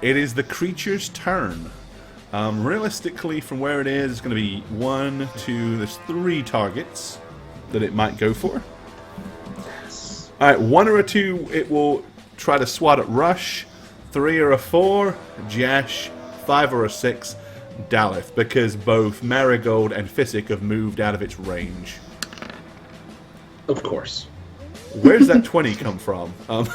It is the creature's turn. Realistically, from where it is, it's going to be 1, 2, there's 3 targets that it might go for. Alright, 1 or a 2, it will try to swat at Rush. 3 or a 4, Jash. 5 or a 6, Daleth, because both Marigold and Physic have moved out of its range. Of course. Where's that 20 come from? Of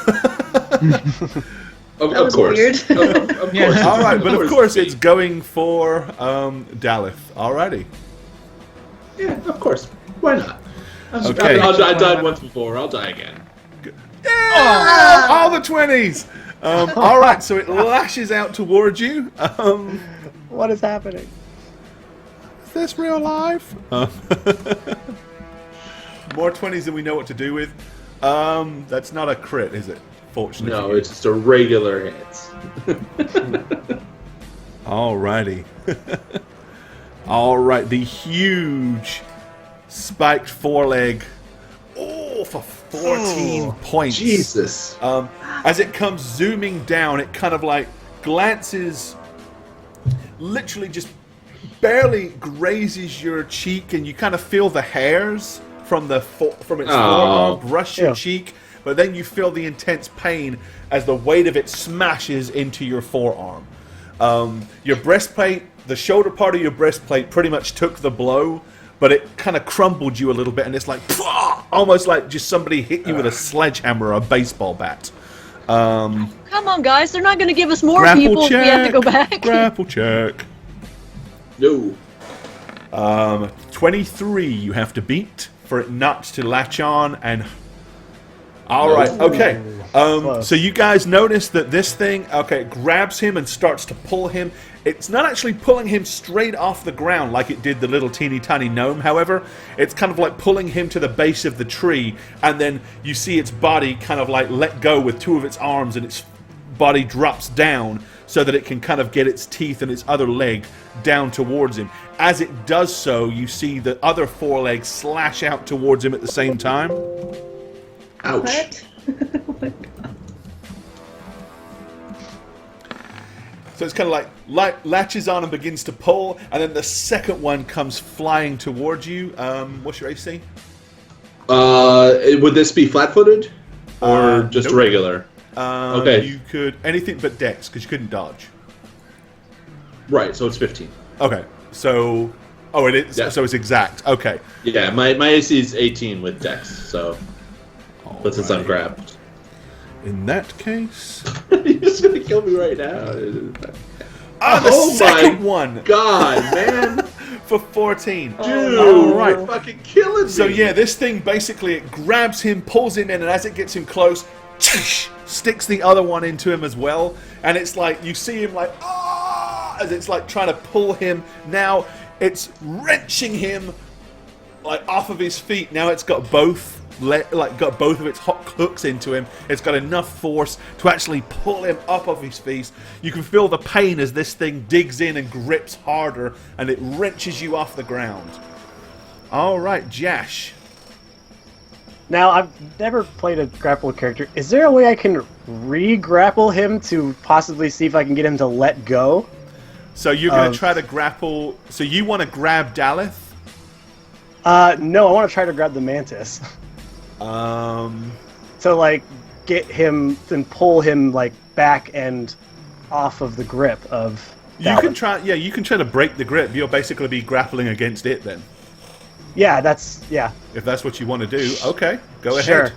That was course. weird. Of course. All right, but of course it's it's going for Daleth. Alrighty. Yeah, of course. Why not? Okay. I died once before. I'll die again. Yeah! All the 20s! All right, so it lashes out towards you. What is happening? Is this real life? More 20s than we know what to do with. That's not a crit, is it? Fortunately. No, it's just a regular hit. Alrighty. Alright, the huge spiked foreleg. Oh, for 14 points. Jesus. As it comes zooming down, it kind of like glances, literally just barely grazes your cheek, and you kind of feel the hairs from its forearm brush your cheek, but then you feel the intense pain as the weight of it smashes into your forearm. Your breastplate, the shoulder part of your breastplate pretty much took the blow, but it kind of crumbled you a little bit, and it's like, almost like just somebody hit you with a sledgehammer or a baseball bat. Come on, guys. They're not going to give us more Grapple people if we have to go back. Grapple check. No. 23 you have to beat for it not to latch on, and alright, okay. So you guys notice that this thing, it grabs him and starts to pull him. It's not actually pulling him straight off the ground like it did the little teeny tiny gnome, however. It's kind of like pulling him to the base of the tree, and then you see its body kind of like let go with two of its arms, and its body drops down so that it can kind of get its teeth and its other leg down towards him. As it does so, you see the other forelegs slash out towards him at the same time. Ouch. What? Oh my God. So it's kind of like latches on and begins to pull, and then the second one comes flying towards you. What's your AC? Would this be flat-footed or just nope. regular? Okay. You could anything but dex because you couldn't dodge. Right, so it's 15. Okay, so it is. Yeah. So it's exact. Okay. Yeah, my AC is 18 with dex, so but since I'm Alrighty. grabbed. In that case, You're just gonna kill me right now. the second one God, man. for 14. Dude, Alright. you're fucking killing me. So yeah, this thing basically it grabs him, pulls him in, and as it gets him close, sticks the other one into him as well. And it's like you see him like as it's like trying to pull him. Now it's wrenching him like off of his feet. Now it's got both of its hooks into him. It's got enough force to actually pull him up off his feet. You can feel the pain as this thing digs in and grips harder, and it wrenches you off the ground. All right, Jash. Now, I've never played a grapple character. Is there a way I can re-grapple him to possibly see if I can get him to let go? So you're going to try to grapple. So you want to grab Daleth? No, I want to try to grab the mantis. To, like, get him and pull him, like, back and off of the grip of You Daleth. can try. Yeah, you can try to break the grip. You'll basically be grappling against it then. Yeah, If that's what you want to do, okay, go Sure. ahead.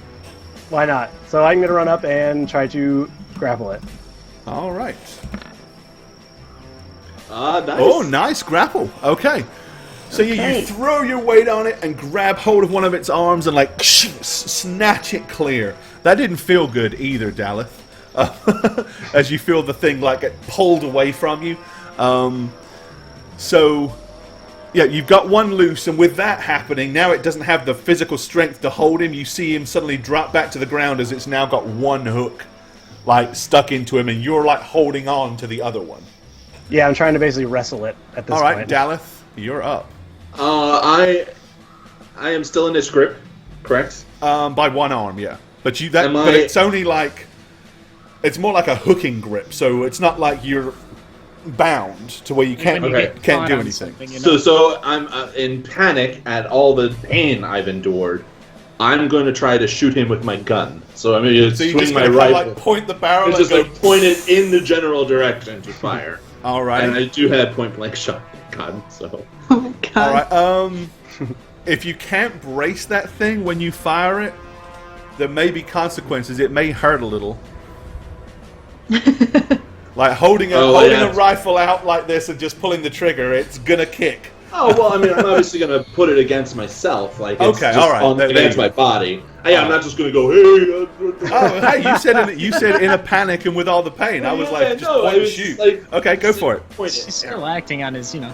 Why not? So I'm going to run up and try to grapple it. All right. Nice. Oh, nice grapple. Okay. So you throw your weight on it and grab hold of one of its arms and like snatch it clear. That didn't feel good either, Daleth. As you feel the thing like get pulled away from you. So yeah, you've got one loose, and with that happening, now it doesn't have the physical strength to hold him. You see him suddenly drop back to the ground as it's now got one hook like stuck into him, and you're like holding on to the other one. Yeah, I'm trying to basically wrestle it at this All right, point. Daleth, you're up. I am still in this grip, correct? By one arm, yeah. But Am but I- it's only like it's more like a hooking grip, so it's not like you're bound to where you can't When you get can't caught do on anything. something, you know? So I'm in panic at all the pain I've endured. I'm going to try to shoot him with my gun. So I'm going to So you swing just my kind of rifle. like point the barrel It's and just go. like point it in the general direction to fire. All right, And I do have point blank shot gun, so Oh my God. all right. If you can't brace that thing when you fire it, there may be consequences. It may hurt a little. Like holding a rifle out like this and just pulling the trigger, it's gonna kick. Oh, well, I mean, I'm obviously going to put it against myself. Like, it's Okay, just all right. against my body. I'm not just going to go, hey. Oh, hey, you said in a panic and with all the pain. I was like, just point and shoot. Like, okay, go for it. He's still acting on his, It's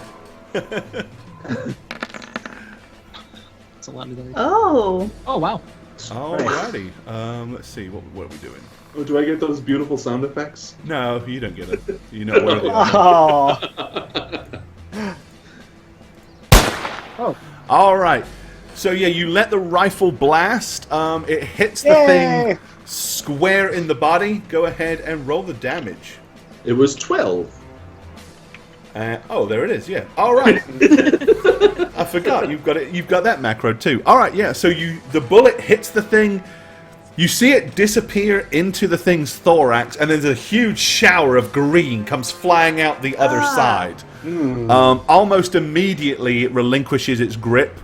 a lot of Oh. Oh, wow. Alrighty. Let's see. What are we doing? Oh, do I get those beautiful sound effects? No, you don't get it. You know where they are. Oh. Oh. All right. So yeah, you let the rifle blast. It hits the Yay! thing square in the body. Go ahead and roll the damage. It was 12. Oh, there it is. Yeah. All right. I forgot. You've got it. You've got that macro too. All right. Yeah. So the bullet hits the thing. You see it disappear into the thing's thorax, and there's a huge shower of green comes flying out the other side. Almost immediately, it relinquishes its grip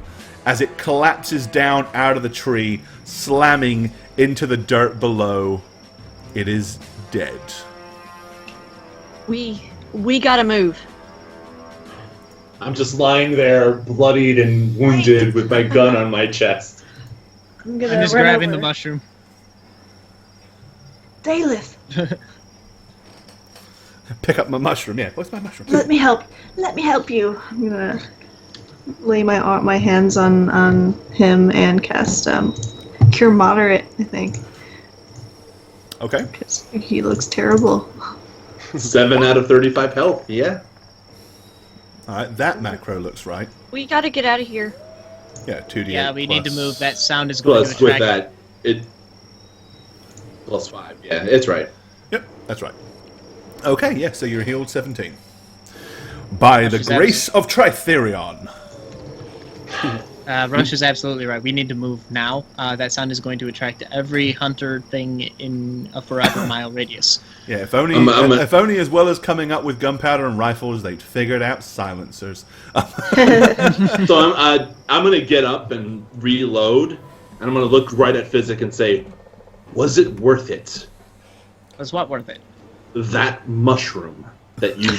as it collapses down out of the tree, slamming into the dirt below. It is dead. We gotta move. I'm just lying there, bloodied and wounded, with my gun on my chest. I'm just run grabbing over. the mushroom. Daleth, Pick up my mushroom. Yeah, what's my mushroom? let me help. Let me help you. I'm gonna lay my hands on him and cast Cure Moderate, I think. Okay. Because he looks terrible. 7 out of 35 health, yeah. All right, that macro looks right. We gotta get out of here. Yeah, 2d8. Yeah, we need to move. That sound is going Plus, to with attract... that, it... Plus 5, yeah, it's right. Yep, that's right. Okay, yeah, so you're healed 17. By the grace of Tritherion. Rush is absolutely right. We need to move now. That sound is going to attract every hunter thing in a forever mile radius. Yeah, if only as well as coming up with gunpowder and rifles, they'd figured out silencers. So I'm going to get up and reload, and I'm going to look right at Physic and say, was it worth it? Was what worth it? That mushroom that you...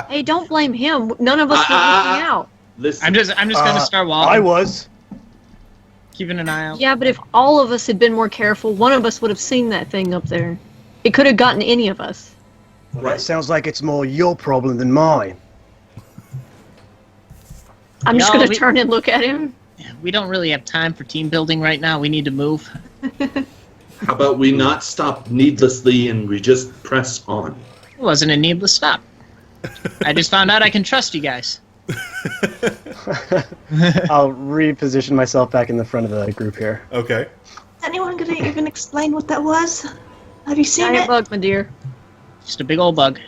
Hey, don't blame him. None of us were looking out. Listen, I'm just going to start walking. I was. Keeping an eye out. Yeah, but if all of us had been more careful, one of us would have seen that thing up there. It could have gotten any of us. Right. Sounds like it's more your problem than mine. I'm just No, gonna turn and look at him. We don't really have time for team building right now. We need to move. how about we not stop needlessly and we just press on? It wasn't a needless stop. I just found out I can trust you guys. I'll reposition myself back in the front of the group here. Okay. Is anyone gonna even explain what that was? Have you seen Giant it? bug, my dear. Just a big old bug.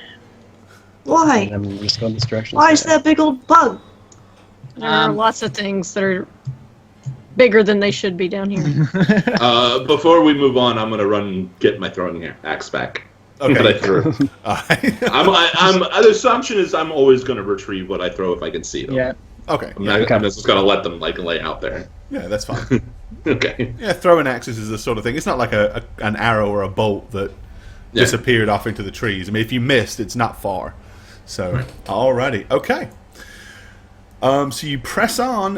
Why? I'm just going this direction. Why is that big old bug? There are lots of things that are bigger than they should be down here. Before we move on, I'm going to run and get my throwing axe back. Okay. That I threw. The assumption is I'm always going to retrieve what I throw if I can see them. Yeah. Okay. I'm just going to let them lay out there. Yeah, that's fine. Okay. Yeah, throwing axes is the sort of thing. It's not like an arrow or a bolt that disappeared off into the trees. I mean, if you missed, it's not far. So, alrighty. Okay. So you press on.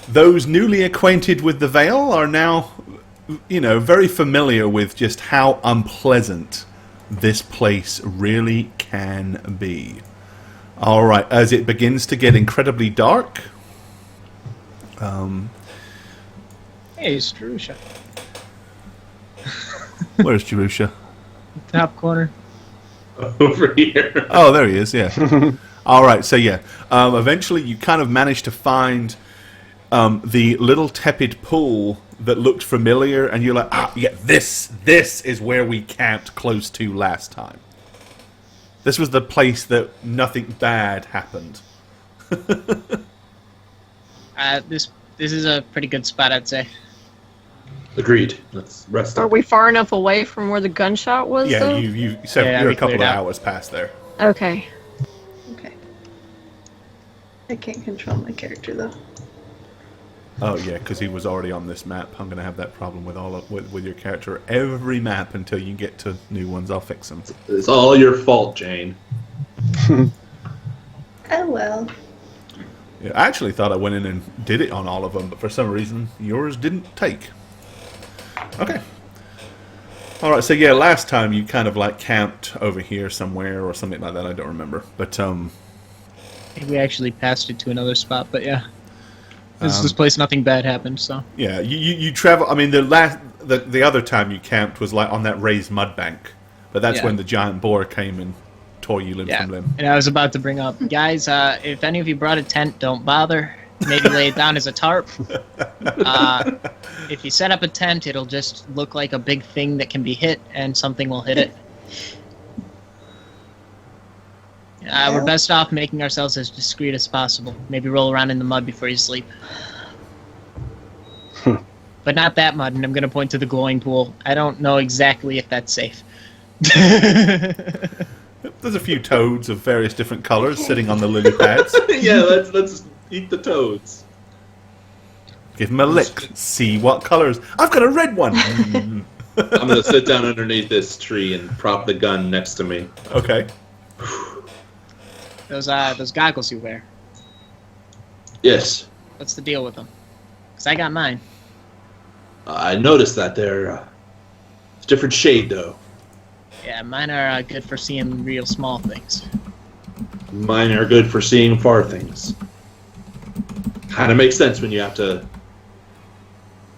Those newly acquainted with the Vale are now, very familiar with just how unpleasant this place really can be. All right, as it begins to get incredibly dark. Hey, it's Jerusha. Where's Jerusha? Top corner. Over here. Oh, there he is. Yeah. All right. So yeah, eventually you kind of managed to find the little tepid pool that looked familiar, and you're like, this is where we camped close to last time. This was the place that nothing bad happened. This is a pretty good spot, I'd say. Agreed. Let's rest Are up. we far enough away from where the gunshot was, Yeah, though? you said Yeah, you're we a couple of cleared out. hours past there. Okay. Okay. I can't control my character though. Oh yeah, because he was already on this map. I'm going to have that problem with with your character every map until you get to new ones. I'll fix them. It's all your fault, Jane. Oh well. Yeah, I actually thought I went in and did it on all of them, but for some reason yours didn't take. Okay. All right. So yeah, last time you kind of like camped over here somewhere or something like that. I don't remember, but We actually passed it to another spot, but yeah. This place, nothing bad happened, so. yeah, you travel. I mean, the other time you camped was like on that raised mud bank, but that's Yeah. when the giant boar came and tore you limb from limb. And I was about to bring up, guys, if any of you brought a tent, don't bother. Maybe lay it down as a tarp. If you set up a tent, it'll just look like a big thing that can be hit, and something will hit it. We're best off making ourselves as discreet as possible. Maybe roll around in the mud before you sleep. But not that mud, and I'm going to point to the glowing pool. I don't know exactly if that's safe. There's a few toads of various different colors sitting on the lily pads. Yeah, let's eat the toads. Give them a lick. See what colors. I've got a red one. I'm gonna sit down underneath this tree and prop the gun next to me. Okay. Those goggles you wear. Yes, What's the deal with them? Because I got mine. I noticed that they're different shade though. Yeah, mine are good for seeing real small things. Mine are good for seeing far things. Kind of makes sense when you have to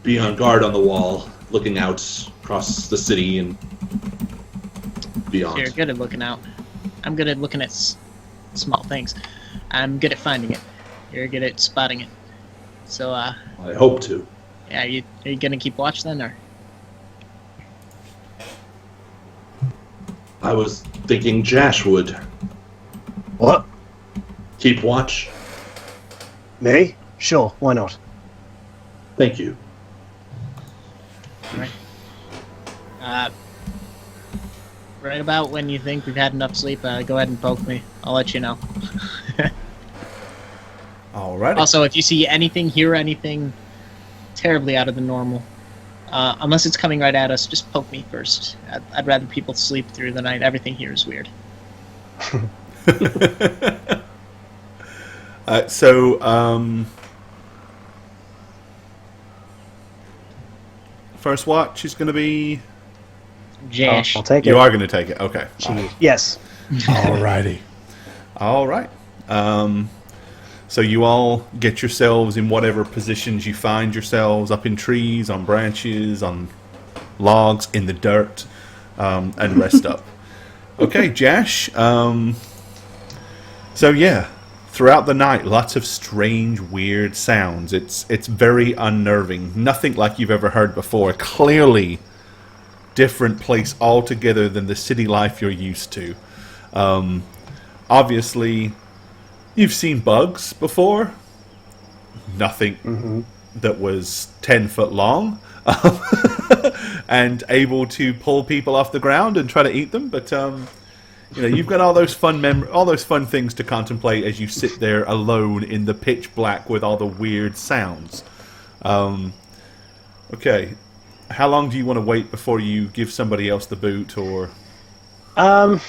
be on guard on the wall, looking out across the city and beyond. You're good at looking out. I'm good at looking at small things. I'm good at finding it. You're good at spotting it. So, I hope to. yeah, are you gonna keep watch then, or? I was thinking Jash would What? keep watch. Me? Sure, why not? Thank you. Right about when you think we've had enough sleep, go ahead and poke me. I'll let you know. Alrighty. Also, if you see anything, hear anything terribly out of the normal, unless it's coming right at us, just poke me first. I'd rather people sleep through the night. Everything here is weird. First watch is going to be... Jash. I'll take it. You are going to take it. Okay. Yes. Alrighty. All right. So you all get yourselves in whatever positions you find yourselves, up in trees, on branches, on logs, in the dirt, and rest up. Okay, Jash. So yeah, throughout the night, lots of strange, weird sounds. It's very unnerving. Nothing like you've ever heard before. Clearly different place altogether than the city life you're used to. Obviously, you've seen bugs before. Nothing that was 10 foot long and able to pull people off the ground and try to eat them. But you've got all those fun things to contemplate as you sit there alone in the pitch black with all the weird sounds. Okay. How long do you want to wait before you give somebody else the boot, or? How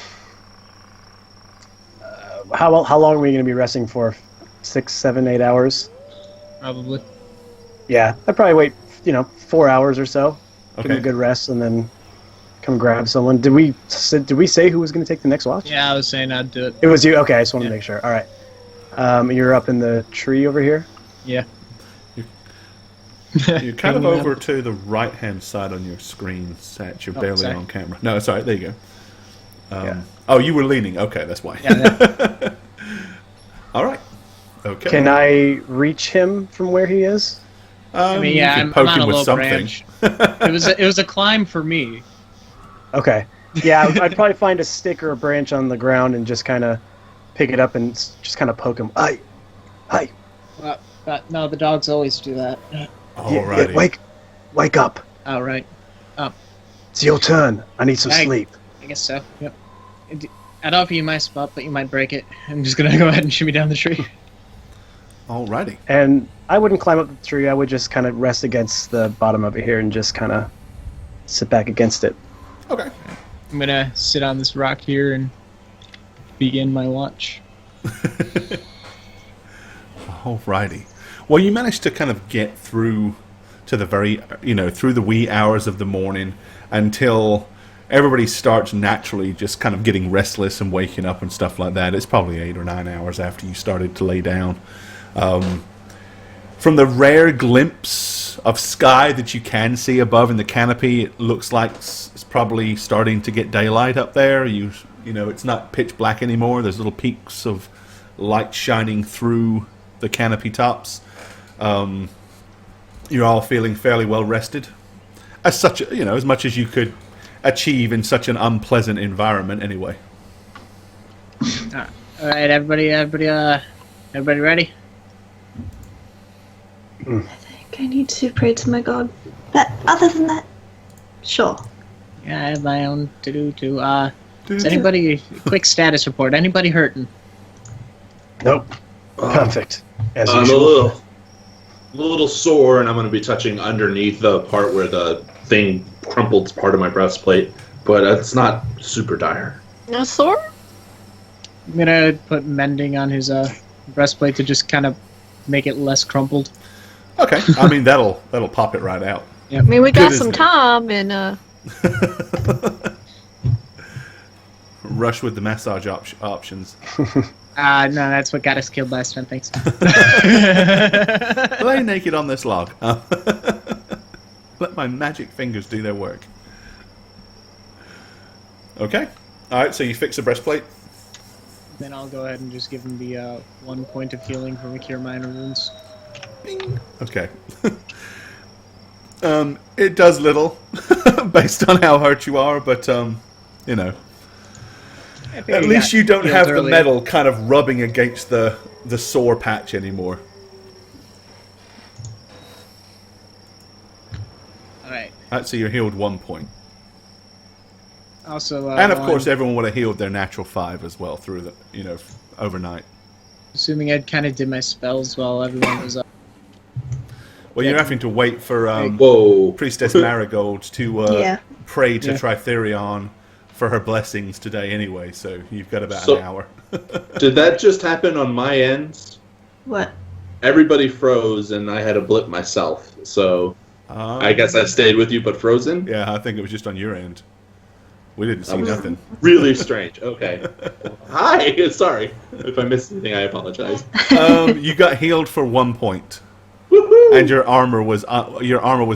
long are we going to be resting for? 6, 7, 8 hours? Probably. Yeah, I'd probably wait, 4 hours or so. Give Okay. them a good rest, and then come grab someone. Did we say who was going to take the next watch? Yeah, I was saying I'd do it. It was you. Okay, I just want to Yeah. make sure. All right. You're up in the tree over here. Yeah. You're kind of over to the right-hand side on your screen, Satch. You're barely sorry. on camera. No, sorry. There you go. Yeah. Oh, you were leaning. Okay, that's why. Yeah. All right. Okay. Can I reach him from where he is? I mean, you yeah, can I'm poke on him a with low something. branch. It was a climb for me. Okay. Yeah, I'd probably find a stick or a branch on the ground and just kind of pick it up and just kind of poke him. Hi. But no, the dogs always do that. Alrighty. Wake up. All right. It's your turn. I need some Hey. sleep. I guess so. Yep. I'd offer you my spot, but you might break it. I'm just gonna go ahead and shimmy down the tree. Alrighty. And I wouldn't climb up the tree. I would just kind of rest against the bottom of it here and just kind of sit back against it. Okay. I'm gonna sit on this rock here and begin my watch. Alrighty. Well, you managed to kind of get through to the very, through the wee hours of the morning until everybody starts naturally just kind of getting restless and waking up and stuff like that. It's probably 8 or 9 hours after you started to lay down. From the rare glimpse of sky that you can see above in the canopy, it looks like it's probably starting to get daylight up there. You know, it's not pitch black anymore. There's little peaks of light shining through the canopy tops. You're all feeling fairly well rested, as such, as much as you could achieve in such an unpleasant environment. Anyway. All right, everybody ready? I think I need to pray to my god. But other than that, sure. Yeah, I have my own to do too. Is anybody quick status report? Anybody hurting? Nope. Perfect. As I'm usual. a little sore, and I'm going to be touching underneath the part where the thing crumpled part of my breastplate, but it's not super dire. No sore? I'm gonna put mending on his breastplate to just kind of make it less crumpled. Okay. I mean, that'll pop it right out. I mean, we got Good, some isn't it? time, and Rush with the massage options. No, that's what got us killed last time. Thanks. Lay naked on this log. Let my magic fingers do their work. Okay. Alright, so you fix the breastplate. Then I'll go ahead and just give him the 1 point of healing from a cure minor wounds. Bing. Okay. It does little, based on how hurt you are, but, at least you don't have the metal kind of rubbing against the sore patch anymore. Alright. Alright, so you're healed 1 point. Also, And of course, everyone would have healed their natural 5 as well through the, overnight. assuming I kind of did my spells while everyone was up. Well, you're having to wait for Whoa. Priestess Marigold to pray to Yeah. Tritherion for her blessings today anyway, so you've got about So- an hour. Did that just happen on my end? What? Everybody froze, and I had a blip myself, so I guess I stayed with you, but frozen? Yeah, I think it was just on your end. We didn't see nothing. Really strange. Okay. Hi. Sorry. If I missed anything, I apologize. You got healed for 1 point, Woohoo! and your armor was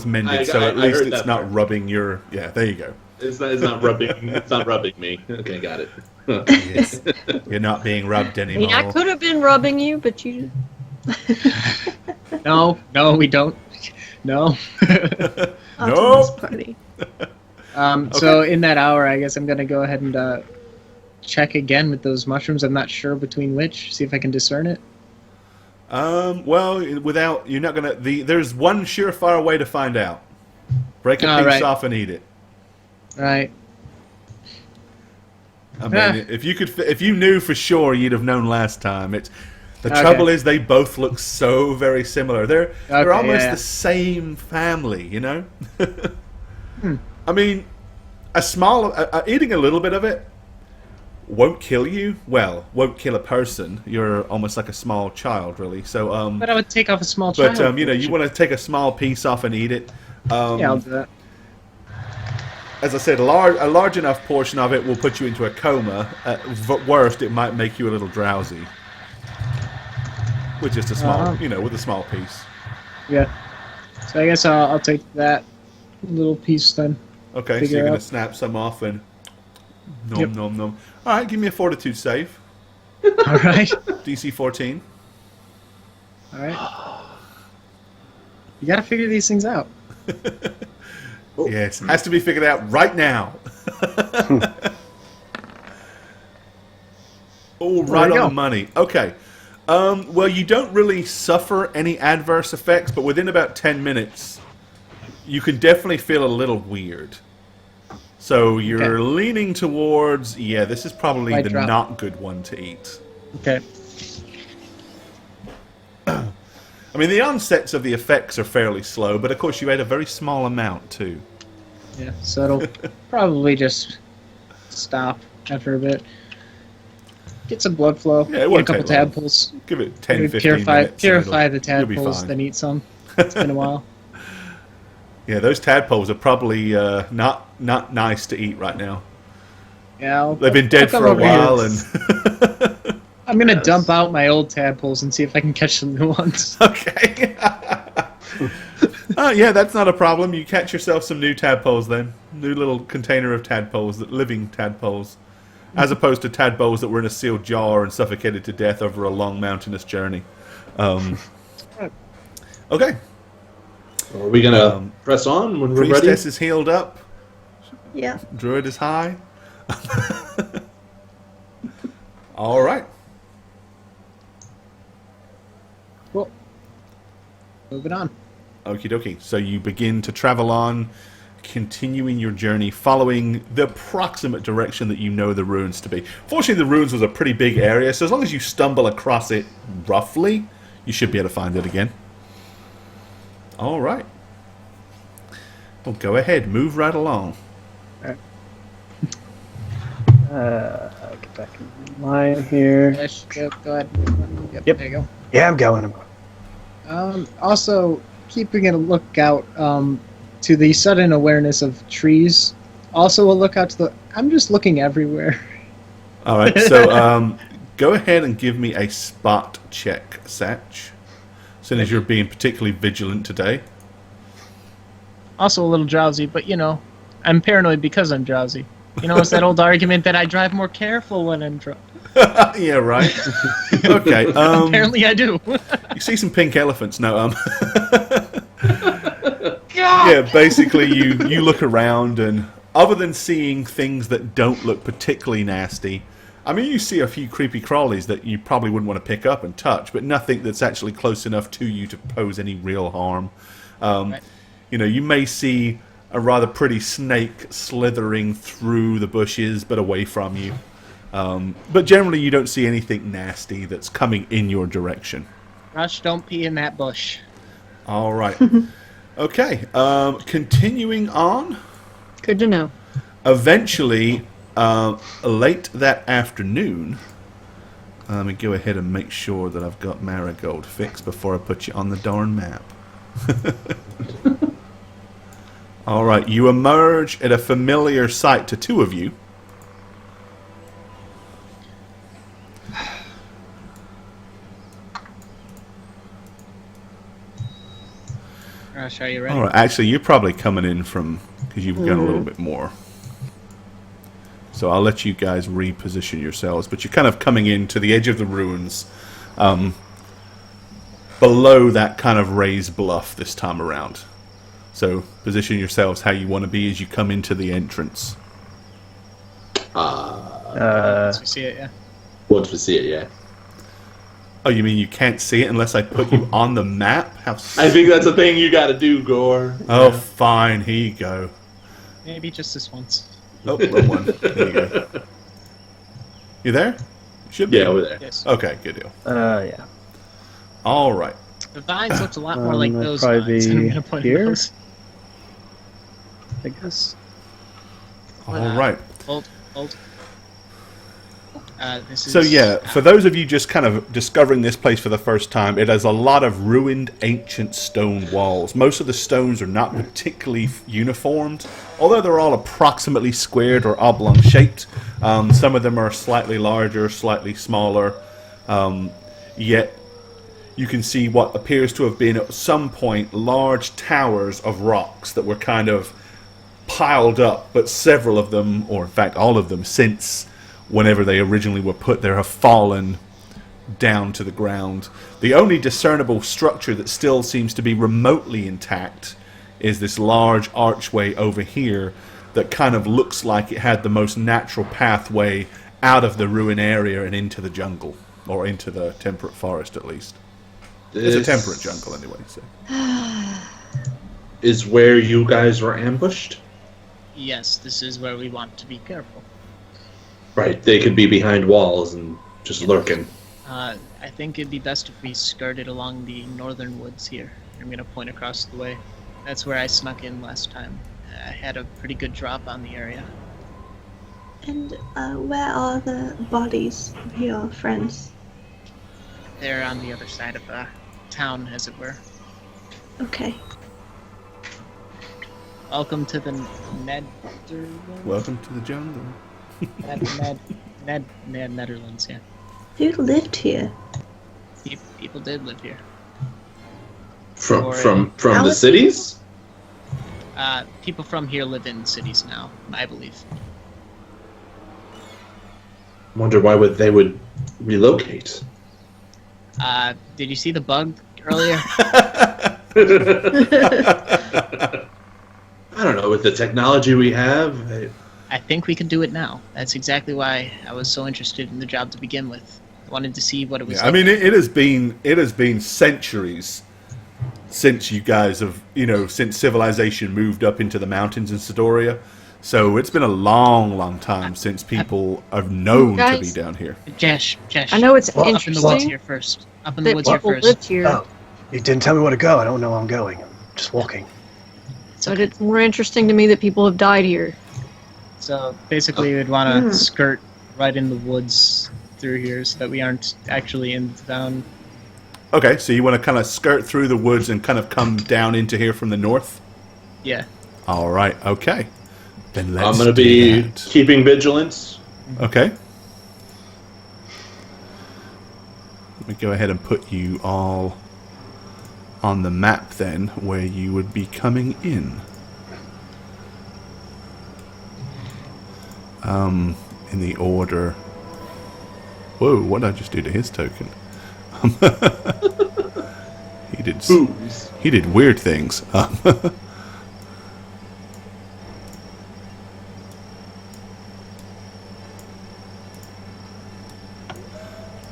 mended, so at I least heard it's that not part. rubbing your. Yeah, there you go. It's not rubbing. It's not rubbing me. Okay, got it. Yes. You're not being rubbed I anymore. mean, I could have been rubbing you, but you. No, we don't. No. Optimus party. So in that hour, I guess I'm gonna go ahead and check again with those mushrooms. I'm not sure between which. See if I can discern it. Well, you're not gonna. There's one surefire way to find out. Break a All piece right. off and eat it. Right. I mean, if you knew for sure, you'd have known last time. The Okay. trouble is they both look so very similar. They're Okay, almost yeah. the same family, you know. I mean, eating a little bit of it won't kill you. Well, won't kill a person. You're almost like a small child, really. So, But I would take off a small child. but you want to take a small piece off and eat it. Yeah, I'll do that. As I said, a large enough portion of it will put you into a coma. At worst, it might make you a little drowsy. With just a small, with a small piece. Yeah. So I guess I'll take that little piece then. Okay, so Figure you're going out. to snap some off and nom Yep. nom nom. All right, give me a fortitude save. All right. DC 14. All right. You gotta figure these things out. Yes, has to be figured out right now. Oh, right you on go. the money. Okay. Well, you don't really suffer any adverse effects, but within about 10 minutes, you can definitely feel a little weird. So you're Okay. leaning towards, this is probably Might the drop. not good one to eat. Okay. I mean, the onsets of the effects are fairly slow, but of course you add a very small amount too. Yeah, so it'll probably just stop after a bit. Get some blood flow. Yeah, it Eat a won't couple take long. tadpoles. Give it 10, 15 Purify minutes. and the you'll be tadpoles, fine. then eat some. It's been a while. Yeah, those tadpoles are probably not nice to eat right now. Yeah, They've been dead come for a over here. while, and I'm gonna dump out my old tadpoles and see if I can catch some new ones. okay. Yeah, that's not a problem. You catch yourself some new tadpoles then. New little container of tadpoles, living tadpoles. As opposed to tadpoles that were in a sealed jar and suffocated to death over a long mountainous journey. Okay. Are we gonna press on when we're ready? Priestess is healed up. Yeah. Druid is high. All right. Cool. Moving on. Okie dokie. So you begin to travel on, continuing your journey, following the approximate direction that you know the ruins to be. Fortunately, the ruins was a pretty big area, so as long as you stumble across it roughly, you should be able to find it again. All right. Well, go ahead. Move right along. I'll get back in line here. Yes, go ahead. Yep. There you go. Yeah, I'm going. Also, keeping a lookout to the sudden awareness of trees. Also, a lookout to the. I'm just looking everywhere. All right. So go ahead and give me a spot check, Satch. Seeing as you're being particularly vigilant today. Also, a little drowsy, but I'm paranoid because I'm drowsy. It's that old argument that I drive more careful when I'm drunk. Yeah, right. Okay. Apparently, I do. You see some pink elephants. No. Yeah, basically you look around, and other than seeing things that don't look particularly nasty, I mean, you see a few creepy crawlies that you probably wouldn't want to pick up and touch, but nothing that's actually close enough to you to pose any real harm. Right. You may see a rather pretty snake slithering through the bushes, but away from you. But generally, you don't see anything nasty that's coming in your direction. Rush, don't pee in that bush. All right. Okay. Continuing on. Good to know. Eventually, late that afternoon, let me go ahead and make sure that I've got Marigold fixed before I put you on the darn map. All right, you emerge at a familiar sight to two of you. Rush, are you ready? All right, actually, you're probably coming in from because you've got a little bit more. So I'll let you guys reposition yourselves, but you're kind of coming into the edge of the ruins, below that kind of raised bluff this time around. So position yourselves how you want to be as you come into the entrance. Once we see it, yeah. Once we see it, yeah. Oh, you mean you can't see it unless I put you on the map? How? I think that's a thing you gotta do, Gore. Oh, fine. Here you go. Maybe just this once. Oh, wrong one. There you go. You there? You should be. Yeah, over there. Yes. Okay, good deal. Yeah. All right. The vines looked a lot more like I'd those probably vines. be I'm gonna put here. those. I guess. All right. Hold. This is, So yeah, for those of you just kind of discovering this place for the first time, it has a lot of ruined ancient stone walls. Most of the stones are not particularly uniformed, although they're all approximately squared or oblong shaped. Some of them are slightly larger, slightly smaller, yet you can see what appears to have been at some point large towers of rocks that were kind of piled up, but several of them, or in fact all of them, since whenever they originally were put there, have fallen down to the ground. The only discernible structure that still seems to be remotely intact is this large archway over here that kind of looks like it had the most natural pathway out of the ruin area and into the jungle, or into the temperate forest at least. It's a temperate jungle anyway. So. Is where you guys were ambushed? Yes, this is where we want to be careful. Right, they could be behind walls and just lurking. I think it'd be best if we skirted along the northern woods here. I'm gonna point across the way. That's where I snuck in last time. I had a pretty good drop on the area. And where are the bodies of your friends? They're on the other side of the town, as it were. Okay. Welcome to the Netherlands. Welcome to the jungle. Netherlands, yeah. Who lived here? People did live here. From Or- the cities? People from here live in cities now, I believe. Wonder why they would relocate. Did you see the bug earlier? I don't know, with the technology we have, I think we can do it now. That's exactly why I was so interested in the job to begin with. I wanted to see what it was Yeah, like. I mean, it has been centuries since you guys have, since civilization moved up into the mountains in Sidoria. So it's been a long, long time since people have known to be Guys. down here. Josh, I know it's up in the woods interesting here first. Up in the that woods here people first. lived here, Oh, you didn't tell me where to go. I don't know where I'm going. I'm just walking. but it's more interesting to me that people have died here. So basically, we'd want to skirt right in the woods through here so that we aren't actually in the town. Okay, so you want to kind of skirt through the woods and kind of come down into here from the north? Yeah. All right, okay. Then let's I'm going to do be that. keeping vigilance. Okay. Let me go ahead and put you all on the map then, where you would be coming in. In the order. Whoa, what did I just do to his token? Booze. He did weird things.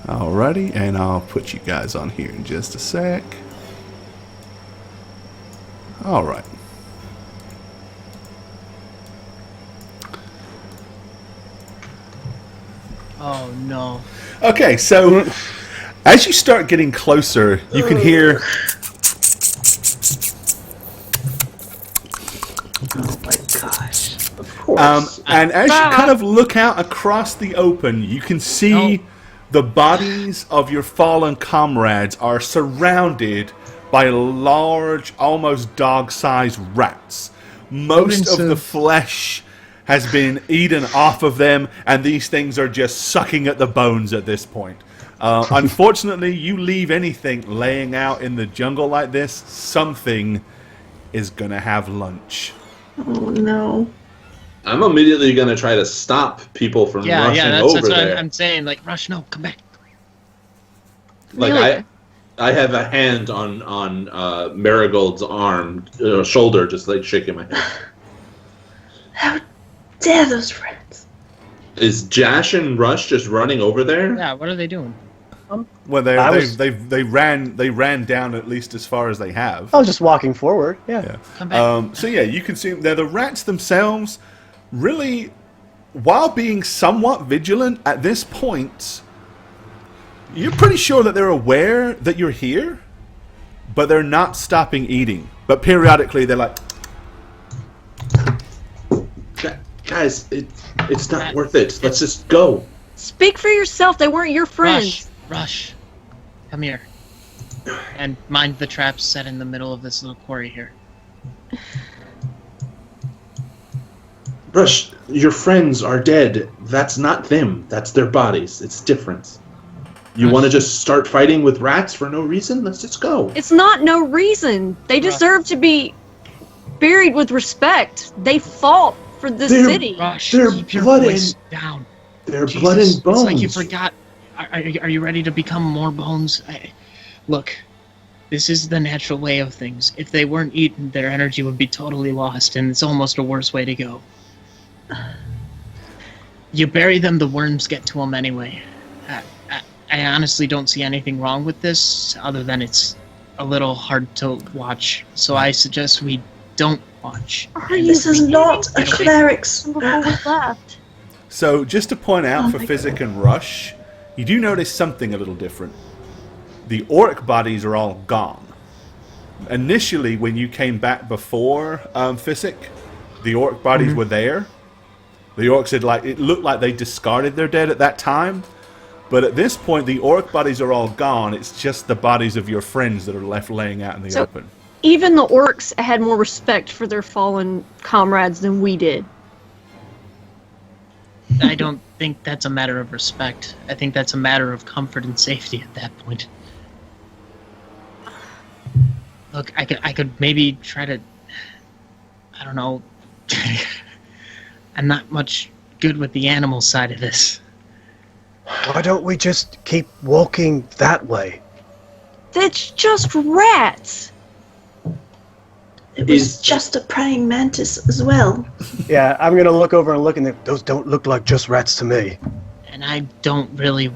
Alrighty, and I'll put you guys on here in just a sec. Alright. Oh no. Okay, so as you start getting closer, you can hear Oh my gosh. Of course. and as you kind of look out across the open, you can see the bodies of your fallen comrades are surrounded by large, almost dog-sized rats. Most of the flesh has been eaten off of them, and these things are just sucking at the bones at this point. Unfortunately, you leave anything laying out in the jungle like this, something is going to have lunch. Oh no. I'm immediately going to try to stop people from rushing that's over what there. I'm saying. Like, Rush, no, come back. Like Really? I have a hand on Marigold's arm, shoulder, just like shaking my head. How dare those friends? Is Jash and Rush just running over there? Yeah, what are they doing? Well, they ran down at least as far as they have. I was just walking forward. Yeah. Come back. So yeah, you can see the rats themselves. Really, while being somewhat vigilant at this point, you're pretty sure that they're aware that you're here, but they're not stopping eating. But periodically, they're like, Guys, it's not worth it. Let's just go. Speak for yourself. They weren't your friends. Rush. Come here. And mind the traps set in the middle of this little quarry here. Rush, your friends are dead. That's not them. That's their bodies. It's different. You want to just start fighting with rats for no reason? Let's just go. It's not no reason. They deserve to be buried with respect. They fought for the They're- city. Rush, They're keep your blood voice and- down. They're Jesus, blood and bones. It's like you forgot. Are you ready to become more bones? Look, this is the natural way of things. If they weren't eaten, their energy would be totally lost, and it's almost a worse way to go. You bury them, the worms get to them anyway. I honestly don't see anything wrong with this, other than it's a little hard to watch. So I suggest we don't watch. This is not a Get away. cleric's. Before we left. so just to point out Oh for my Physic and Rush, you do notice something a little different. the orc bodies are all gone. Initially, when you came back before Physic, the orc bodies were there. The orcs had it looked like they discarded their dead at that time, but at this point, the orc bodies are all gone. It's just the bodies of your friends that are left laying out in the open. Even the orcs had more respect for their fallen comrades than we did. I don't think that's a matter of respect. I think that's a matter of comfort and safety at that point. Look, I could maybe try to, I don't know. I'm not much good with the animal side of this. Why don't we just keep walking that way? That's just rats. It was just a praying mantis as well. Yeah, I'm gonna look over and look, and those don't look like just rats to me. And I don't really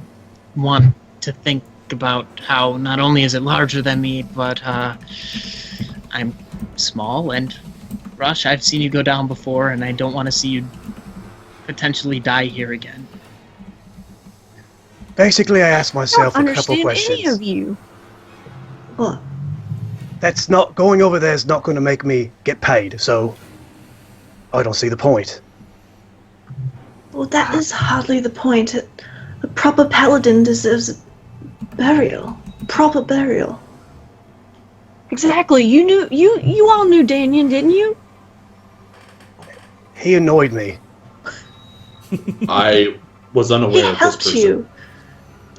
want to think about how not only is it larger than me, but I'm small, and Rush, I've seen you go down before, and I don't want to see you potentially die here again. Basically, I asked myself a couple questions. I don't understand any of you. What? That's not going over there is not going to make me get paid, so I don't see the point. Well, that is hardly the point. A proper paladin deserves a burial. Proper burial. Exactly. You all knew Danyan, didn't you? He annoyed me. I was He unaware of this helped person. you.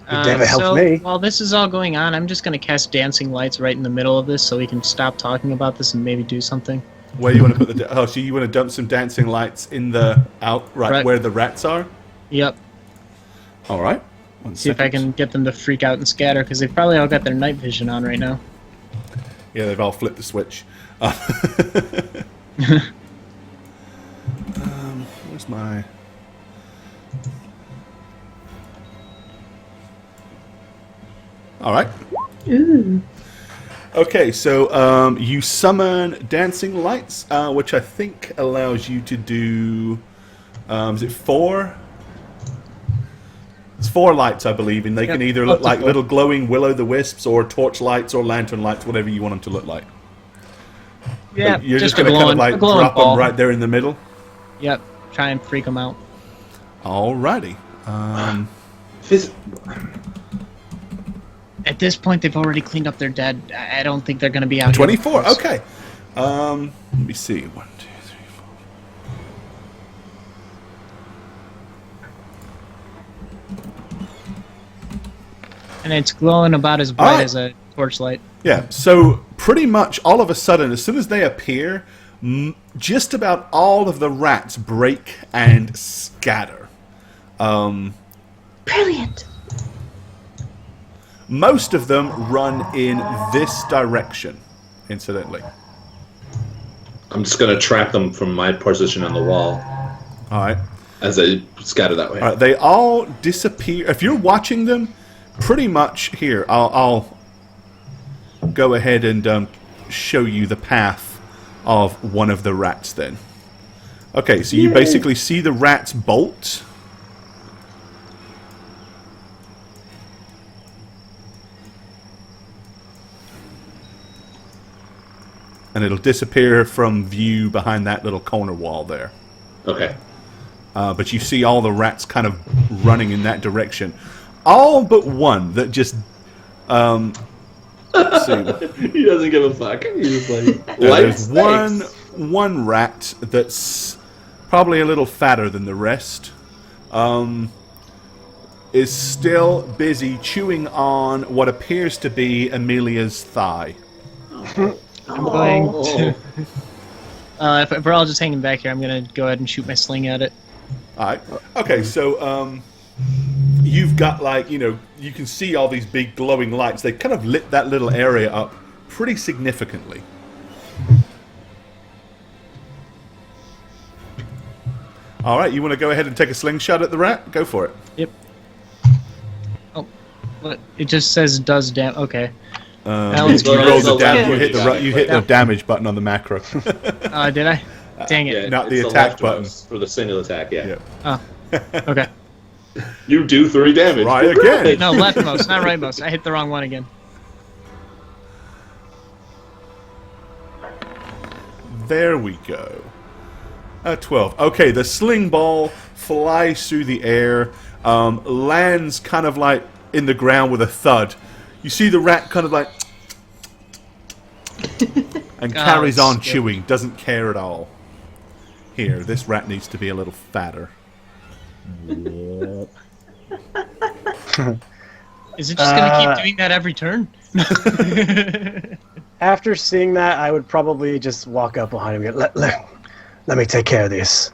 It never helped me. While this is all going on, I'm just going to cast dancing lights right in the middle of this so we can stop talking about this and maybe do something. Where you want to put the... so you want to dump some dancing lights in the... right where the rats are? Yep. All right. See if I can get them to freak out and scatter, because they've probably all got their night vision on right now. Yeah, they've all flipped the switch. Where's my... All right. Ooh. Okay, so you summon dancing lights, which I think allows you to do... is it 4? It's 4 lights, I believe, and they can either look like little glowing will-o'-the-wisps or torch lights or lantern lights, whatever you want them to look like. Yeah, But you're just a going to kind of glowing- like a glowing drop ball. them right there in the middle? Yep, try and freak them out. Alrighty. At this point, they've already cleaned up their dead. I don't think they're going to be out 24, here. okay. Let me see. 1, 2, 3, 4. And it's glowing about as bright as a torchlight. Yeah, so pretty much all of a sudden, as soon as they appear, just about all of the rats break and scatter. Brilliant. Most of them run in this direction, incidentally. I'm just going to track them from my position on the wall All right. as they scatter that way. All right, they all disappear. If you're watching them, pretty much here, I'll go ahead and show you the path of one of the rats then. Okay, so you basically see the rats bolt. And it'll disappear from view behind that little corner wall there. Okay. But you see all the rats kind of running in that direction. All but one that just... let's see. He doesn't give a fuck. He's just like, There's thanks. one rat that's probably a little fatter than the rest. Is still busy chewing on what appears to be Amelia's thigh. I'm going Oh. to... if we're all just hanging back here, I'm going to go ahead and shoot my sling at it. Alright. Okay, so you've got you can see all these big glowing lights. They kind of lit that little area up pretty significantly. Alright, you want to go ahead and take a slingshot at the rat? Go for it. Yep. Oh, what? It just says does damage. Okay. You roll the you hit the damage button on the macro. Did I? Dang it. Yeah, Not the it's attack button. for the single attack, yeah. Yeah. Oh. Okay. You do 3 damage. Try again. No, leftmost, not rightmost. I hit the wrong one again. There we go. 12. Okay, the sling ball flies through the air, lands kind of like in the ground with a thud. You see the rat kind of like... and carries on chewing, doesn't care at all. Here, this rat needs to be a little fatter. Is it just going to keep doing that every turn? After seeing that, I would probably just walk up behind him and go, let me take care of this.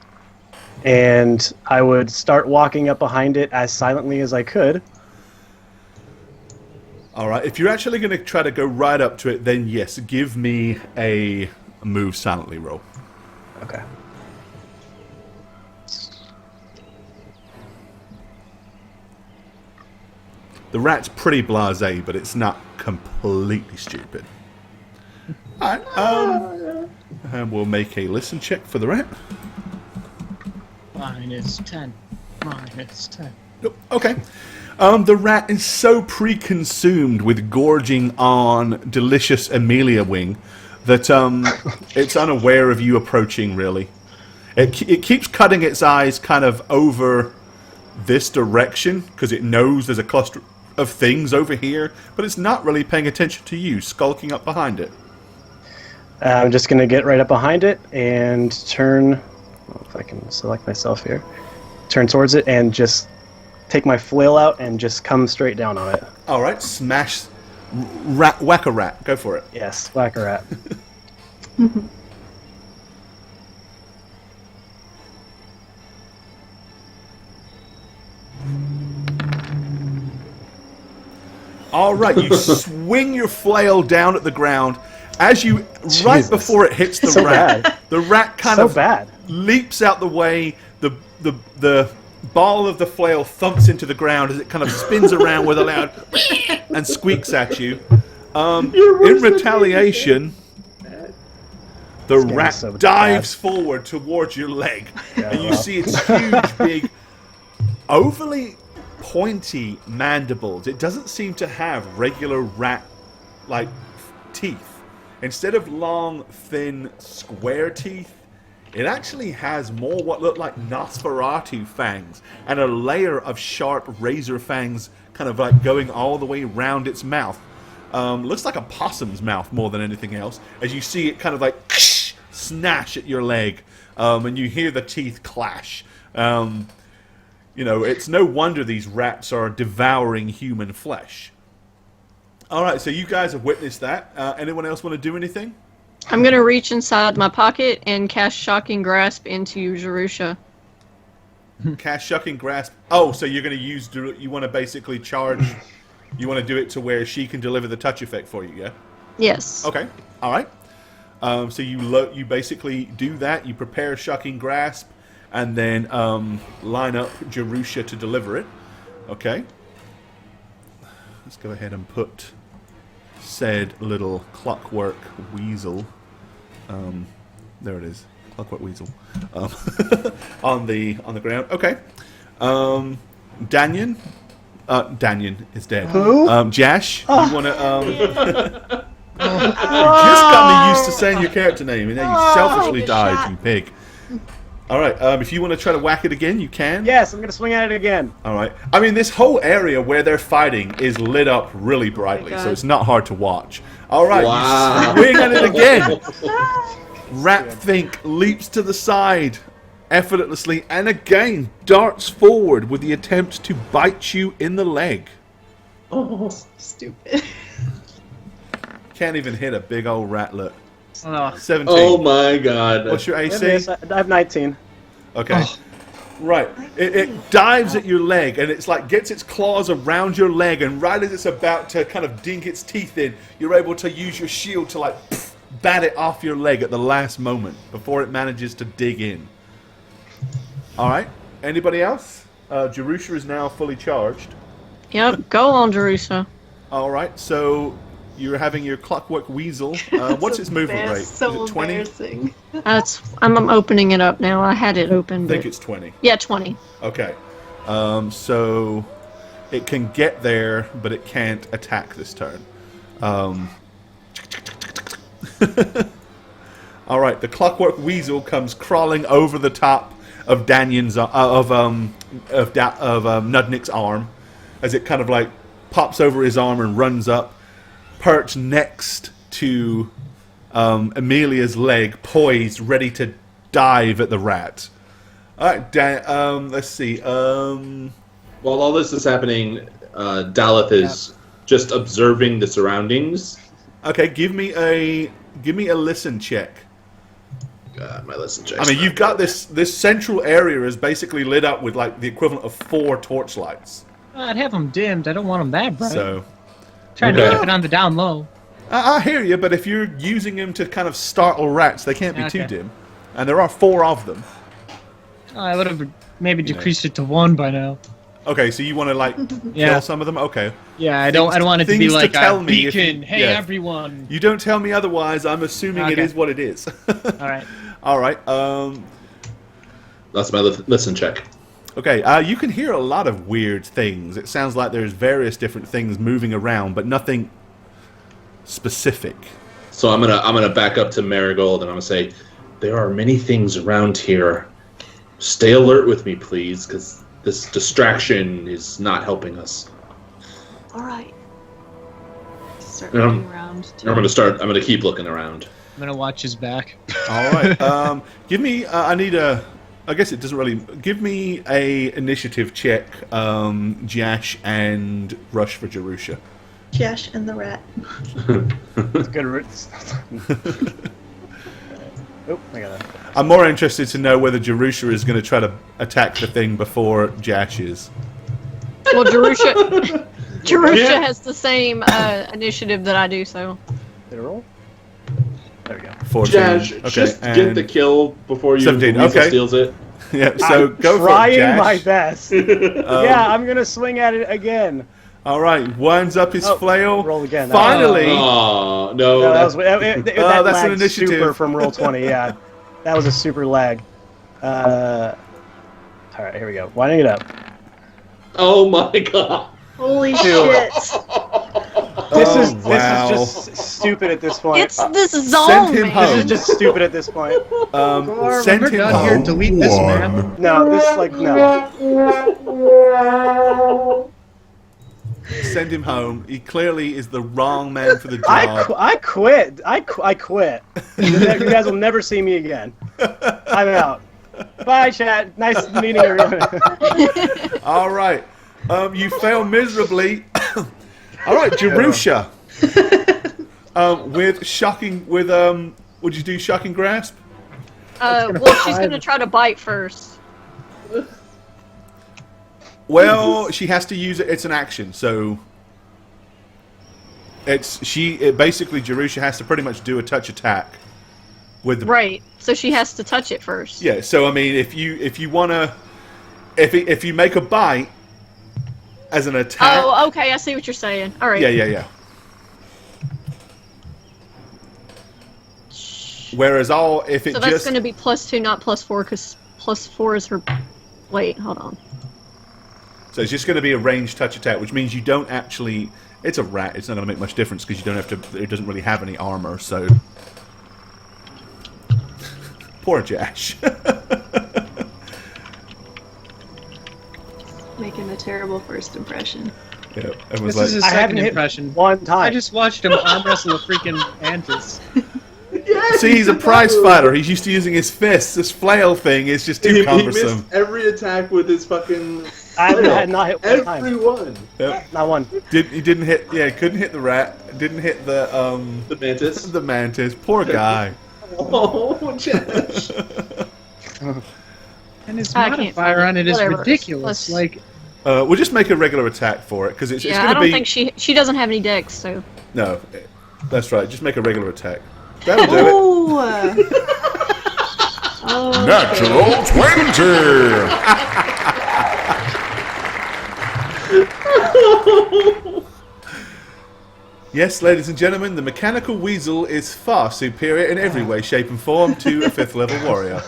And I would start walking up behind it as silently as I could. Alright, if you're actually going to try to go right up to it, then yes, give me a move silently roll. Okay. The rat's pretty blasé, but it's not completely stupid. Alright, and we'll make a listen check for the rat. -10. -10. Nope. Okay. The rat is so pre-consumed with gorging on delicious Amelia wing that it's unaware of you approaching, really. It keeps cutting its eyes kind of over this direction because it knows there's a cluster of things over here, but it's not really paying attention to you, skulking up behind it. I'm just going to get right up behind it and turn, if I can select myself here, turn towards it and just take my flail out and just come straight down on it. Alright, smash, whack a rat, go for it. Yes, whack a rat. Alright, you swing your flail down at the ground. As you, right before it hits the rat, the rat kind of leaps out the way, the ball of the flail thumps into the ground as it kind of spins around with a loud and squeaks at you. In retaliation, the rat dives forward towards your leg, and you see its huge, big, overly pointy mandibles. It doesn't seem to have regular rat-like teeth. Instead of long, thin, square teeth, it actually has more what look like Nosferatu fangs and a layer of sharp razor fangs kind of like going all the way around its mouth. Looks like a possum's mouth more than anything else, as you see it kind of like snash at your leg, and you hear the teeth clash. You know, it's no wonder these rats are devouring human flesh. Alright, so you guys have witnessed that. Anyone else want to do anything? I'm going to reach inside my pocket and cast Shocking Grasp into Jerusha. Cast Shocking Grasp. Oh, so you're going to use... You want to basically charge... You want to do it to where she can deliver the touch effect for you, yeah? Yes. Okay, alright. So you basically do that. You prepare Shocking Grasp and then line up Jerusha to deliver it. Okay. Let's go ahead and put said little clockwork weasel, there it is, clockwork weasel, on the ground. Okay. Danyan is dead. Who? Jash, you want to? You just got me used to saying your character name, and now you selfishly died, you pig. Alright, if you want to try to whack it again, you can. Yes, I'm going to swing at it again. Alright. I mean, this whole area where they're fighting is lit up really brightly, so it's not hard to watch. Alright, wow. You swing at it again. Rat Think leaps to the side effortlessly and again darts forward with the attempt to bite you in the leg. Oh, stupid. Can't even hit a big old ratlet. 17. Oh my god. What's your AC? I have 19. Okay. Oh. Right. It dives at your leg and it's like gets its claws around your leg, and right as it's about to kind of dink its teeth in, you're able to use your shield to like bat it off your leg at the last moment before it manages to dig in. Alright. Anybody else? Jerusha is now fully charged. Yep, go on, Jerusha. Alright, so you're having your clockwork weasel. What's its movement rate? So is it 20? embarrassing. I'm opening it up now. I had it open. I think it's 20. Yeah, 20. Okay. So it can get there, but it can't attack this turn. All right, the clockwork weasel comes crawling over the top of Danion's Nudnik's arm, as it kind of like pops over his arm and runs up, perched next to Amelia's leg, poised, ready to dive at the rat. All right, let's see. While all this is happening, Daleth is just observing the surroundings. Okay, give me a listen check. God, my listen check. I mean, you've got this central area is basically lit up with like the equivalent of 4 torchlights. I'd have them dimmed. I don't want them that bright. So, Trying to keep it on the down low. I hear you, but if you're using them to kind of startle rats, they can't be too Okay. dim. And there are 4 of them. I would have maybe decreased it to 1 by now. Okay, so you want to like kill some of them? Okay. Yeah, I don't want it to be Things to like tell a me if you- beacon. Hey, yeah. everyone. You don't tell me otherwise. I'm assuming it Okay. is what it is. All right. All right. That's my listen check. Okay. You can hear a lot of weird things. It sounds like there's various different things moving around, but nothing specific. So I'm gonna back up to Marigold and I'm gonna say, there are many things around here. Stay alert with me, please, because this distraction is not helping us. All right. Start Yeah. looking around. I'm gonna keep looking around. I'm gonna watch his back. All right. Give me. I need a. I guess it doesn't really. Give me a initiative check, Jash and Rush for Jerusha. Jash and the rat. It's good roots. Oh, I got it. I'm more interested to know whether Jerusha is going to try to attack the thing before Jash is. Well, Jerusha has the same initiative that I do, so. Did it roll? There we go. 14. Jash, Okay, just and get the kill before you 17, Weasel okay. steals it. Yeah, so I'm go for it, trying Jash. my best. Yeah, I'm gonna swing at it again. All right, winds up his flail. Roll again. Finally, Oh no! No, that's that that's an lagged initiative. super from roll 20. Yeah, that was a super lag. All right, here we go. Winding it up. oh my god! Holy Dude. shit! This wow. is just stupid at this point. It's this zone, send him man. home. This is just stupid at this point. Or send when we're him done here, home. delete this map. No, this like no. Send him home. He clearly is the wrong man for the job. I quit. I quit. You guys will never see me again. I'm out. Bye, chat. Nice meeting everyone. All right, you fail miserably. All right, Jerusha. With shocking, would you do shocking grasp? Well, she's gonna try to bite first. Well, she has to use it. It's an action, so basically Jerusha has to pretty much do a touch attack with the Right. So she has to touch it first. Yeah. So I mean, if you wanna, if you make a bite as an attack. Oh, okay. I see what you're saying. All right. Yeah. Whereas if it So that's just going to be +2, not +4, because +4 is her. Wait, hold on. so it's just going to be a ranged touch attack, which means you don't actually. It's a rat. It's not going to make much difference because you don't have to. It doesn't really have any armor, so. Poor Jash. Making a terrible first impression. Yeah, everyone's This is his I second haven't hit impression. one time. I just watched him arm wrestle a freaking mantis. See, he's a prize fighter. He's used to using his fists. This flail thing is just too He cumbersome. missed every attack with his fucking. I had not hit one time. Everyone. Yep. Not one. He didn't hit. Yeah, he couldn't hit the rat. Didn't hit the The mantis. the mantis. Poor guy. Oh, Josh. And his I can't modifier on it is whatever. ridiculous. Let's- Like, We'll just make a regular attack for it because it's Yeah, going I to don't be. think she doesn't have any decks, so. No, that's right. Just make a regular attack. That'll do it. Oh. Natural 20! Yes, ladies and gentlemen, the mechanical weasel is far superior in every way, shape, and form to a 5th level warrior.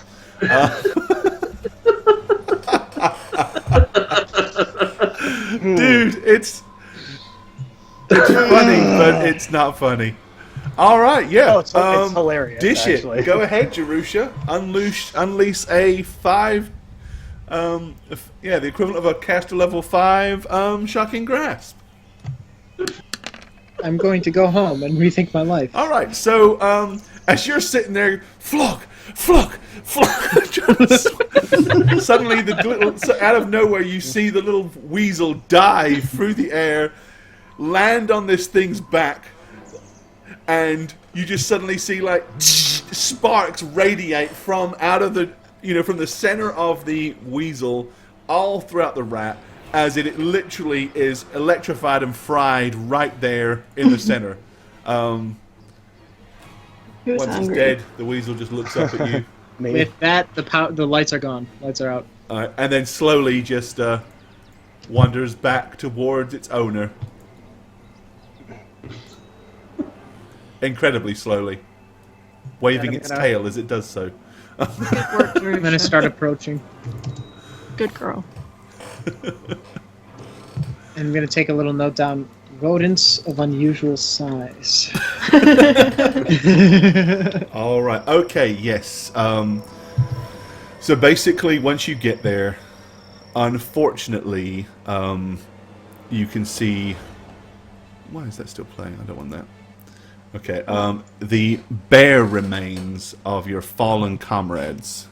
Dude, it's funny, but it's not funny. All right, yeah. Oh, it's hilarious, Dish actually. it. Go ahead, Jerusha. Unleash a 5. The equivalent of a caster level 5 shocking grasp. I'm going to go home and rethink my life. All right, so as you're sitting there, flock. Suddenly, out of nowhere, you see the little weasel dive through the air, land on this thing's back, and you just suddenly see like sparks radiate from out of the from the center of the weasel all throughout the rat, as it literally is electrified and fried right there in the center. Who's Once hungry? it's dead, the weasel just looks up at you. Me. With that, the lights are gone. Lights are out. And then slowly just wanders back towards its owner. Incredibly slowly. Waving its tail as it does so. Good work, I'm gonna start approaching. Good girl. And I'm gonna take a little note down. Rodents of unusual size. All right. Okay. Yes. So basically, once you get there, unfortunately, you can see. Why is that still playing? I don't want that. Okay. The bare remains of your fallen comrades.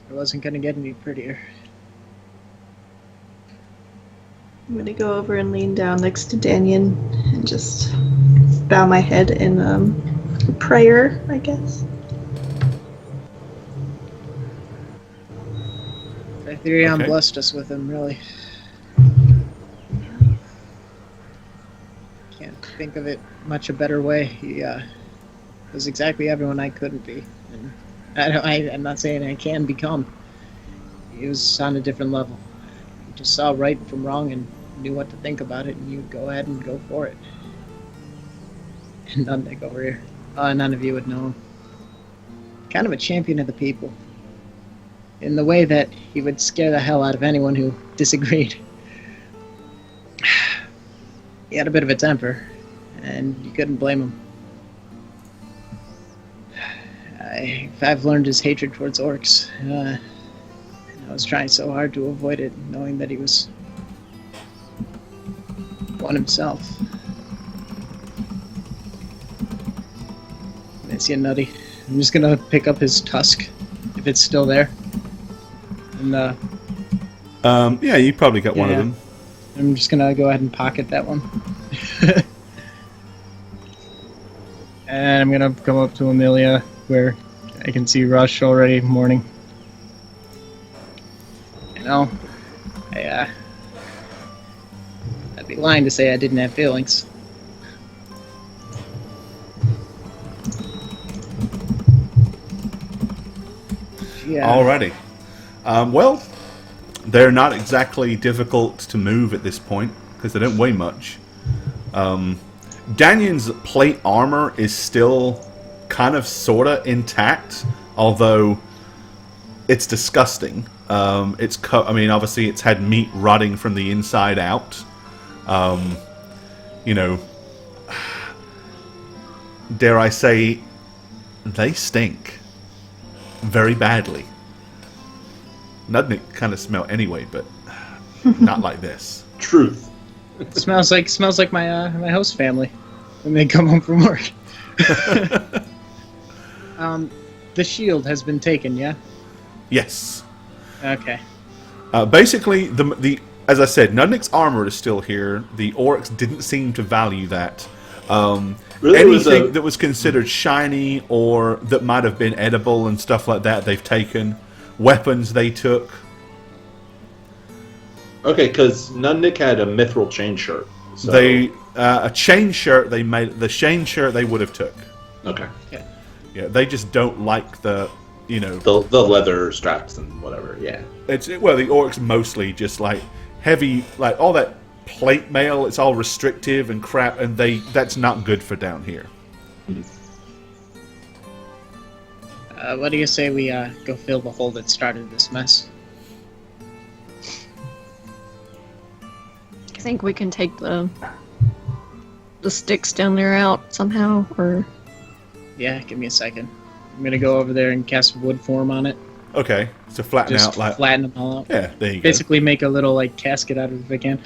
It wasn't gonna get any prettier. I'm gonna go over and lean down next to Danyan and just bow my head in prayer, I guess. Ethereum Okay. blessed us with him, really. Can't think of it much a better way. He was exactly everyone I couldn't be. And I'm not saying I can become. He was on a different level. He just saw right from wrong and knew what to think about it, and you'd go ahead and go for it. And Nundick over here. None of you would know him. Kind of a champion of the people. In the way that he would scare the hell out of anyone who disagreed. He had a bit of a temper, and you couldn't blame him. I've learned his hatred towards orcs. I was trying so hard to avoid it, knowing that he was one himself. I see a nutty. I'm just gonna pick up his tusk, if it's still there. And Yeah, you probably got one of Yeah. them. I'm just gonna go ahead and pocket that one. And I'm gonna come up to Amelia, where I can see Rush already mourning. I'd be lying to say I didn't have feelings. Yeah. Alrighty. Well, they're not exactly difficult to move at this point because they don't weigh much. Danyan's plate armor is still kind of sorta intact, although it's disgusting. Obviously it's had meat rotting from the inside out. Dare I say, they stink very badly. Nudnik kind of smell anyway, but not like this. Truth. smells like my my host family when they come home from work. The shield has been taken, yeah? Yes. Okay. Basically, the as I said, Nudnik's armor is still here. The orcs didn't seem to value that. Really, Anything that was considered shiny or that might have been edible and stuff like that, they've taken. Weapons they took. Okay, because Nunnik had a mithril chain shirt. So. They a chain shirt they made. The chain shirt they would have took. Okay. Yeah, they just don't like the The leather straps and whatever. Yeah. the orcs mostly just like heavy, like all that plate mail. It's all restrictive and crap, and that's not good for down here. What do you say we go fill the hole that started this mess? think we can take the sticks down there out somehow, or? Yeah, give me a second. I'm gonna go over there and cast wood form on it. Okay, so flatten Just out like. flatten them all out. Yeah, there you Basically, make a little like casket out of it if I can.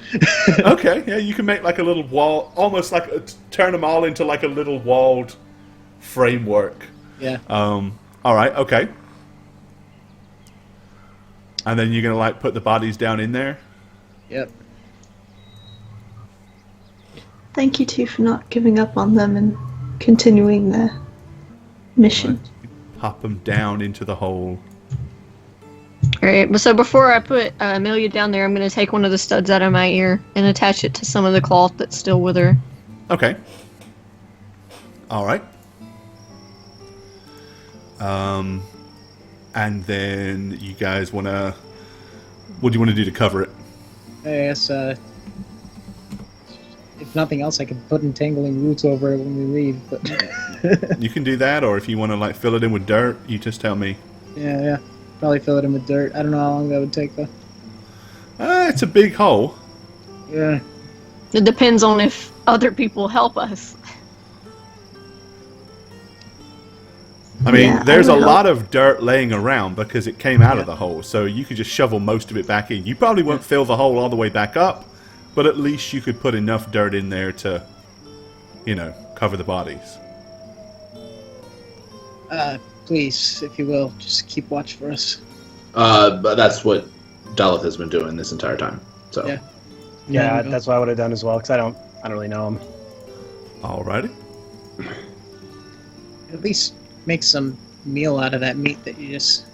go. Okay, yeah, you can make like a little wall, almost like turn them all into like a little walled framework. Yeah. All right, okay. And then you're gonna like put the bodies down in there. Yep. Thank you two for not giving up on them and continuing their mission. Pop them down into the hole. Alright, but so before I put Amelia down there, I'm going to take one of the studs out of my ear and attach it to some of the cloth that's still with her. Okay. All right. And then you guys want to... What do you want to do to cover it? I guess, if nothing else, I could put entangling roots over it when we leave. But You can do that, or if you want to like fill it in with dirt, you just tell me. yeah. Probably fill it in with dirt. I don't know how long that would take, though. It's a big hole. Yeah. It depends on if other people help us. I mean, Yeah, there's I a would lot of dirt laying around because it came out of the hole, so you could just shovel most of it back in. You probably won't fill the hole all the way back up, but at least you could put enough dirt in there to, cover the bodies. Please, if you will, just keep watch for us. But that's what Daleth has been doing this entire time. So Yeah. Yeah, that's what I would have done as well, because I don't really know him. Alrighty. At least make some meal out of that meat that you just...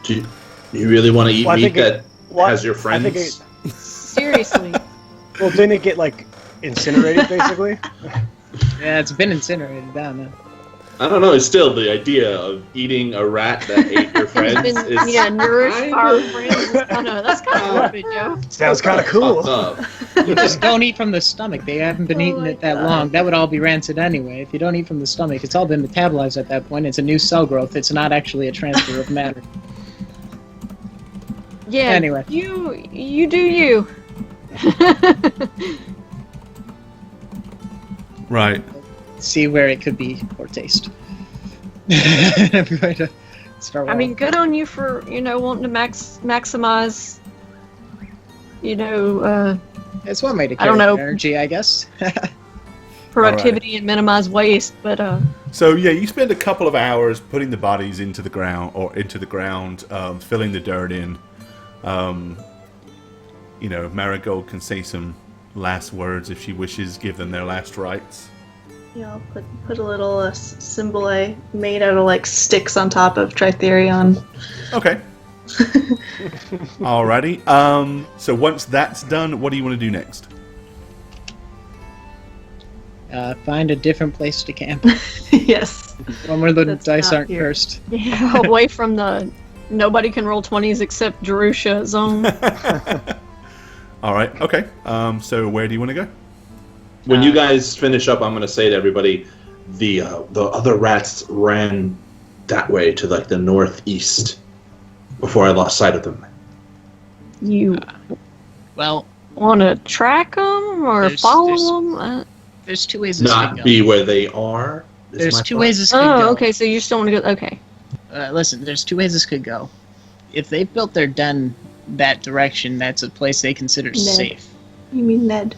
do you really want to eat Well, I meat think that has your I friends? think Seriously. Well, didn't it get, like, incinerated, basically? Yeah, it's been incinerated down now. I don't know. It's still the idea of eating a rat that ate your friends. It's been, is nourished our friends. That's kind of morbid, Joe. Sounds kind of cool. fucked up. You just don't eat from the stomach. They haven't been eating it that long. That would all be rancid anyway. If you don't eat from the stomach, it's all been metabolized at that point. It's a new cell growth. It's not actually a transfer of matter. Yeah. Anyway. You do you. Right. See where it could be poor taste. I'm going to start I mean, good on you for wanting to maximize. it's one way to I don't carry know. energy, I guess. Productivity and minimize waste, but So yeah, you spend a couple of hours putting the bodies into the ground, filling the dirt in. Marigold can say some last words if she wishes, give them their last rites. Yeah, I'll put a little symbol I made out of like sticks on top of Tritherion. Okay. Alrighty. So once that's done, what do you want to do next? Find a different place to camp. Yes. One where the That's dice not aren't here. cursed. away from the nobody can roll 20s except Jerusha zone. All right. Okay. So where do you want to go? When you guys finish up, I'm going to say to everybody, the other rats ran that way to like the northeast before I lost sight of them. You Well, want to track them or There's- follow them? there's two ways this could Not go. be where they are. is There's my two thought. ways this could go. Oh, okay. So you still want to go? Okay. Listen, there's two ways this could go. If they built their den that direction, that's a place they consider Ned. safe. You mean Ned?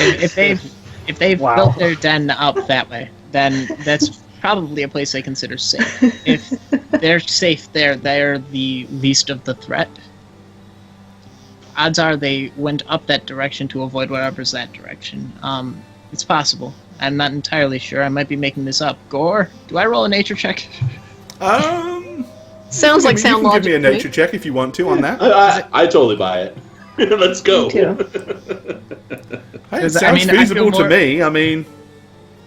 If they've Wow. built their den up that way, then that's probably a place they consider safe. If they're safe there, they're the least of the threat. Odds are they went up that direction to avoid whatever's that direction. It's possible. I'm not entirely sure. I might be making this up. Gore, do I roll a nature check? Sounds like sound You can logic. give me a to me. nature check if you want to on that. I totally buy it. Let's go. Me too. Hey, it 'Cause, I sounds mean, I feel feasible to more- me. I mean,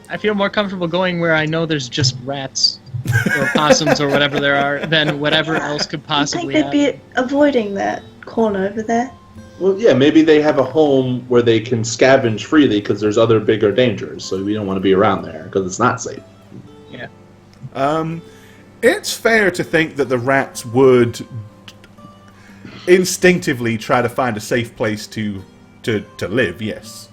I feel more comfortable going where I know there's just rats or possums or whatever there are than whatever else could I think possibly they'd happen. be avoiding that corner over there. Well, yeah, maybe they have a home where they can scavenge freely because there's other bigger dangers. So we don't want to be around there because it's not safe. It's fair to think that the rats would instinctively try to find a safe place to live, yes.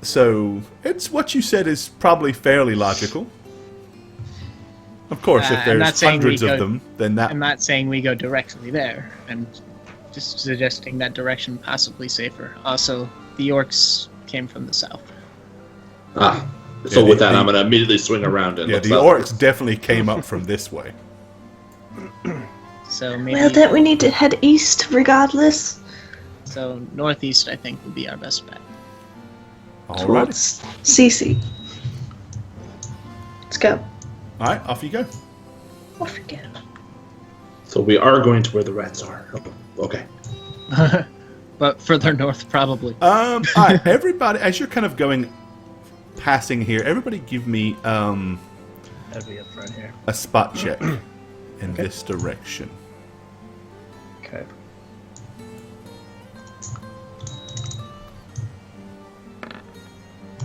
So it's what you said is probably fairly logical. Of course, if I'm not there's saying hundreds we of go- them, then that... I'm not saying we go directly there. I'm just suggesting that direction possibly safer. Also, the orcs came from the south. So Yeah, with that, the- I'm going to immediately swing around and Yeah, look the south. orcs definitely came up from this way. So maybe Well, don't we need to head east regardless? so northeast I think would be our best bet. Alright. Towards Cece. Let's go. Alright, off you go. Off we go. So we are going to where the rats are. Okay. But further north probably. Alright, everybody, as you're kind of passing here, everybody give me That'd be up front here. a spot check in this direction. Okay.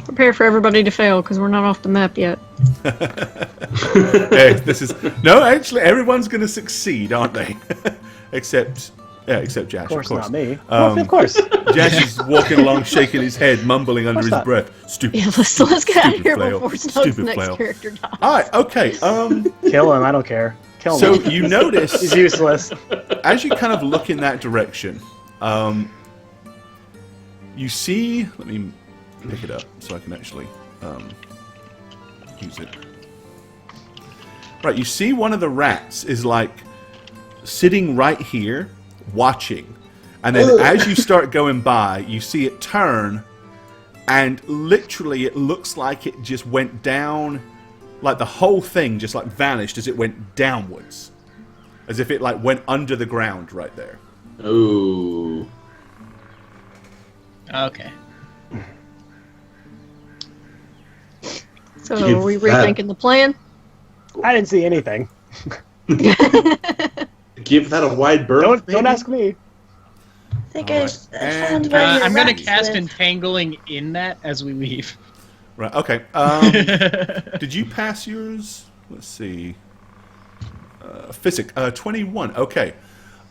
Prepare for everybody to fail because we're not off the map yet. Hey, no, actually, everyone's going to succeed, aren't they? except Jash, Of course, not me. Um, Of course. Jash is walking along, shaking his head, mumbling under his not. breath. Stupid. Yeah, let's get out of here flail. before Snug's Stupid next flail. character dies. All right, okay. Kill him. I don't care. Kill So him. you notice He's useless. as you kind of look in that direction, you see. Let me pick it up so I can actually use it. Right, you see one of the rats is like sitting right here, watching, and then as you start going by, you see it turn, and literally it looks like it just went down, like the whole thing just like vanished as it went downwards, as if it like went under the ground right there. Ooh. Okay. So Give are we that- rethinking the plan? I didn't see anything. Give that a wide berth. Don't ask me. I think Alright. I And- found where your I'm gonna rats cast live. entangling in that as we leave. Right. Okay. Did you pass yours? Let's see. Physic. 21. Okay.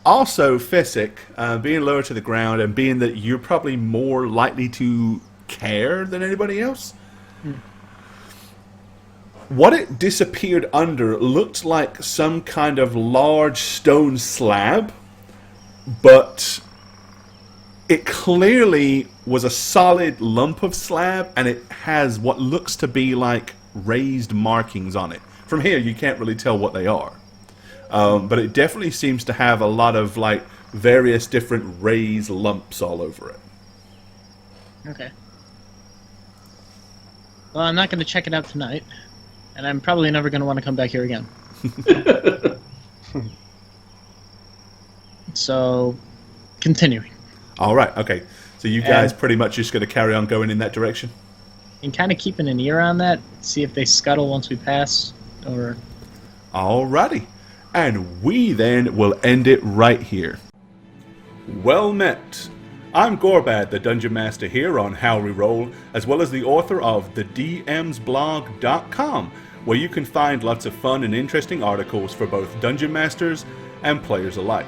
Also, Physic, being lower to the ground and being that you're probably more likely to care than anybody else. What it disappeared under looked like some kind of large stone slab, but it clearly was a solid lump of slab, and it has what looks to be like raised markings on it. From here, you can't really tell what they are. But it definitely seems to have a lot of like various different raised lumps all over it. Okay. Well, I'm not going to check it out tonight, and I'm probably never going to want to come back here again. So, continuing. All right, okay. So you guys pretty much just going to carry on going in that direction? And kind of keeping an ear on that, see if they scuttle once we pass, or... Alrighty. And we then will end it right here. Well met. I'm Gorbad, the Dungeon Master here on How We Roll, as well as the author of thedmsblog.com, where you can find lots of fun and interesting articles for both Dungeon Masters and players alike.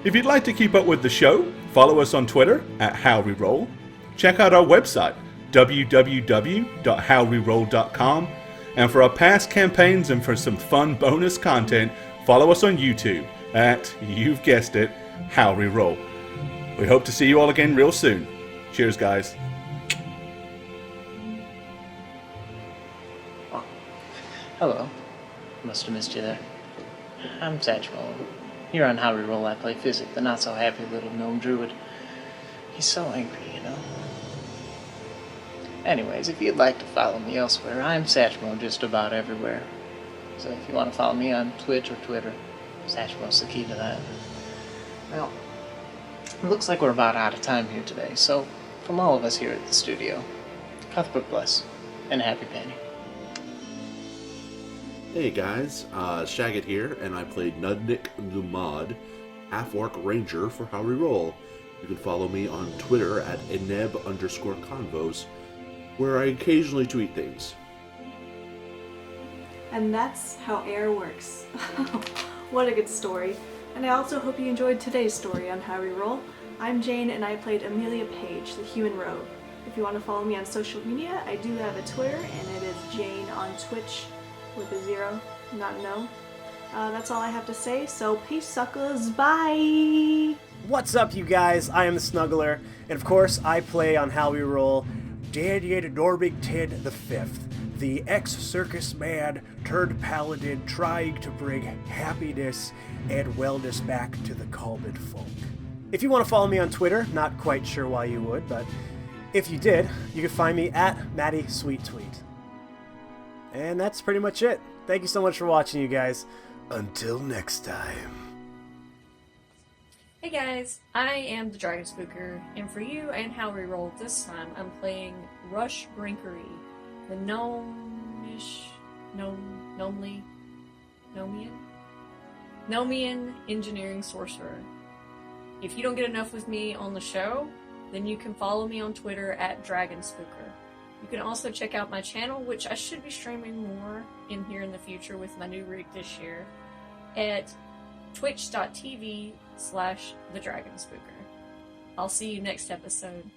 If you'd like to keep up with the show, follow us on Twitter at HowWeRoll. Check out our website, www.howweroll.com. And for our past campaigns and for some fun bonus content, follow us on YouTube at, you've guessed it, How We Roll. We hope to see you all again real soon. Cheers, guys. Hello. Must have missed you there. I'm Satchmo. Here on How We Roll, I play Physic, the not-so-happy little gnome druid. He's so angry, you know. Anyways, if you'd like to follow me elsewhere, I'm Satchmo just about everywhere. So if you want to follow me on Twitch or Twitter, Satchmo's the key to that. Well, it looks like we're about out of time here today, so from all of us here at the studio, Cuthbert bless, and happy painting. Hey guys, Shagget here, and I played Nudnik Lumad, Half-Orc Ranger for How We Roll. You can follow me on Twitter at eneb_convos, where I occasionally tweet things. And that's how air works. What a good story. And I also hope you enjoyed today's story on How We Roll. I'm Jane and I played Amelia Page, the human rogue. If you want to follow me on social media, I do have a Twitter and it is Jane on Twitch with a 0, not an O. That's all I have to say, so peace suckers, bye! What's up, you guys? I am the Snuggler, and of course, I play on How We Roll Daniel Norbig Tid V, the ex-circus man turned paladin trying to bring happiness and wellness back to the Kalman folk. If you want to follow me on Twitter, not quite sure why you would, but if you did, you can find me at MattySweetTweet. And that's pretty much it. Thank you so much for watching, you guys. Until next time. Hey guys, I am the Dragon Spooker, and for you and How We Roll this time, I'm playing Rush Brinkery, the Nomian engineering sorcerer. If you don't get enough with me on the show, then you can follow me on Twitter at Dragon Spooker. You can also check out my channel, which I should be streaming more in here in the future with my new rig this year, at twitch.tv/thedragonspooker. I'll see you next episode.